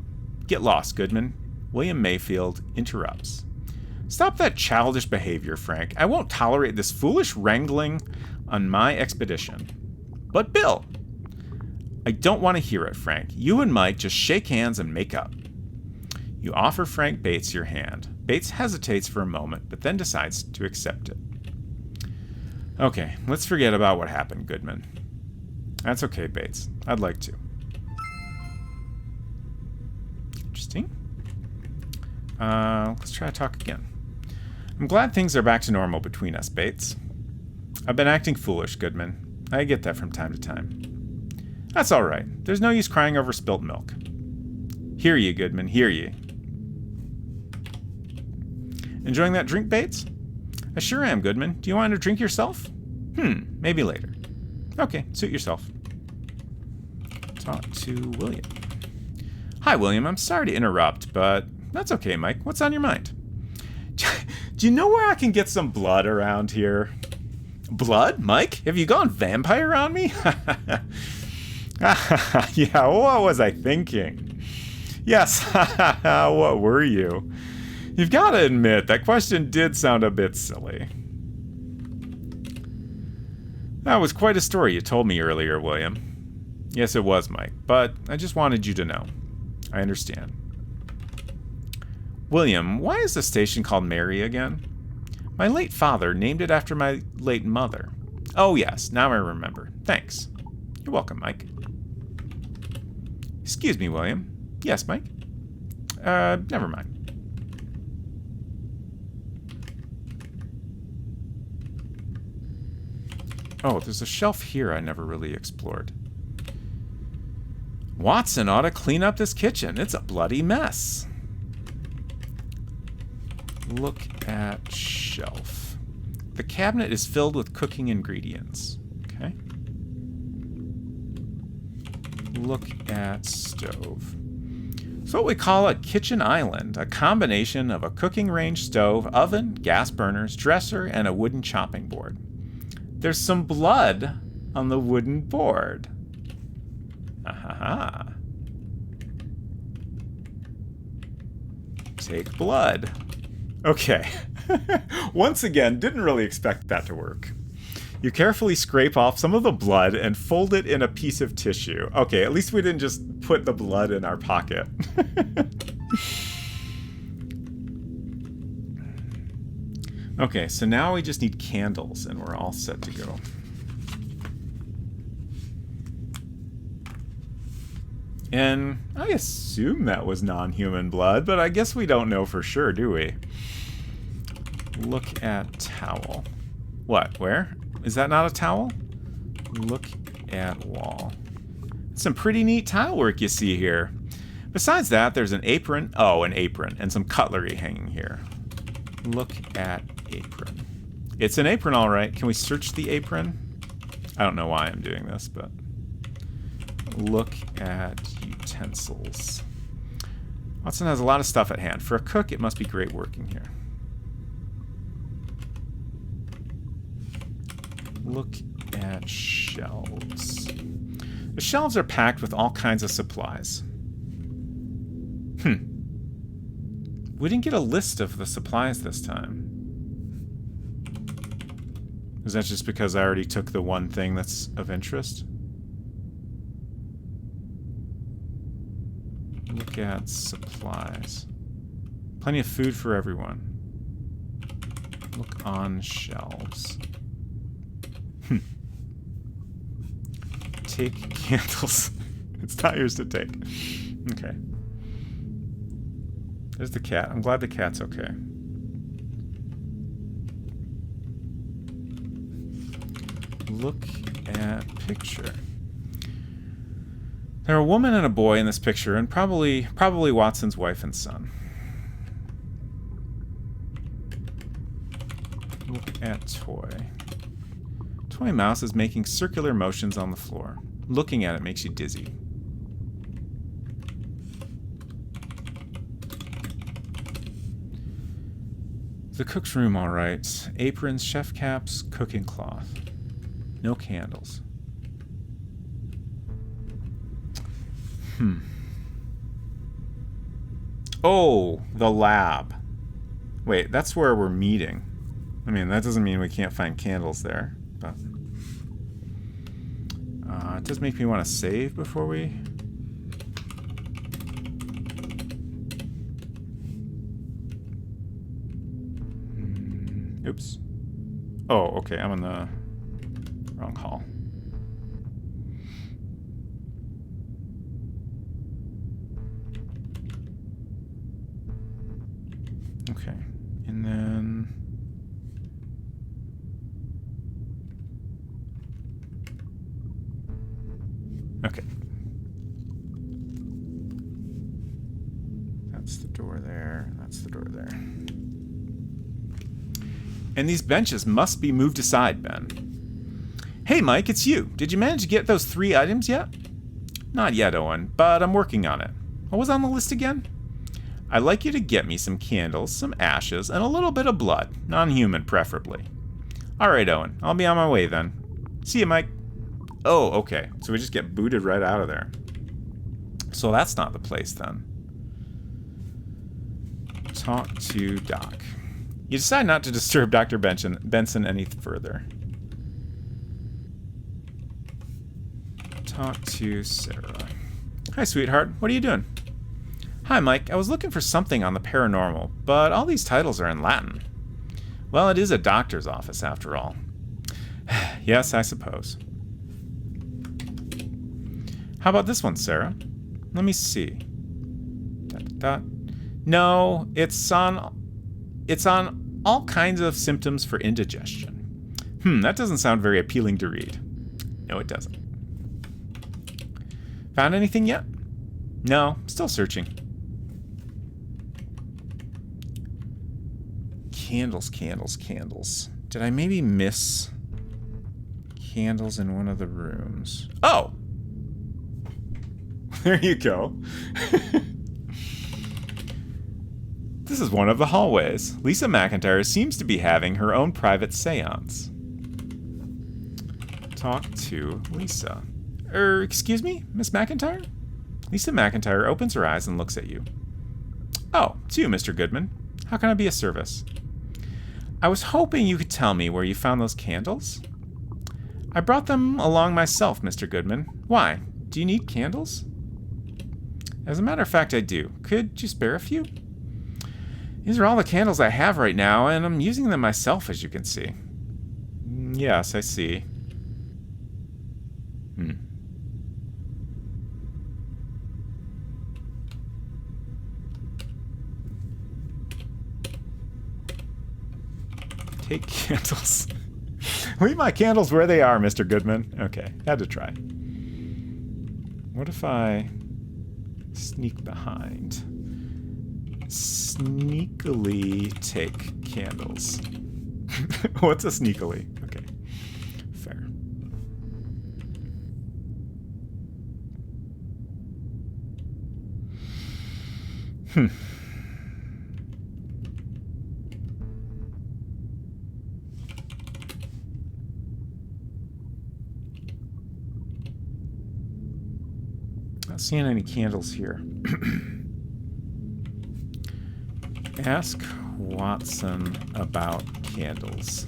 Get lost, Goodman. William Mayfield interrupts. Stop that childish behavior, Frank. I won't tolerate this foolish wrangling on my expedition. But Bill! I don't want to hear it, Frank. You and Mike just shake hands and make up. You offer Frank Bates your hand. Bates hesitates for a moment, but then decides to accept it. Okay, let's forget about what happened, Goodman. That's okay, Bates. I'd like to. Interesting. Let's try to talk again. I'm glad things are back to normal between us, Bates. I've been acting foolish, Goodman. I get that from time to time. That's all right. There's no use crying over spilt milk. Hear ye, Goodman, hear ye. Enjoying that drink, Bates? I sure am, Goodman. Do you want to drink yourself? Maybe later. Okay, suit yourself. Talk to William. Hi, William. I'm sorry to interrupt, but That's okay, Mike. What's on your mind? Do you know where I can get some blood around here? Blood, Mike? Have you gone vampire on me? Yeah, what was I thinking? Yes, what were you? You've got to admit, that question did sound a bit silly. That was quite a story you told me earlier, William. Yes, it was, Mike, but I just wanted you to know. I understand. William, why is the station called Mary again? My late father named it after my late mother. Oh, yes, now I remember. Thanks. You're welcome, Mike. Excuse me, William. Yes, Mike? Never mind. Oh, there's a shelf here I never really explored. Watson ought to clean up this kitchen. It's a bloody mess. Look at shelf. The cabinet is filled with cooking ingredients. Okay. Look at stove. It's what we call a kitchen island, a combination of a cooking range stove, oven, gas burners, dresser, and a wooden chopping board. There's some blood on the wooden board. Ahaha. Take blood. Okay. Once again, didn't really expect that to work. You carefully scrape off some of the blood and fold it in a piece of tissue. Okay, at least we didn't just put the blood in our pocket. Okay, so now we just need candles and we're all set to go. And I assume that was non-human blood, but I guess we don't know for sure, do we? Look at towel. What? Where? Is that not a towel? Look at wall. Some pretty neat tile work you see here. Besides that, there's an apron. Oh, an apron. And some cutlery hanging here. Look at apron. It's an apron, all right. Can we search the apron? I don't know why I'm doing this, but... Look at utensils. Watson has a lot of stuff at hand. For a cook, it must be great working here. Look at shelves. The shelves are packed with all kinds of supplies. We didn't get a list of the supplies this time. Is that just because I already took the one thing that's of interest? Look at supplies. Plenty of food for everyone. Look on shelves. Take candles. It's not yours to take. Okay. There's the cat. I'm glad the cat's okay. Look at picture. There are a woman and a boy in this picture, and probably Watson's wife and son. Look at toy. Toy mouse is making circular motions on the floor. Looking at it makes you dizzy. The cook's room, all right. Aprons, chef caps, cooking cloth. No candles. Oh, the lab. Wait, that's where we're meeting. I mean, that doesn't mean we can't find candles there, but... it does make me want to save before we... Oops. Oh, okay, I'm in the wrong hall. Okay, and then... Okay. That's the door there, and that's the door there. And these benches must be moved aside, Ben. Hey, Mike, it's you. Did you manage to get those 3 items yet? Not yet, Owen, but I'm working on it. What was on the list again? I'd like you to get me some candles, some ashes, and a little bit of blood. Non-human, preferably. All right, Owen. I'll be on my way then. See you, Mike. Oh, okay. So we just get booted right out of there. So that's not the place then. Talk to Doc. You decide not to disturb Dr. Benson any further. Talk to Sarah. Hi, sweetheart. What are you doing? Hi, Mike. I was looking for something on the paranormal, but all these titles are in Latin. Well, it is a doctor's office, after all. Yes, I suppose. How about this one, Sarah? Let me see. No, it's on all kinds of symptoms for indigestion. That doesn't sound very appealing to read. No, it doesn't. Found anything yet? No, still searching. Candles, candles, candles. Did I maybe miss candles in one of the rooms? Oh! There you go. This is one of the hallways. Lisa McIntyre seems to be having her own private seance. Talk to Lisa. Excuse me, Miss McIntyre? Lisa McIntyre opens her eyes and looks at you. Oh, it's you, Mr. Goodman. How can I be of service? I was hoping you could tell me where you found those candles. I brought them along myself, Mr. Goodman. Why? Do you need candles? As a matter of fact, I do. Could you spare a few? These are all the candles I have right now, and I'm using them myself, as you can see. Yes, I see. Take candles. Leave my candles where they are, Mr. Goodman. Okay, had to try. What if I sneak behind? Sneakily take candles. What's a sneakily? Okay, fair. Not seeing any candles here. Ask Watson about candles.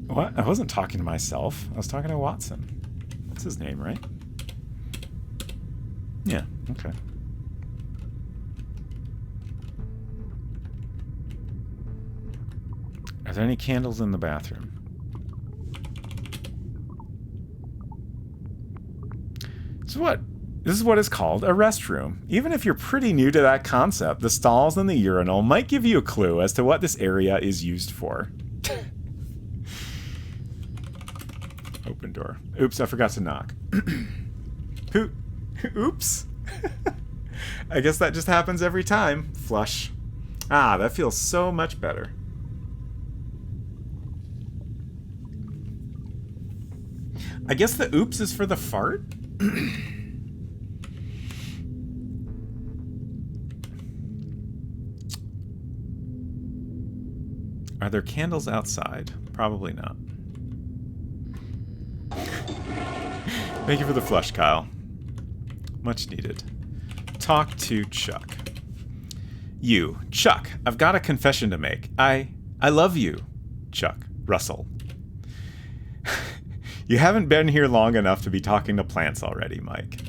What? I wasn't talking to myself. I was talking to Watson. That's his name, right? Yeah, okay. Are there any candles in the bathroom? So this is what is called a restroom. Even if you're pretty new to that concept, the stalls and the urinal might give you a clue as to what this area is used for. Open door. Oops, I forgot to knock. Oops. I guess that just happens every time. Flush. Ah, that feels so much better. I guess the oops is for the fart? Are there candles outside? Probably not. Thank you for the flush, Kyle. Much needed. Talk to Chuck. You, Chuck, I've got a confession to make. I love you, Chuck. Russell. You haven't been here long enough to be talking to plants already, Mike.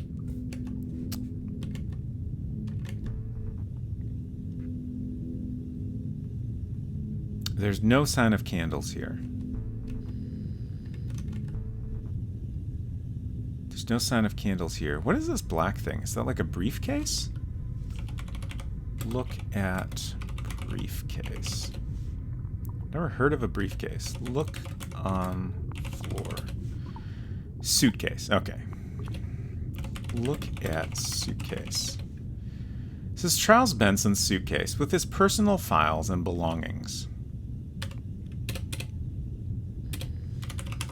There's no sign of candles here. There's no sign of candles here. What is this black thing? Is that like a briefcase? Look at briefcase. Never heard of a briefcase. Look on floor. Suitcase. Okay. Look at suitcase. This is Charles Benson's suitcase with his personal files and belongings.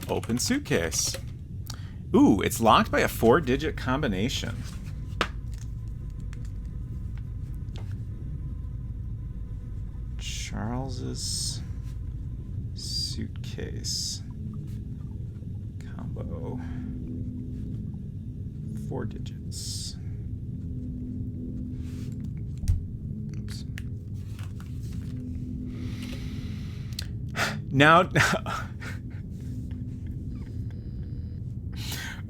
Open suitcase. Ooh, it's locked by a 4-digit combination. Charles's suitcase. Combo. 4 digits. Oops. Now,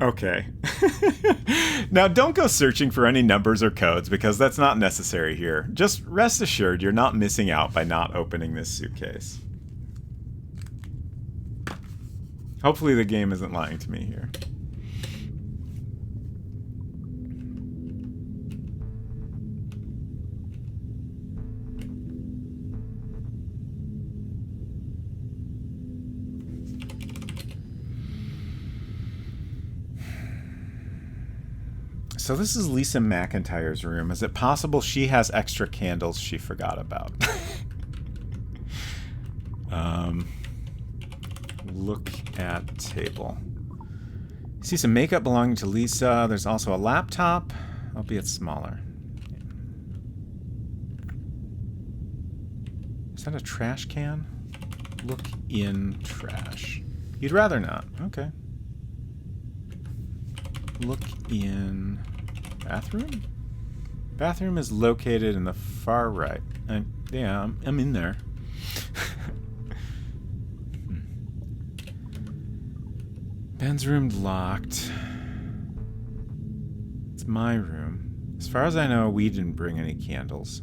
okay. Now, don't go searching for any numbers or codes because that's not necessary here. Just rest assured you're not missing out by not opening this suitcase. Hopefully the game isn't lying to me here. So this is Lisa McIntyre's room. Is it possible she has extra candles she forgot about? Look at table. See some makeup belonging to Lisa. There's also a laptop, albeit smaller. Is that a trash can? Look in trash. You'd rather not. Okay. Look in bathroom? Bathroom is located in the far right. Yeah, I'm in there. Ben's room locked. It's my room. As far as I know, we didn't bring any candles.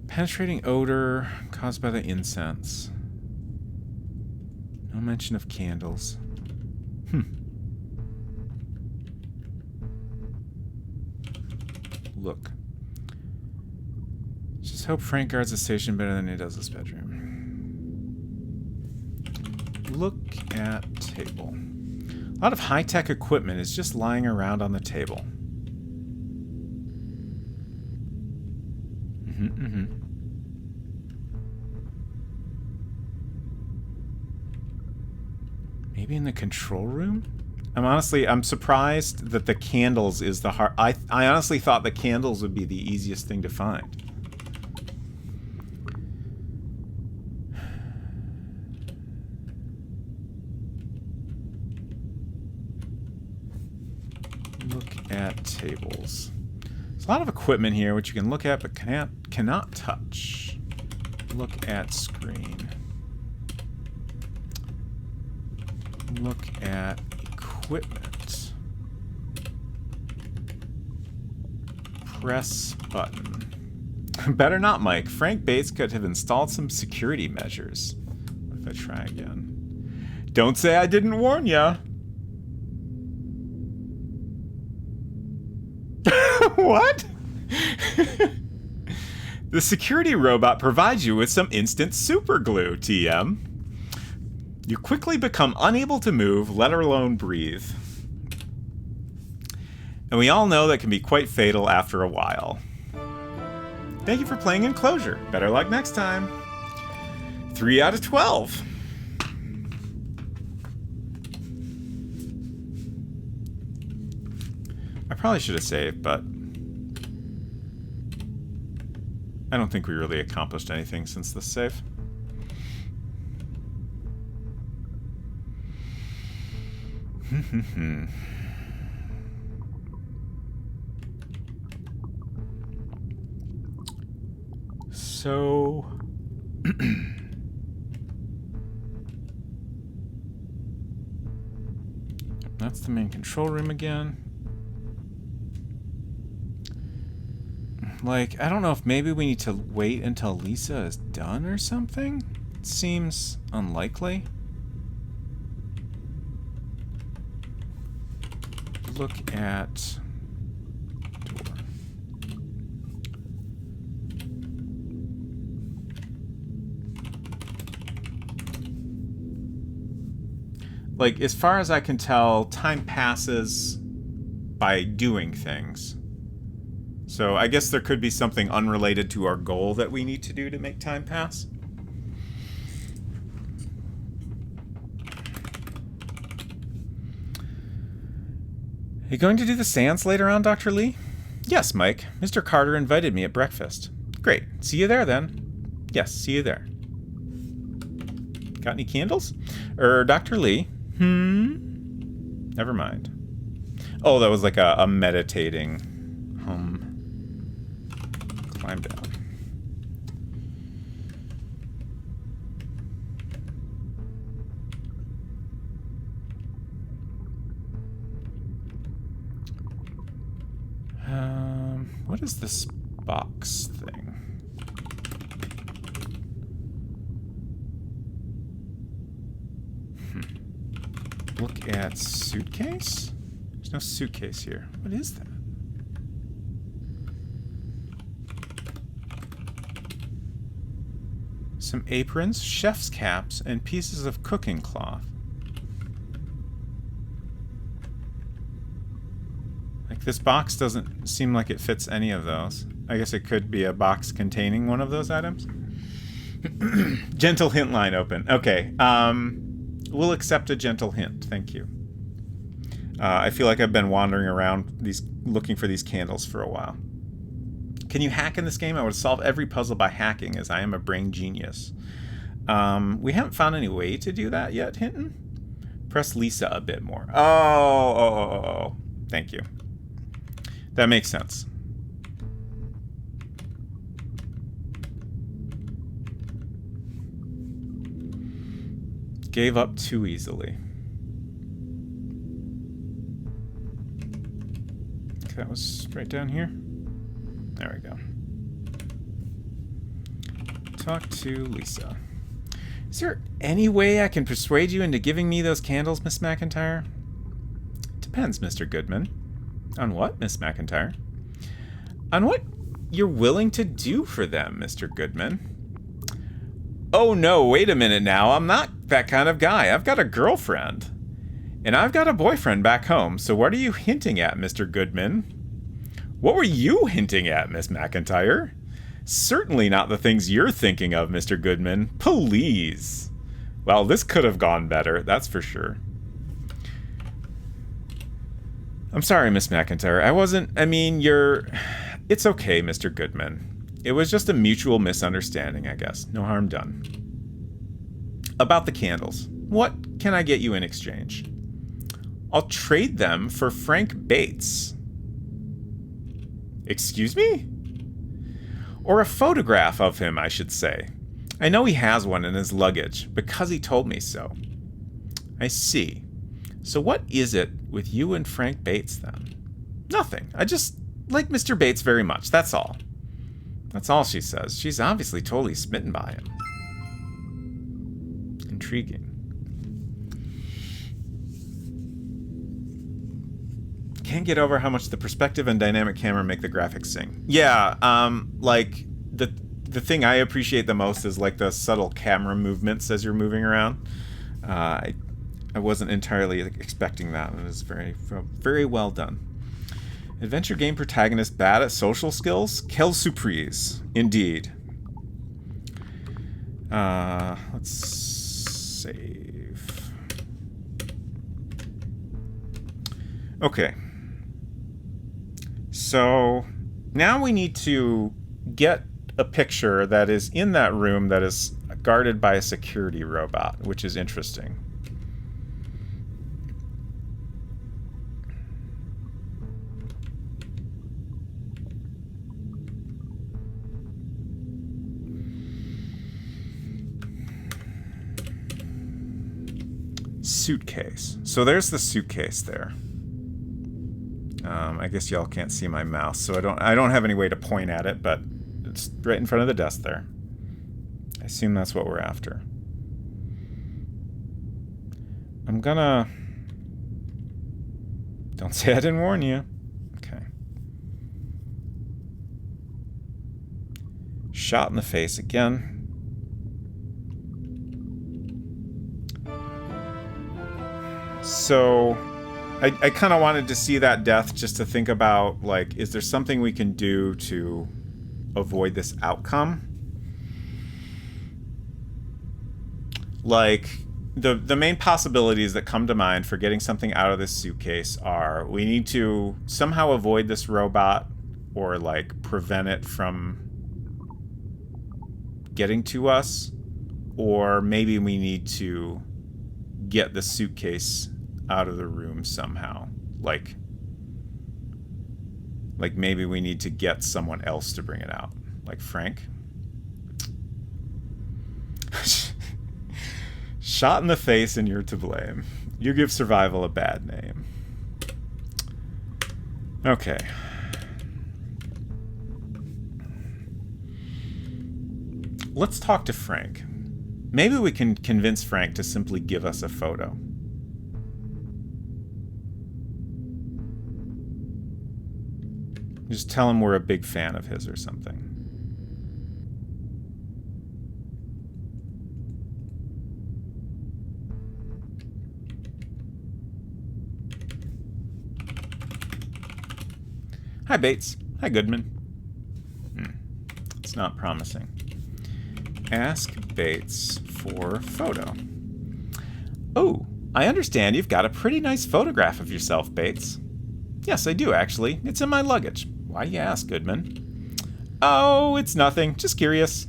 Penetrating odor caused by the incense. No mention of candles. Look. Just hope Frank guards the station better than he does his bedroom. Look at table. A lot of high-tech equipment is just lying around on the table. Maybe in the control room? I'm surprised that the candles is the hard... I honestly thought the candles would be the easiest thing to find. Look at tables. There's a lot of equipment here which you can look at but cannot touch. Look at screen. Look at equipment. Press button. Better not, Mike. Frank Bates could have installed some security measures. What if I try again? Don't say I didn't warn ya. What? The security robot provides you with some instant super glue, TM. You quickly become unable to move, let alone breathe. And we all know that can be quite fatal after a while. Thank you for playing Enclosure. Better luck next time. 3 out of 12. I probably should have saved, but I don't think we really accomplished anything since this save. So that's the main control room again. Like, I don't know if maybe we need to wait until Lisa is done or something. It seems unlikely. Look at door. Like, as far as I can tell, time passes by doing things. So I guess there could be something unrelated to our goal that we need to do to make time pass. You going to do the seance later on, Dr. Lee? Yes, Mike. Mr. Carter invited me at breakfast. Great. See you there, then. Yes, see you there. Got any candles? Dr. Lee? Never mind. Oh, that was like a meditating climb down. What is this box thing? Look at suitcase? There's no suitcase here. What is that? Some aprons, chef's caps, and pieces of cooking cloth. Like, this box doesn't seem like it fits any of those. I guess it could be a box containing one of those items. Gentle hint line open. Okay. We'll accept a gentle hint. Thank you. I feel like I've been wandering around looking for these candles for a while. Can you hack in this game? I would solve every puzzle by hacking, as I am a brain genius. We haven't found any way to do that yet, Hinton. Press Lisa a bit more. Oh. Thank you. That makes sense. Gave up too easily. Okay, that was right down here. There we go. Talk to Lisa. Is there any way I can persuade you into giving me those candles, Miss McIntyre? Depends, Mr. Goodman. On what, Miss McIntyre? On what you're willing to do for them, Mr. Goodman. Oh no, wait a minute now. I'm not that kind of guy. I've got a girlfriend. And I've got a boyfriend back home, so what are you hinting at, Mr. Goodman? What were you hinting at, Miss McIntyre? Certainly not the things you're thinking of, Mr. Goodman. Please. Well, this could have gone better, that's for sure. I'm sorry, Miss McIntyre. It's okay, Mr. Goodman. It was just a mutual misunderstanding, I guess. No harm done. About the candles. What can I get you in exchange? I'll trade them for Frank Bates. Excuse me? Or a photograph of him, I should say. I know he has one in his luggage, because he told me so. I see. So what is it with you and Frank Bates, then? Nothing. I just like Mr. Bates very much, that's all. That's all she says. She's obviously totally smitten by him. Intriguing. Can't get over how much the perspective and dynamic camera make the graphics sing. Yeah, like, the thing I appreciate the most is, like, the subtle camera movements as you're moving around. I wasn't entirely expecting that. It was very, very well done. Adventure game protagonist bad at social skills? Quelle surprise. Indeed. Let's save. Okay. So now we need to get a picture that is in that room that is guarded by a security robot, which is interesting. Suitcase. So there's the suitcase there. I guess y'all can't see my mouse, so I don't have any way to point at it, but it's right in front of the desk there. I assume that's what we're after. I'm gonna... Don't say I didn't warn you. Okay. Shot in the face again. So, I kind of wanted to see that death just to think about, like, is there something we can do to avoid this outcome? Like, the main possibilities that come to mind for getting something out of this suitcase are we need to somehow avoid this robot or like prevent it from getting to us, or maybe we need to get the suitcase out of the room somehow. Like maybe we need to get someone else to bring it out. Like Frank. Shot in the face and you're to blame. You give survival a bad name. Okay. Let's talk to Frank. Maybe we can convince Frank to simply give us a photo. Just tell him we're a big fan of his or something. Hi, Bates. Hi, Goodman. It's not promising. Ask Bates for photo. Oh, I understand you've got a pretty nice photograph of yourself, Bates. Yes, I do, actually. It's in my luggage. Why do you ask, Goodman? Oh, it's nothing. Just curious.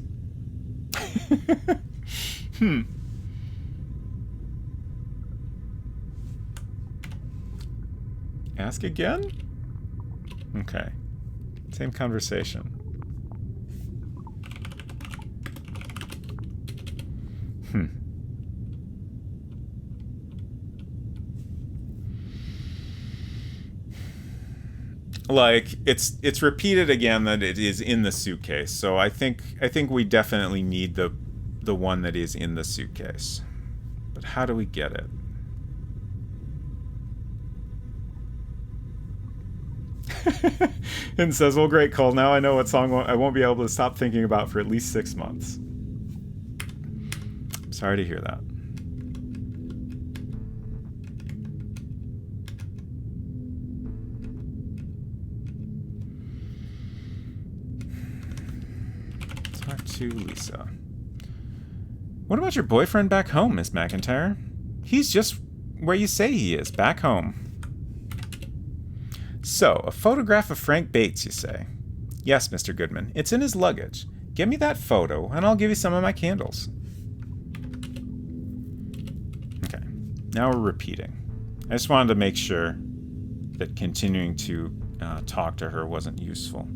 Ask again? Okay. Same conversation. Like it's repeated again that it is in the suitcase. So I think we definitely need the one that is in the suitcase. But how do we get it? And says, well, great, Cole. Now I know what song I won't be able to stop thinking about for at least 6 months. Sorry to hear that. Talk to Lisa. What about your boyfriend back home, Miss McIntyre? He's just where you say he is, back home. So, a photograph of Frank Bates, you say? Yes, Mr. Goodman. It's in his luggage. Give me that photo, and I'll give you some of my candles. Okay. Now we're repeating. I just wanted to make sure that continuing to talk to her wasn't useful.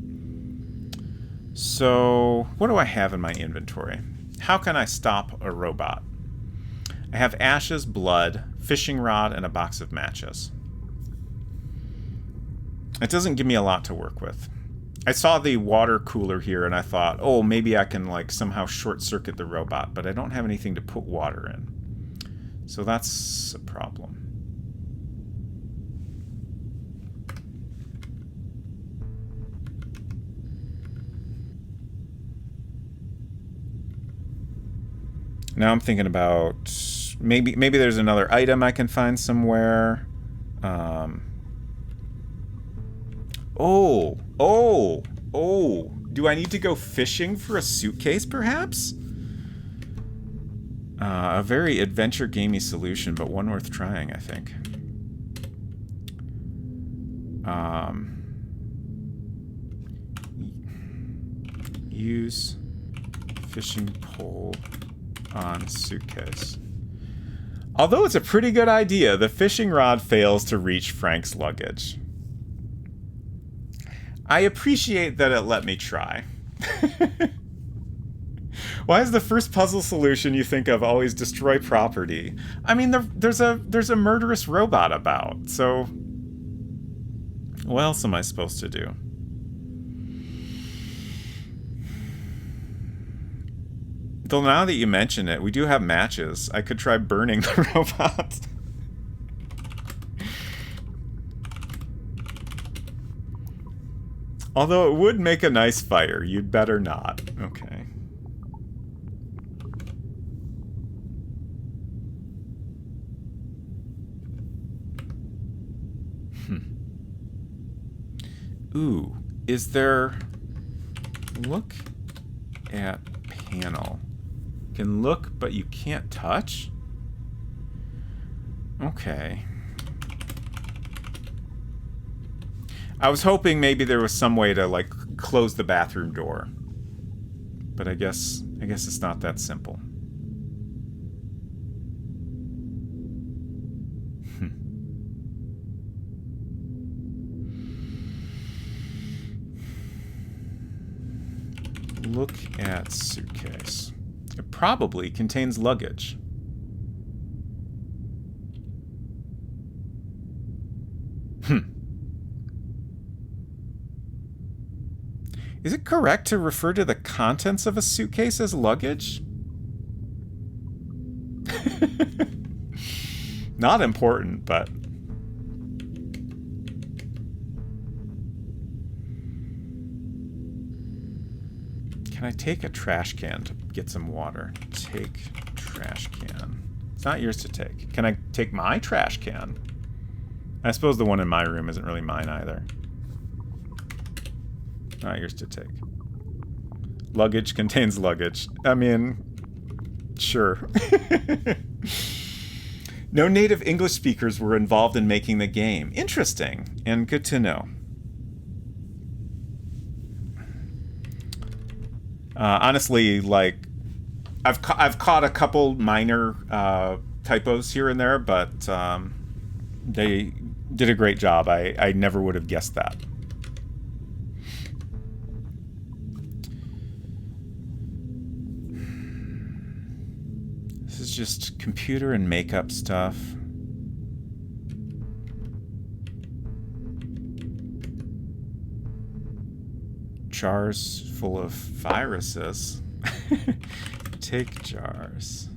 So, what do I have in my inventory? How can I stop a robot? I have ashes, blood, fishing rod, and a box of matches. It doesn't give me a lot to work with. I saw the water cooler here and I thought, oh, maybe I can like somehow short circuit the robot, but I don't have anything to put water in. So that's a problem. Now I'm thinking about maybe there's another item I can find somewhere. Oh, do I need to go fishing for a suitcase, perhaps? A very adventure gamey solution, but one worth trying, I think. Use fishing pole on suitcase. Although it's a pretty good idea, the fishing rod fails to reach Frank's luggage. I appreciate that it let me try. Why is the first puzzle solution you think of always destroy property? I mean, there's a murderous robot about, so what else am I supposed to do? Though now that you mention it, we do have matches. I could try burning the robot. Although it would make a nice fire, you'd better not. Okay. Ooh, is there... Look at panel. Can look, but you can't touch? Okay. I was hoping maybe there was some way to, like, close the bathroom door. But I guess it's not that simple. Look at suitcase. It probably contains luggage. Is it correct to refer to the contents of a suitcase as luggage? Not important, but... Can I take a trash can to get some water? Take trash can. It's not yours to take. Can I take my trash can? I suppose the one in my room isn't really mine either. Not yours to take. Luggage contains luggage. I mean, sure. No native English speakers were involved in making the game. Interesting, and good to know. Honestly, like, I've caught a couple minor typos here and there, but they did a great job. I never would have guessed that. This is just computer and makeup stuff. Jars full of viruses. Take jars.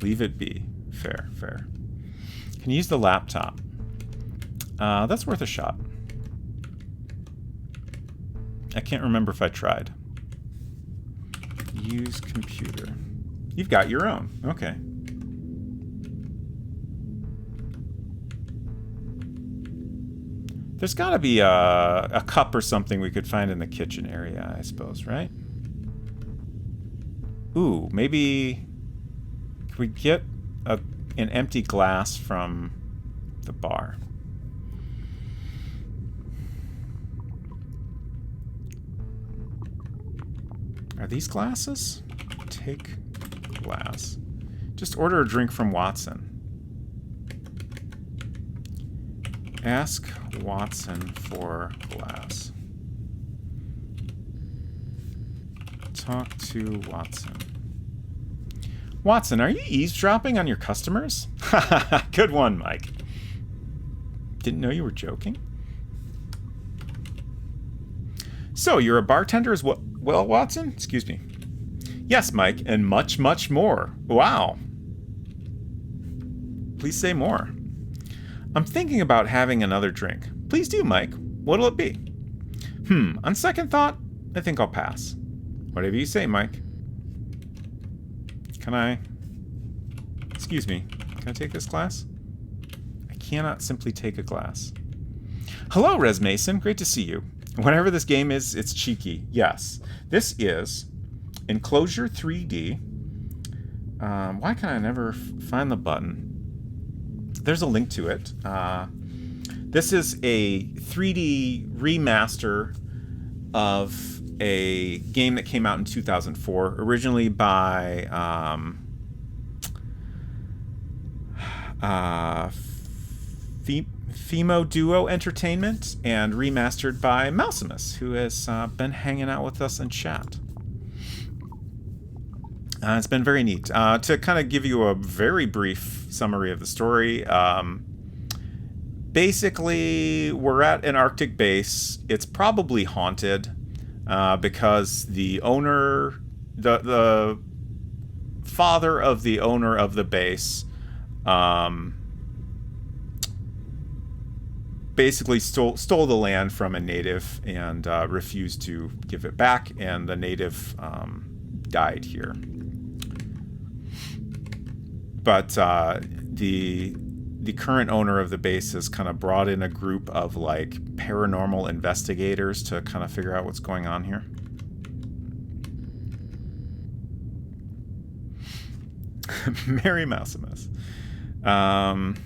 Leave it be. Fair, fair. Can you use the laptop? That's worth a shot. I can't remember if I tried. Use computer. You've got your own. Okay. There's got to be a cup or something we could find in the kitchen area, I suppose, right? Ooh, maybe... Can we get an empty glass from the bar? Are these glasses? Take glass. Just order a drink from Watson. Ask Watson for glass. Talk to Watson. Watson, are you eavesdropping on your customers? Good one, Mike. Didn't know you were joking. So, you're a bartender as well, Watson? Excuse me. Yes, Mike, and much, much more. Wow. Please say more. I'm thinking about having another drink. Please do, Mike. What'll it be? On second thought, I think I'll pass. Whatever you say, Mike. Can I... Excuse me. Can I take this glass? I cannot simply take a glass. Hello, Res Mason. Great to see you. Whatever this game is, it's cheeky. Yes. This is Enclosure 3D. Why can I never find the button? There's a link to it. This is a 3D remaster of a game that came out in 2004, originally by Femo Duo Entertainment and remastered by Mausimus, who has been hanging out with us in chat. It's been very neat. To kind of give you a very brief summary of the story, basically, we're at an Arctic base. It's probably haunted because the owner, the father of the owner of the base, basically stole the land from a native and refused to give it back, and the native died here. But the current owner of the base has kind of brought in a group of like paranormal investigators to kind of figure out what's going on here. Merry Mausimus. Don't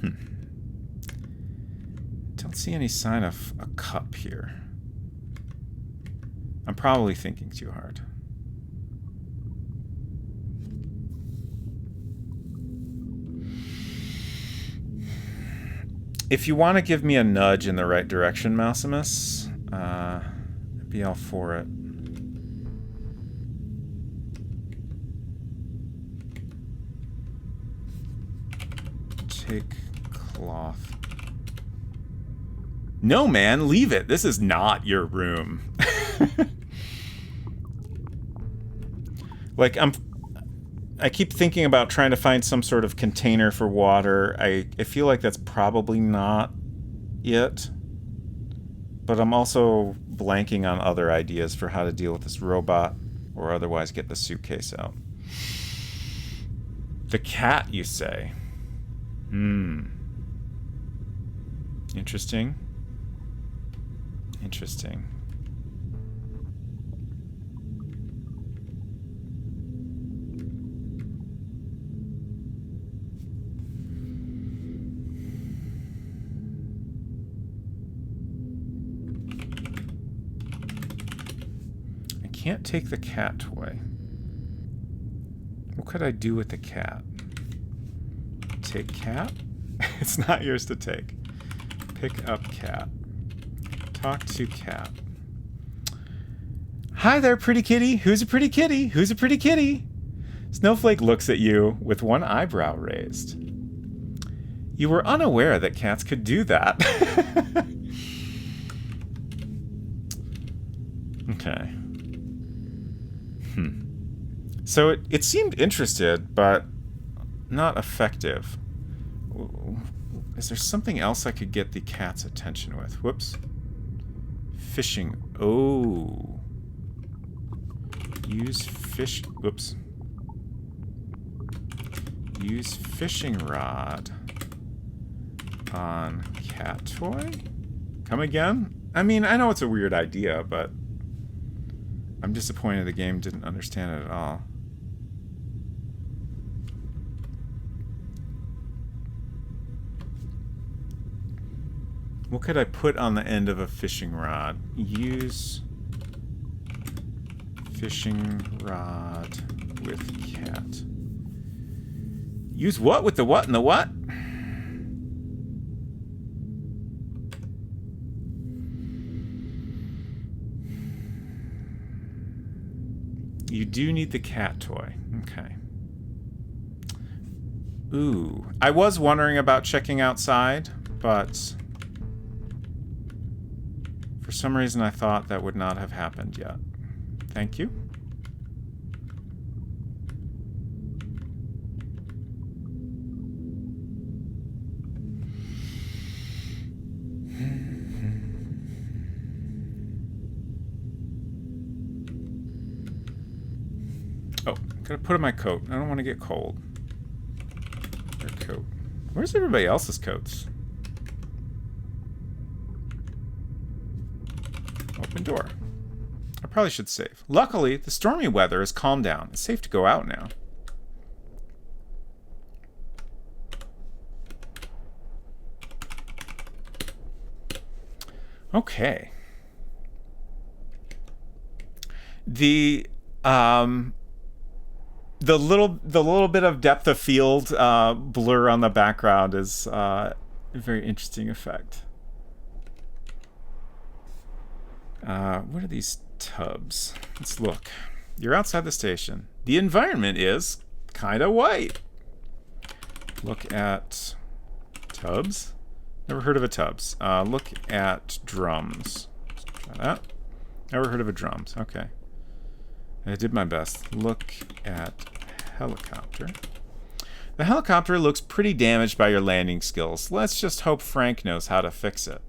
see any sign of a cup here. I'm probably thinking too hard. If you want to give me a nudge in the right direction, mausimus, I'd be all for it. Take cloth. No, man, leave it. This is not your room. Like, I keep thinking about trying to find some sort of container for water. I feel like that's probably not it. But I'm also blanking on other ideas for how to deal with this robot or otherwise get the suitcase out. The cat, you say? Interesting. Interesting. I can't take the cat toy. What could I do with the cat? Take cat? It's not yours to take. Pick up cat. Talk to cat. Hi there, pretty kitty. Who's a pretty kitty? Who's a pretty kitty? Snowflake looks at you with one eyebrow raised. You were unaware that cats could do that. Okay. So it seemed interested, but not effective. Is there something else I could get the cat's attention with? Whoops. Fishing. Oh. Use fish. Whoops. Use fishing rod on cat toy? Come again? I mean, I know it's a weird idea, but I'm disappointed the game didn't understand it at all. What could I put on the end of a fishing rod? Use fishing rod with cat. Use what with the what and the what? You do need the cat toy. Okay. Ooh. I was wondering about checking outside, but for some reason I thought that would not have happened yet. Thank you. Oh, gotta put on my coat. I don't want to get cold. Their coat. Where's everybody else's coats? Open door. I probably should save. Luckily, the stormy weather has calmed down. It's safe to go out now. Okay. The little bit of depth of field blur on the background is a very interesting effect. What are these tubs? Let's look. You're outside the station. The environment is kind of white. Look at tubs. Never heard of a tubs. Look at drums. Let's try that. Never heard of a drums. Okay. I did my best. Look at helicopter. The helicopter looks pretty damaged by your landing skills. Let's just hope Frank knows how to fix it.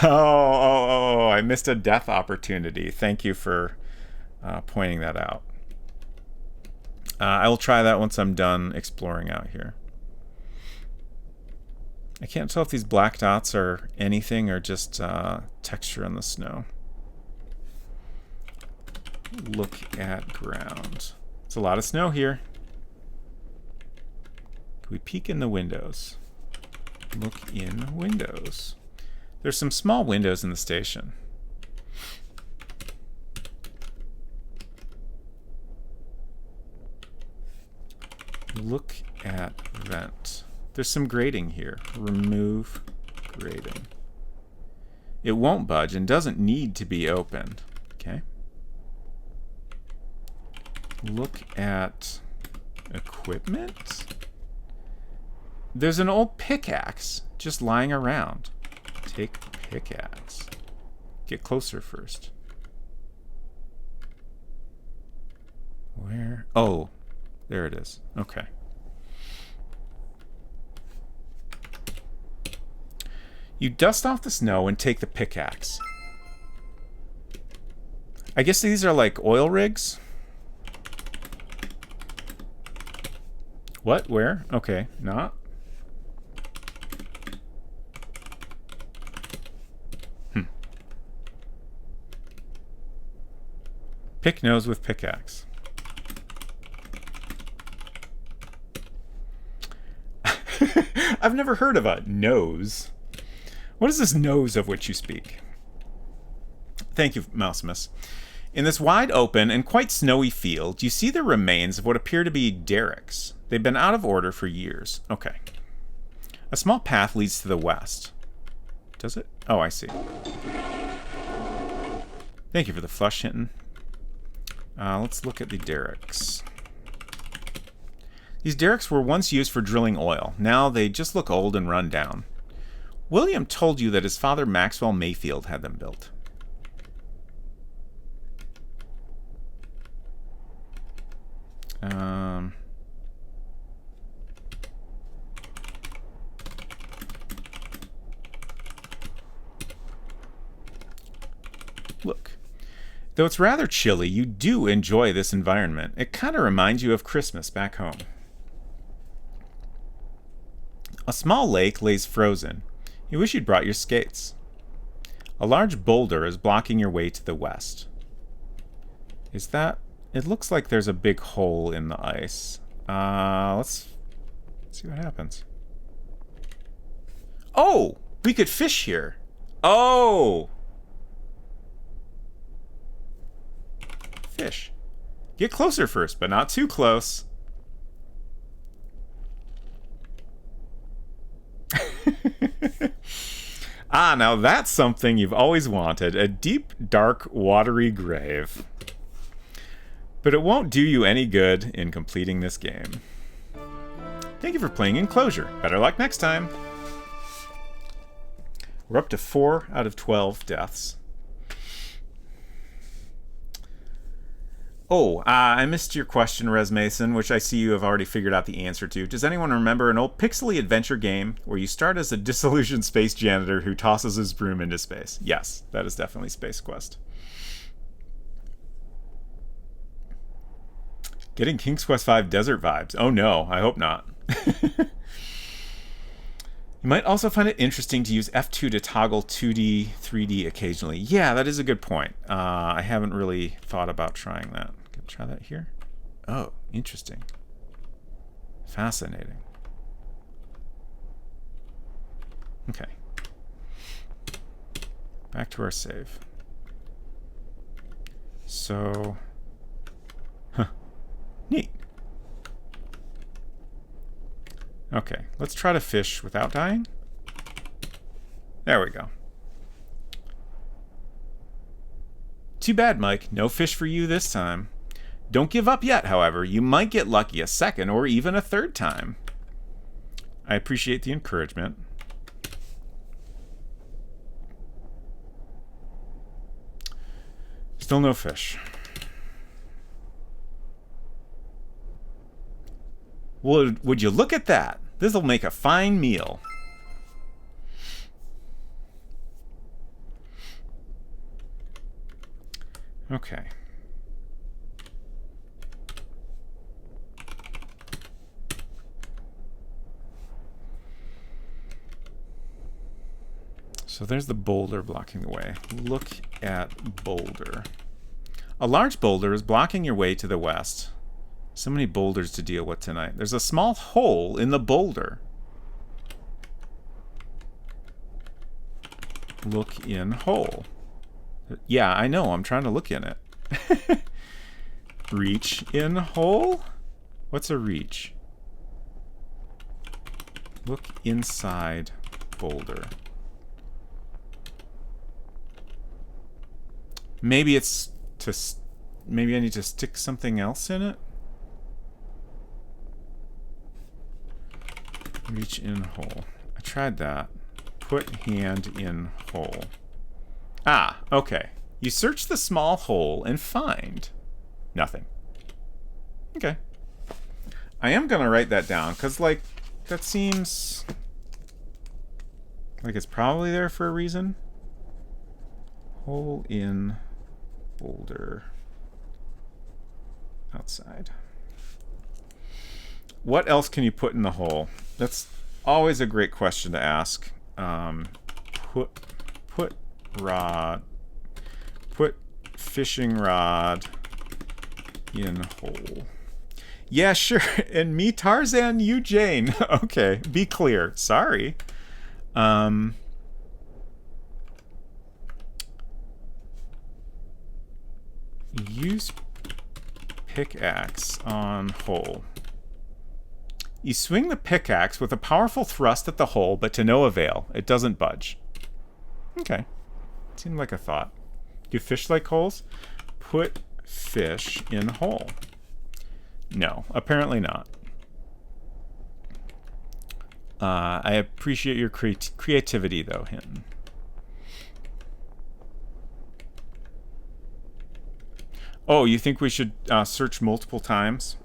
Oh, I missed a death opportunity. Thank you for pointing that out. I will try that once I'm done exploring out here. I can't tell if these black dots are anything or just texture in the snow. Look at ground. It's a lot of snow here. Do we peek in the windows? Look in windows. There's some small windows in the station. Look at vent. There's some grating here. Remove grating. It won't budge and doesn't need to be opened. Okay. Look at equipment. There's an old pickaxe just lying around. Take pickaxe. Get closer first. Where? Oh, there it is. Okay. You dust off the snow and take the pickaxe. I guess these are like oil rigs. What? Where? Okay, not. Pick nose with pickaxe. I've never heard of a nose. What is this nose of which you speak? Thank you, mausimus. In this wide open and quite snowy field, you see the remains of what appear to be derricks. They've been out of order for years. Okay. A small path leads to the west. Does it? Oh, I see. Thank you for the flush hinton. Let's look at the derricks. These derricks were once used for drilling oil. Now they just look old and run down. William told you that his father Maxwell Mayfield had them built. Look. Though it's rather chilly, you do enjoy this environment. It kind of reminds you of Christmas back home. A small lake lays frozen. You wish you'd brought your skates. A large boulder is blocking your way to the west. Is that... It looks like there's a big hole in the ice. Let's see what happens. Oh! We could fish here. Oh! Fish. Get closer first, but not too close. Ah, now that's something you've always wanted. A deep, dark, watery grave. But it won't do you any good in completing this game. Thank you for playing Enclosure. Better luck next time. We're up to 4 out of 12 deaths. Oh, I missed your question, Res Mason, which I see you have already figured out the answer to. Does anyone remember an old pixely adventure game where you start as a disillusioned space janitor who tosses his broom into space? Yes, that is definitely Space Quest. Getting King's Quest V desert vibes. Oh no, I hope not. You might also find it interesting to use F2 to toggle 2D, 3D occasionally. Yeah, that is a good point. I haven't really thought about trying that. Can I try that here? Oh, interesting. Fascinating. Okay. Back to our save. So... Huh. Neat. Okay, let's try to fish without dying. There we go. Too bad, Mike. No fish for you this time. Don't give up yet, however. You might get lucky a second or even a third time. I appreciate the encouragement. Still no fish. Would you look at that? This'll make a fine meal. Okay. So there's the boulder blocking the way. Look at boulder. A large boulder is blocking your way to the west. So many boulders to deal with tonight. There's a small hole in the boulder. Look in hole. Yeah, I know. I'm trying to look in it. Reach in hole? What's a reach? Look inside boulder. Maybe it's to... Maybe I need to stick something else in it? Reach in hole. I tried that. Put hand in hole. Ah, okay. You search the small hole and find nothing. Okay. I am going to write that down because, like, that seems like it's probably there for a reason. Hole in boulder. Outside. What else can you put in the hole? That's always a great question to ask. Put rod. Put fishing rod in hole. Yeah, sure. And me, Tarzan, you, Jane. Okay, be clear. Sorry. Use pickaxe on hole. You swing the pickaxe with a powerful thrust at the hole, but to no avail. It doesn't budge. Okay. Seemed like a thought. Do fish like holes? Put fish in hole. No, apparently not. I appreciate your creativity, though, Hinton. Oh, you think we should search multiple times?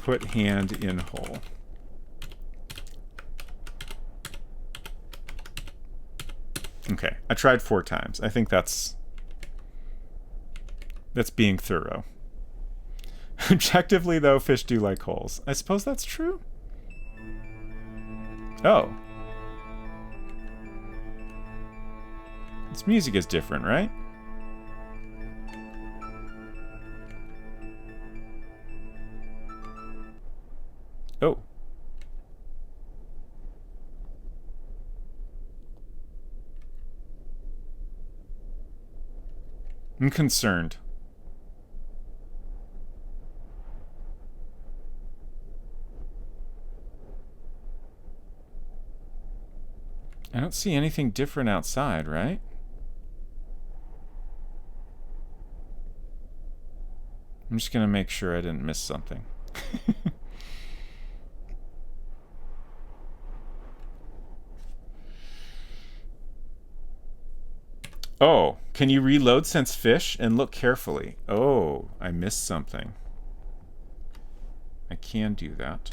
Put hand in hole. Okay, I tried 4 times. I think that's being thorough. Objectively, though, fish do like holes. I suppose that's true? Oh. This music is different, right? Oh. I'm concerned. I don't see anything different outside, right? I'm just gonna make sure I didn't miss something. Oh, can you reload since fish and look carefully? Oh, I missed something. I can do that.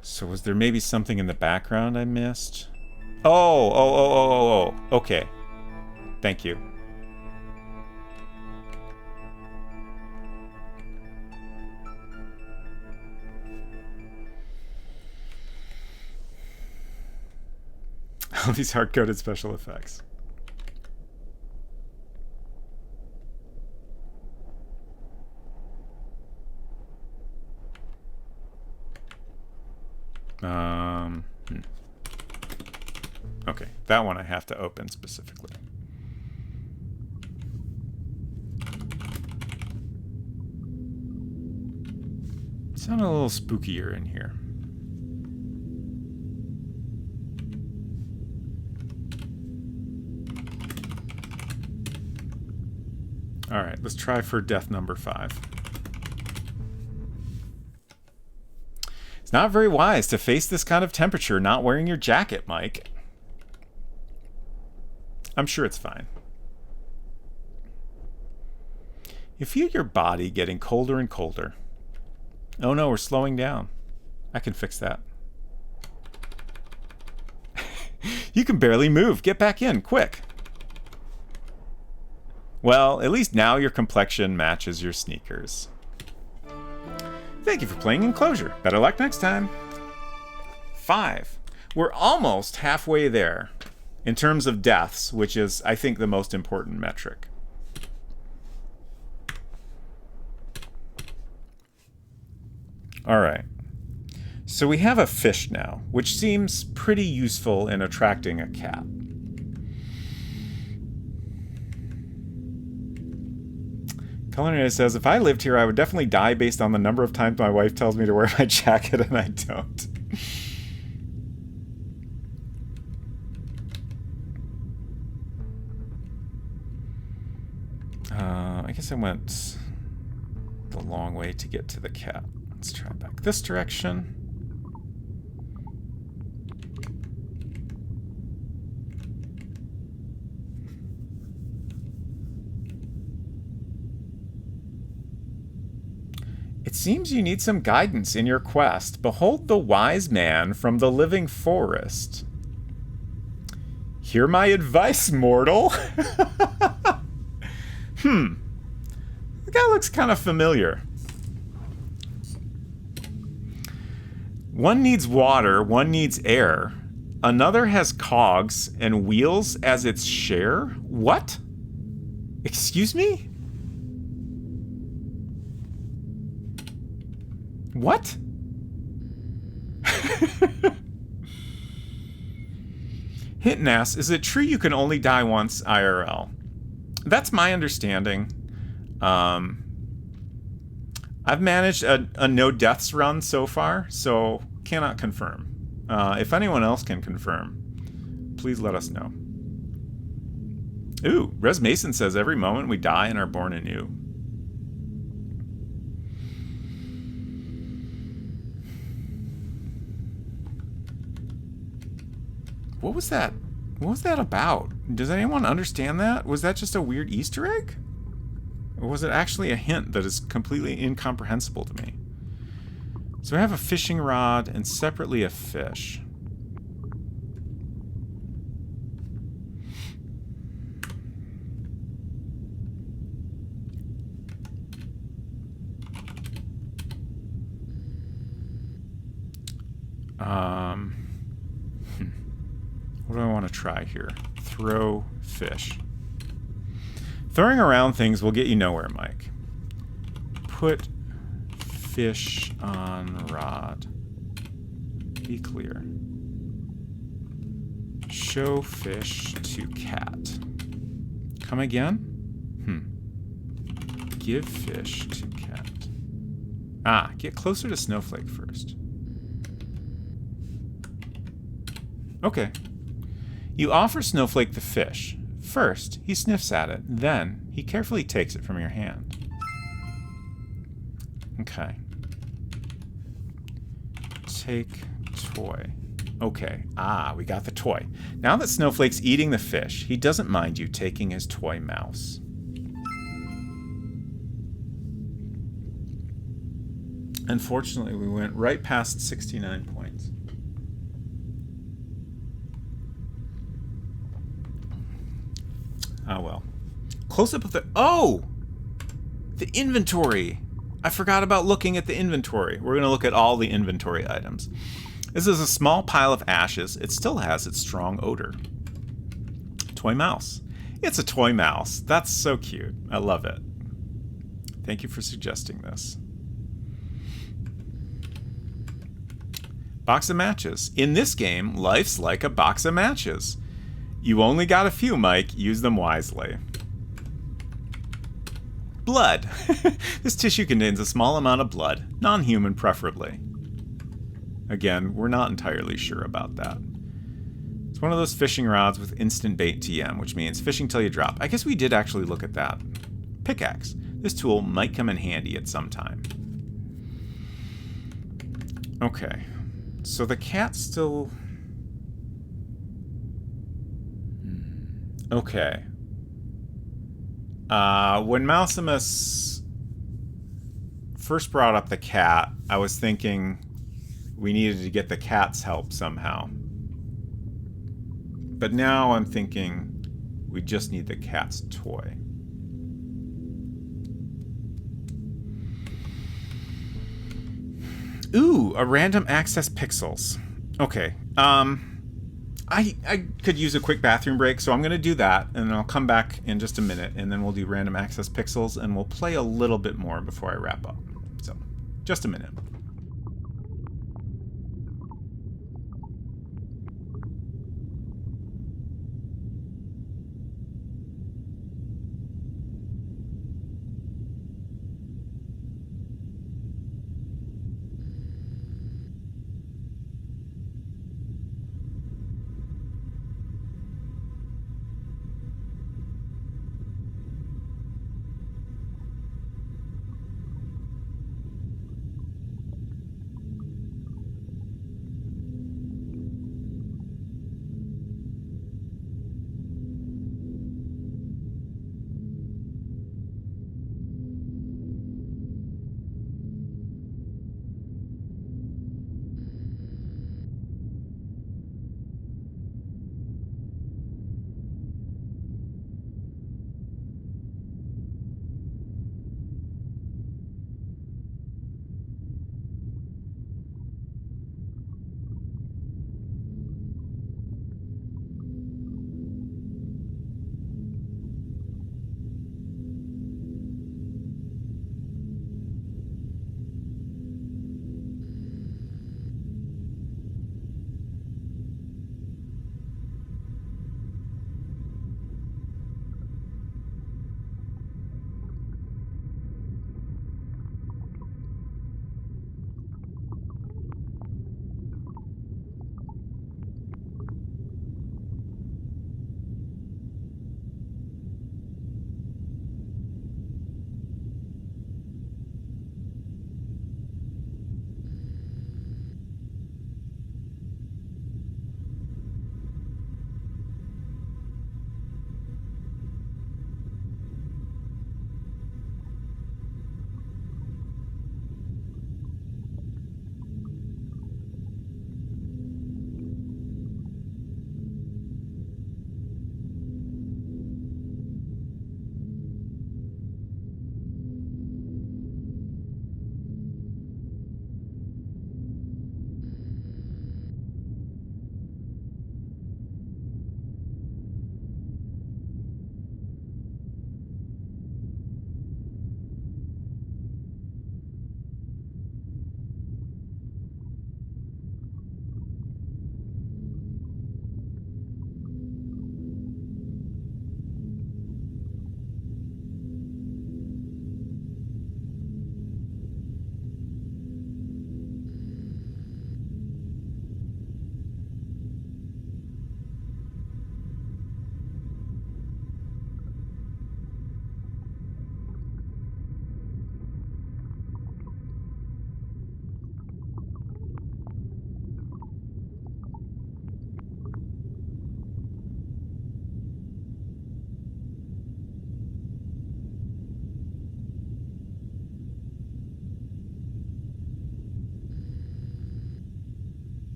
So was there maybe something in the background I missed? Oh. Okay. Thank you. All these hard-coded special effects. Okay, that one I have to open specifically. Sound a little spookier in here. All right, let's try for death number 5. It's not very wise to face this kind of temperature not wearing your jacket, Mike. I'm sure it's fine. You feel your body getting colder and colder. Oh no, we're slowing down. I can fix that. You can barely move. Get back in, quick. Well, at least now your complexion matches your sneakers. Thank you for playing Enclosure. Better luck next time. 5. We're almost halfway there in terms of deaths, which is, I think, the most important metric. All right. So we have a fish now, which seems pretty useful in attracting a cat. Culinary says, if I lived here, I would definitely die based on the number of times my wife tells me to wear my jacket and I don't. I guess I went the long way to get to the cat. Let's try back this direction. It seems you need some guidance in your quest. Behold the wise man from the living forest. Hear my advice, mortal. The guy looks kind of familiar. One needs water, one needs air. Another has cogs and wheels as its share? What? Excuse me? What? Hinton asks, is it true you can only die once IRL? That's my understanding. I've managed a no deaths run so far, so cannot confirm. If anyone else can confirm, please let us know. Ooh, Res Mason says every moment we die and are born anew. What was that? What was that about? Does anyone understand that? Was that just a weird Easter egg? Or was it actually a hint that is completely incomprehensible to me? So I have a fishing rod and separately a fish. What do I want to try here? Throw fish. Throwing around things will get you nowhere, Mike. Put fish on rod. Be clear. Show fish to cat. Come again? Give fish to cat. Get closer to Snowflake first. Okay. You offer Snowflake the fish. First, he sniffs at it. Then, he carefully takes it from your hand. Okay. Take toy. Okay. We got the toy. Now that Snowflake's eating the fish, he doesn't mind you taking his toy mouse. Unfortunately, we went right past 69 points. Oh, well. Close up of the... Oh! The inventory! I forgot about looking at the inventory. We're going to look at all the inventory items. This is a small pile of ashes. It still has its strong odor. Toy mouse. It's a toy mouse. That's so cute. I love it. Thank you for suggesting this. Box of matches. In this game, life's like a box of matches. You only got a few, Mike. Use them wisely. Blood. This tissue contains a small amount of blood, non-human preferably. Again, we're not entirely sure about that. It's one of those fishing rods with instant bait TM, which means fishing till you drop. I guess we did actually look at that. Pickaxe. This tool might come in handy at some time. Okay. So the cat still... Okay. When mausimus first brought up the cat, I was thinking we needed to get the cat's help somehow. But now I'm thinking we just need the cat's toy. Ooh, a random access pixels. Okay. I could use a quick bathroom break, so I'm going to do that, and then I'll come back in just a minute, and then we'll do random access pixels, and we'll play a little bit more before I wrap up. So, just a minute.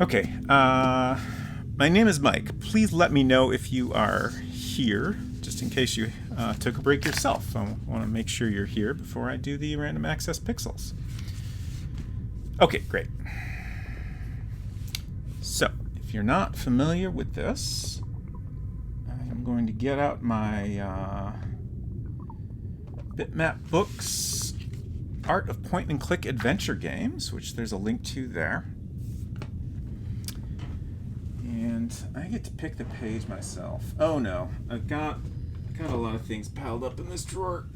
Okay, my name is Mike. Please let me know if you are here, just in case you took a break yourself. I want to make sure you're here before I do the random access pixels. Okay, great. So, if you're not familiar with this, I'm going to get out my bitmap books, Art of Point and Click Adventure Games, which there's a link to there. And I get to pick the page myself. Oh no, I've got Got a lot of things piled up in this drawer.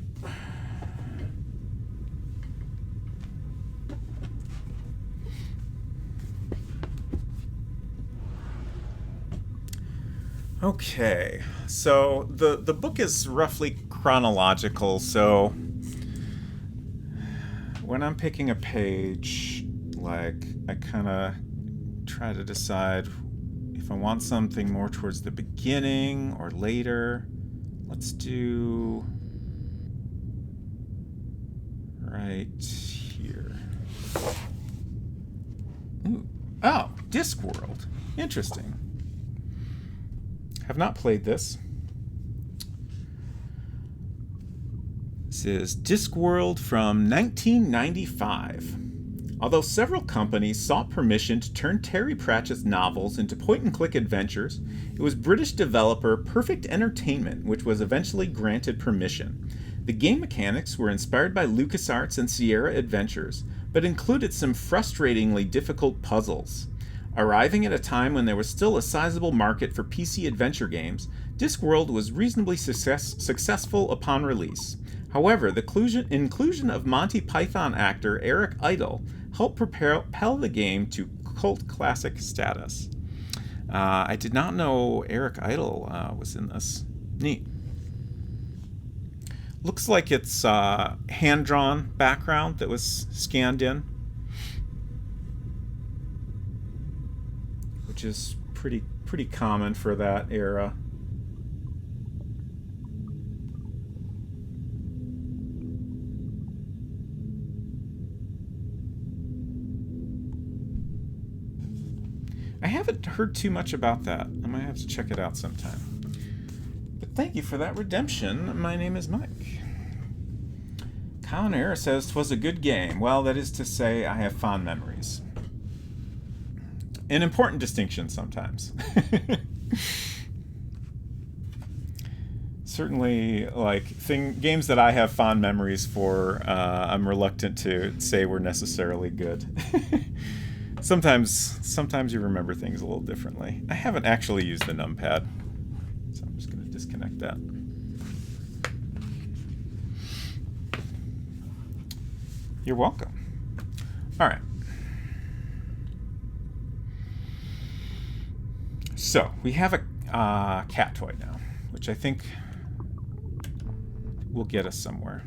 Okay, so the book is roughly chronological, so when I'm picking a page, like, I kind of try to decide if I want something more towards the beginning or later. Let's do right here. Ooh. Oh, Discworld. Interesting. Have not played this. This is Discworld from 1995. Although several companies sought permission to turn Terry Pratchett's novels into point-and-click adventures, it was British developer Perfect Entertainment which was eventually granted permission. The game mechanics were inspired by LucasArts and Sierra Adventures, but included some frustratingly difficult puzzles. Arriving at a time when there was still a sizable market for PC adventure games, Discworld was reasonably successful upon release. However, the inclusion of Monty Python actor Eric Idle helped propel the game to cult classic status. I did not know Eric Idle was in this. Neat. Looks like it's hand-drawn background that was scanned in, which is pretty common for that era. I haven't heard too much about that. I might have to check it out sometime. But thank you for that redemption. My name is Mike. Colin Era says 'twas a good game. Well, that is to say, I have fond memories. An important distinction sometimes. Certainly, like, games that I have fond memories for, I'm reluctant to say were necessarily good. Sometimes you remember things a little differently. I haven't actually used the numpad, so I'm just going to disconnect that. You're welcome. All right. So we have a cat toy now, which I think will get us somewhere.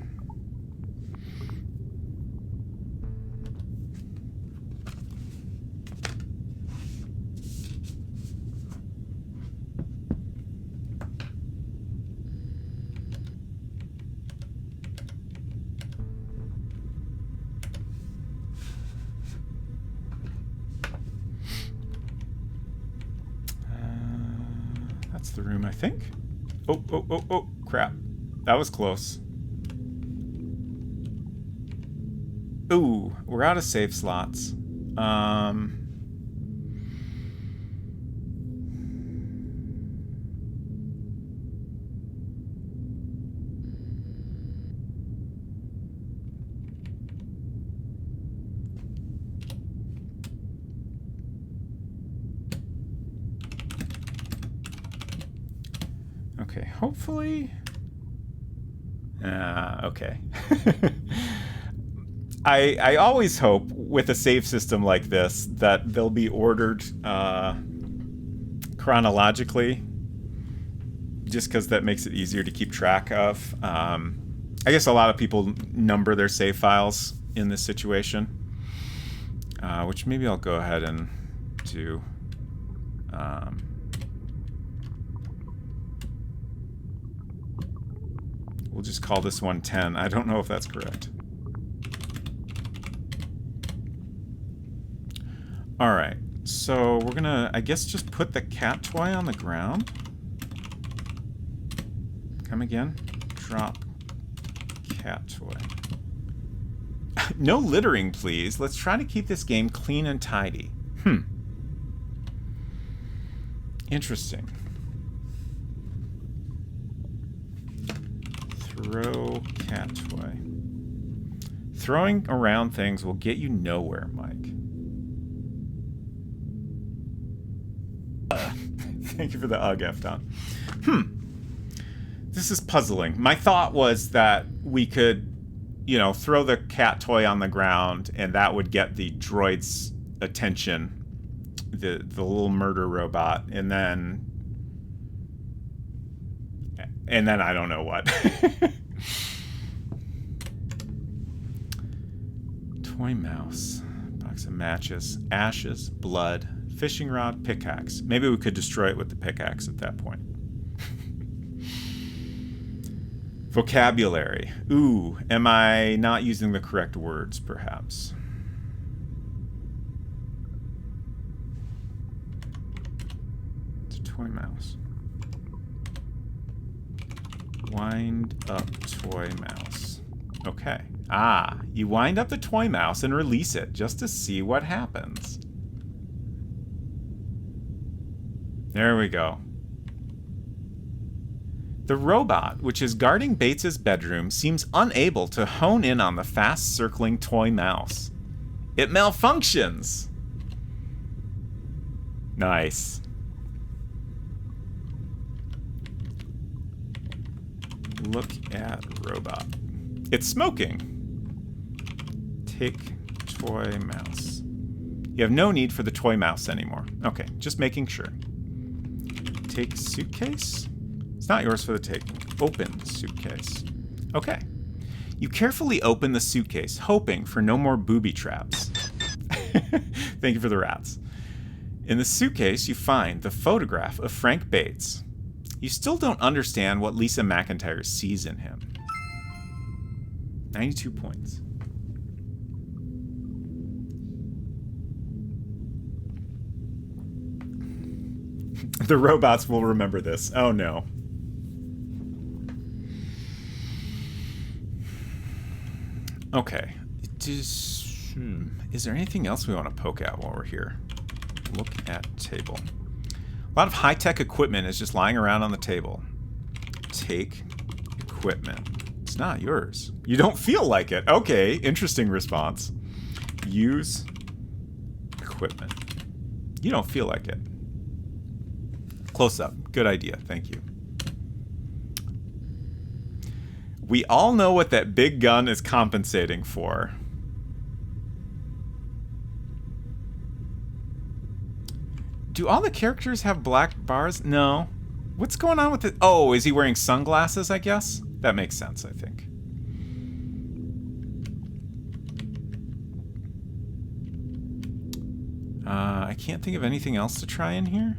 The room, I think. Oh, crap. That was close. Ooh, we're out of save slots. Okay, hopefully... okay. I always hope with a save system like this that they'll be ordered chronologically, just because that makes it easier to keep track of. I guess a lot of people number their save files in this situation, which maybe I'll go ahead and do. We'll just call this one 10. I don't know if that's correct. All right, so we're gonna, I guess, just put the cat toy on the ground. Come again. Drop cat toy. No littering, please. Let's try to keep this game clean and tidy. Interesting. Throw cat toy. Throwing around things will get you nowhere, Mike. Thank you for the UG, F-Don. This is puzzling. My thought was that we could, throw the cat toy on the ground and that would get the droid's attention, the little murder robot, and then I don't know what. Toy mouse, box of matches, ashes, blood, fishing rod, pickaxe. Maybe we could destroy it with the pickaxe at that point. Vocabulary. Ooh, am I not using the correct words, perhaps? It's a toy mouse. Wind up toy mouse. Okay. Ah, you wind up the toy mouse and release it just to see what happens. There we go. The robot, which is guarding Bates's bedroom, seems unable to hone in on the fast-circling toy mouse. It malfunctions! Nice. Look at robot. It's smoking. Take toy mouse. You have no need for the toy mouse anymore. Okay, just making sure. Take suitcase? It's not yours for the taking. Open suitcase. Okay. You carefully open the suitcase, hoping for no more booby traps. Thank you for the rats. In the suitcase, you find the photograph of Frank Bates. You still don't understand what Lisa McIntyre sees in him. 92 points. The robots will remember this. Oh no. Okay. Is there anything else we want to poke at while we're here? Look at table. A lot of high-tech equipment is just lying around on the table. Take equipment. It's not yours. You don't feel like it. Okay, interesting response. Use equipment. You don't feel like it. Close up. Good idea. Thank you. We all know what that big gun is compensating for. Do all the characters have black bars? No. What's going on with it? Oh, is he wearing sunglasses, I guess? That makes sense, I think. I can't think of anything else to try in here.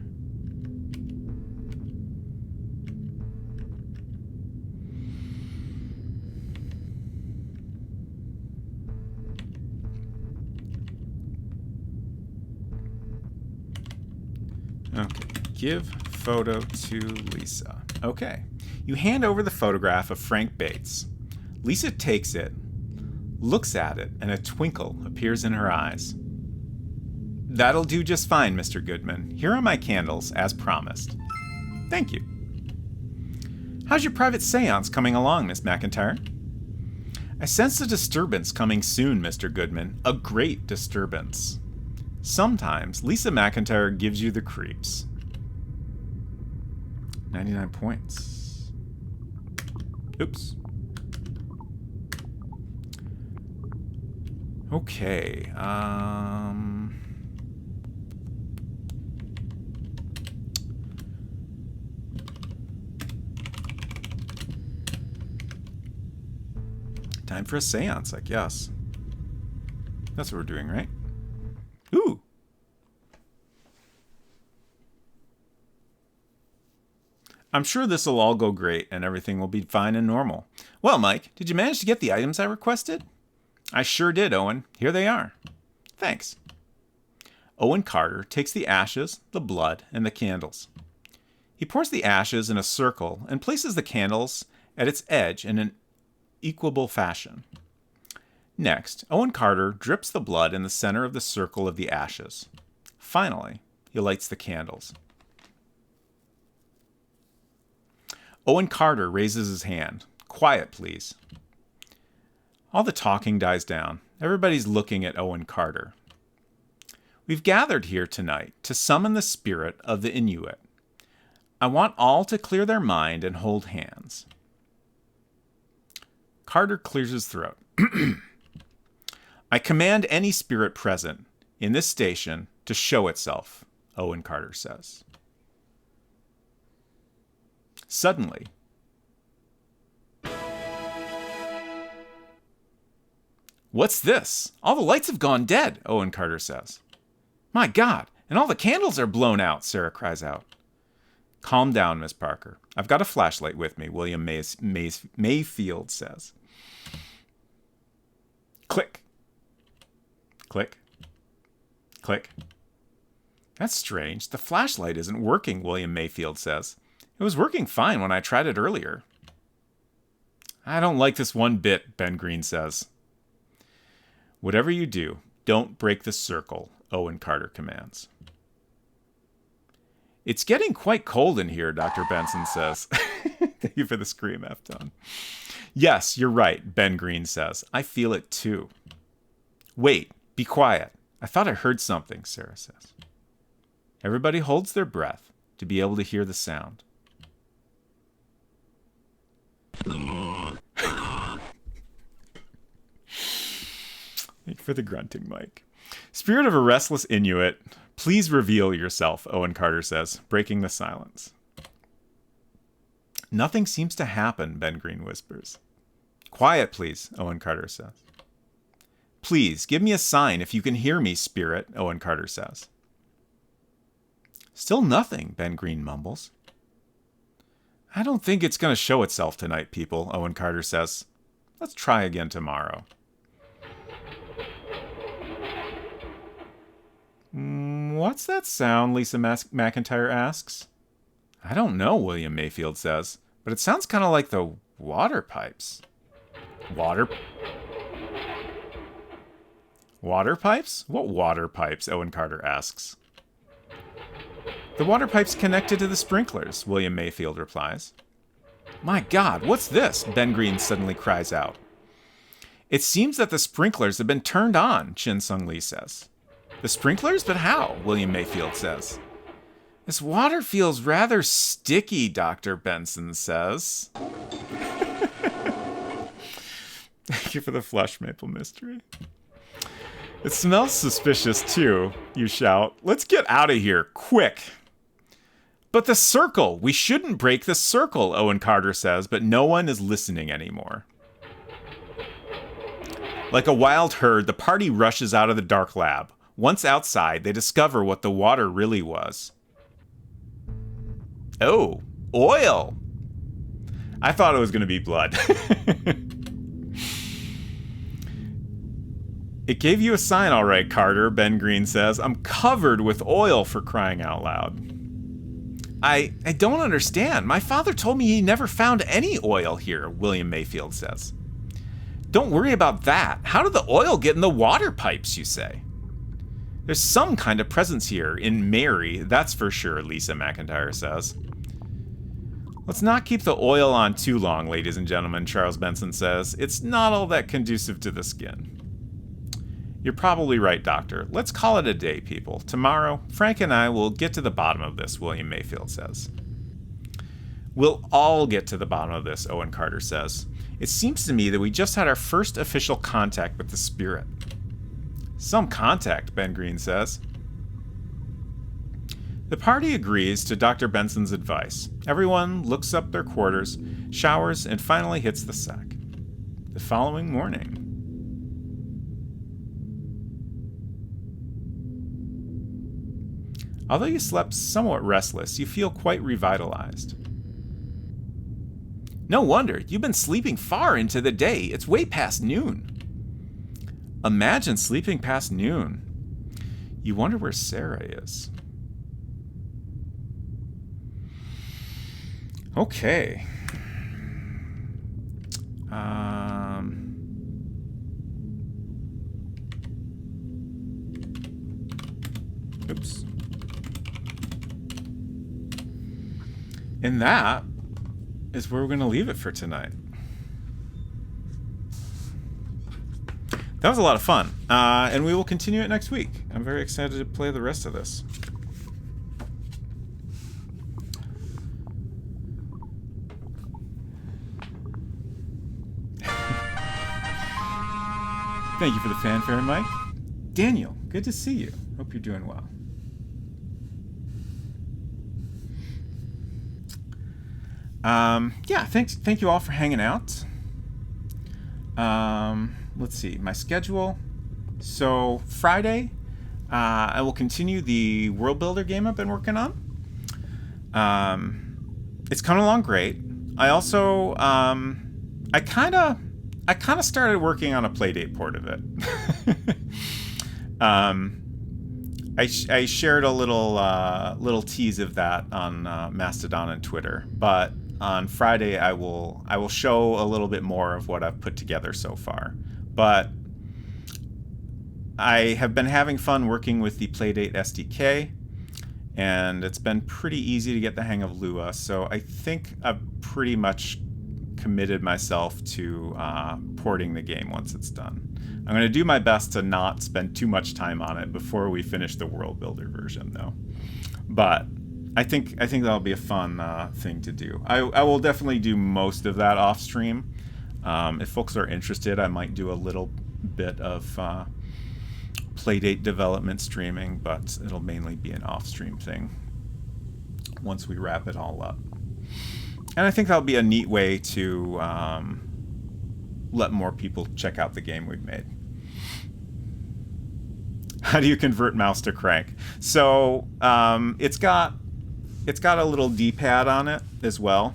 Okay, give photo to Lisa. Okay, you hand over the photograph of Frank Bates. Lisa takes it, looks at it, and a twinkle appears in her eyes. That'll do just fine, Mr. Goodman. Here are my candles, as promised. Thank you. How's your private seance coming along, Miss McIntyre? I sense a disturbance coming soon, Mr. Goodman. A great disturbance. Sometimes Lisa McIntyre gives you the creeps. 99 points. Oops. Okay. Time for a seance, I guess. That's what we're doing, right? Ooh. I'm sure this will all go great and everything will be fine and normal. Well, Mike, did you manage to get the items I requested? I sure did, Owen. Here they are. Thanks. Owen Carter takes the ashes, the blood, and the candles. He pours the ashes in a circle and places the candles at its edge in an equable fashion. Next, Owen Carter drips the blood in the center of the circle of the ashes. Finally, he lights the candles. Owen Carter raises his hand. Quiet, please. All the talking dies down. Everybody's looking at Owen Carter. We've gathered here tonight to summon the spirit of the Inuit. I want all to clear their mind and hold hands. Carter clears his throat. I command any spirit present in this station to show itself, Owen Carter says. Suddenly, what's this? All the lights have gone dead, Owen Carter says. My God, and all the candles are blown out, Sarah cries out. Calm down, Miss Parker. I've got a flashlight with me, William Mayfield says. Click. Click. Click. That's strange. The flashlight isn't working, William Mayfield says. It was working fine when I tried it earlier. I don't like this one bit, Ben Green says. Whatever you do, don't break the circle, Owen Carter commands. It's getting quite cold in here, Dr. Benson says. Thank you for the scream, F-tone. Yes, you're right, Ben Green says. I feel it too. Wait, be quiet. I thought I heard something, Sarah says. Everybody holds their breath to be able to hear the sound. Thank you for the grunting, Mike. Spirit of a restless Inuit, please reveal yourself, Owen Carter says, breaking the silence. Nothing seems to happen, Ben Green whispers. Quiet, please, Owen Carter says. Please, give me a sign if you can hear me, Spirit, Owen Carter says. Still nothing, Ben Green mumbles. I don't think it's going to show itself tonight, people, Owen Carter says. Let's try again tomorrow. What's that sound? Lisa McIntyre asks. I don't know, William Mayfield says, but it sounds kind of like the water pipes. Water pipes? What water pipes? Owen Carter asks. The water pipes connected to the sprinklers, William Mayfield replies. My God, what's this? Ben Green suddenly cries out. It seems that the sprinklers have been turned on, Chin Sung Lee says. The sprinklers? But how? William Mayfield says. This water feels rather sticky, Dr. Benson says. Thank you for the flush maple mystery. It smells suspicious, too, you shout. Let's get out of here, quick. But the circle! We shouldn't break the circle, Owen Carter says, but no one is listening anymore. Like a wild herd, the party rushes out of the dark lab. Once outside, they discover what the water really was. Oh, oil! I thought it was going to be blood. It gave you a sign, all right, Carter, Ben Green says. I'm covered with oil, for crying out loud. I don't understand. My father told me he never found any oil here, William Mayfield says. Don't worry about that. How did the oil get in the water pipes, you say? There's some kind of presence here in Mary, that's for sure, Lisa McIntyre says. Let's not keep the oil on too long, ladies and gentlemen, Charles Benson says. It's not all that conducive to the skin. You're probably right, Doctor. Let's call it a day, people. Tomorrow, Frank and I will get to the bottom of this, William Mayfield says. We'll all get to the bottom of this, Owen Carter says. It seems to me that we just had our first official contact with the spirit. Some contact, Ben Green says. The party agrees to Dr. Benson's advice. Everyone looks up their quarters, showers, and finally hits the sack. The following morning. Although you slept somewhat restless, you feel quite revitalized. No wonder, you've been sleeping far into the day. It's way past noon. Imagine sleeping past noon. You wonder where Sarah is. Okay. Oops. And that is where we're going to leave it for tonight. That was a lot of fun. And we will continue it next week. I'm very excited to play the rest of this. Thank you for the fanfare, Mike. Daniel, good to see you. Hope you're doing well. Yeah, thank you all for hanging out. Let's see, my schedule. So Friday, I will continue the World Builder game I've been working on. It's coming along great. I also, I kind of started working on a Playdate port of it. I shared a little tease of that on Mastodon and Twitter, but on Friday I will show a little bit more of what I've put together so far. But I have been having fun working with the Playdate SDK, and it's been pretty easy to get the hang of Lua, so I think I've pretty much committed myself to porting the game once it's done. I'm going to do my best to not spend too much time on it before we finish the World Builder version, though. But I think that'll be a fun thing to do. I will definitely do most of that off stream. If folks are interested, I might do a little bit of Playdate development streaming, but it'll mainly be an off stream thing once we wrap it all up. And I think that'll be a neat way to let more people check out the game we've made. How do you convert mouse to crank? So it's got a little D-pad on it as well.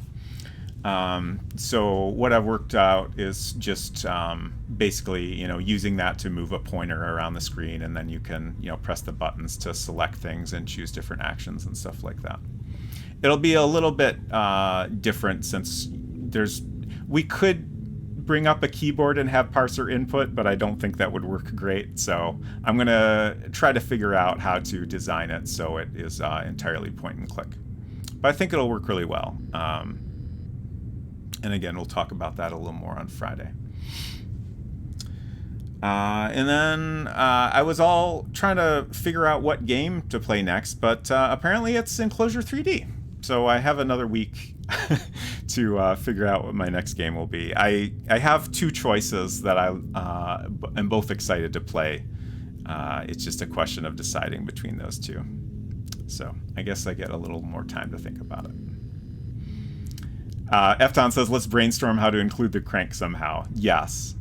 So what I've worked out is just basically, using that to move a pointer around the screen, and then you can, press the buttons to select things and choose different actions and stuff like that. It'll be a little bit different since we could bring up a keyboard and have parser input, but I don't think that would work great. So I'm going to try to figure out how to design it so it is entirely point and click. But I think it'll work really well. And again, we'll talk about that a little more on Friday. And then I was all trying to figure out what game to play next, but apparently it's Enclosure 3D. So I have another week to figure out what my next game will be. I have two choices that I am both excited to play. It's just a question of deciding between those two. So I guess I get a little more time to think about it. Efton says, let's brainstorm how to include the crank somehow. Yes.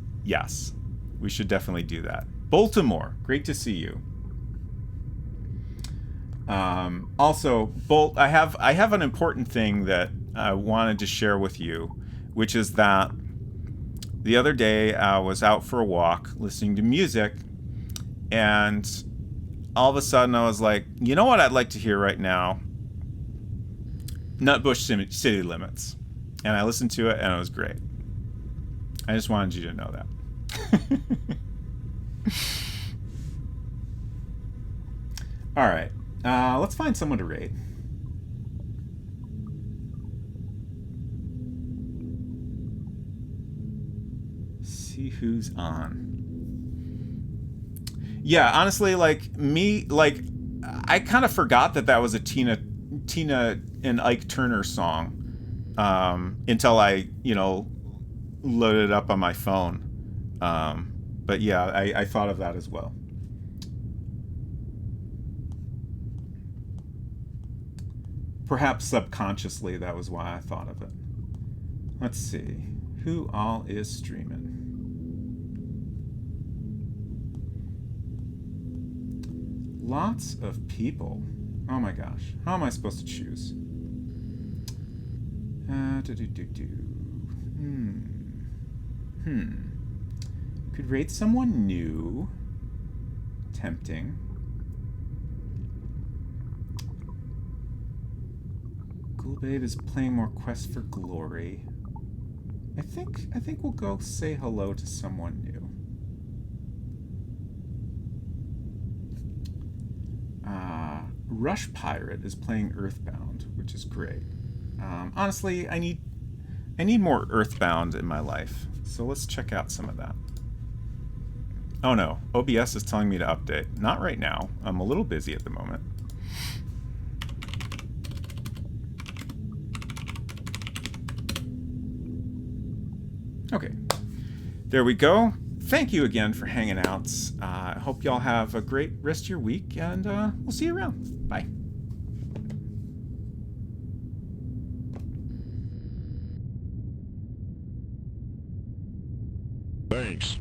We should definitely do that. Baltimore, great to see you. Also, Bolt, I have an important thing that I wanted to share with you, which is that the other day I was out for a walk listening to music, and all of a sudden I was like, you know what I'd like to hear right now? Nutbush City Limits. And I listened to it, and it was great. I just wanted you to know that. All right. Let's find someone to raid. See who's on. Yeah, honestly, I kind of forgot that was a Tina and Ike Turner song until I, loaded it up on my phone. But yeah, I thought of that as well. Perhaps subconsciously, that was why I thought of it. Let's see. Who all is streaming? Lots of people. Oh my gosh. How am I supposed to choose? Could rate someone new. Tempting. Babe is playing more Quest for Glory. I think we'll go say hello to someone new. Rush Pirate is playing Earthbound, which is great. Honestly, I need more Earthbound in my life, so let's check out some of that. Oh no, OBS is telling me to update. Not right now. I'm a little busy at the moment. Okay, there we go. thank you again for hanging out. I hope y'all have a great rest of your week, and we'll see you around. Bye. Thanks.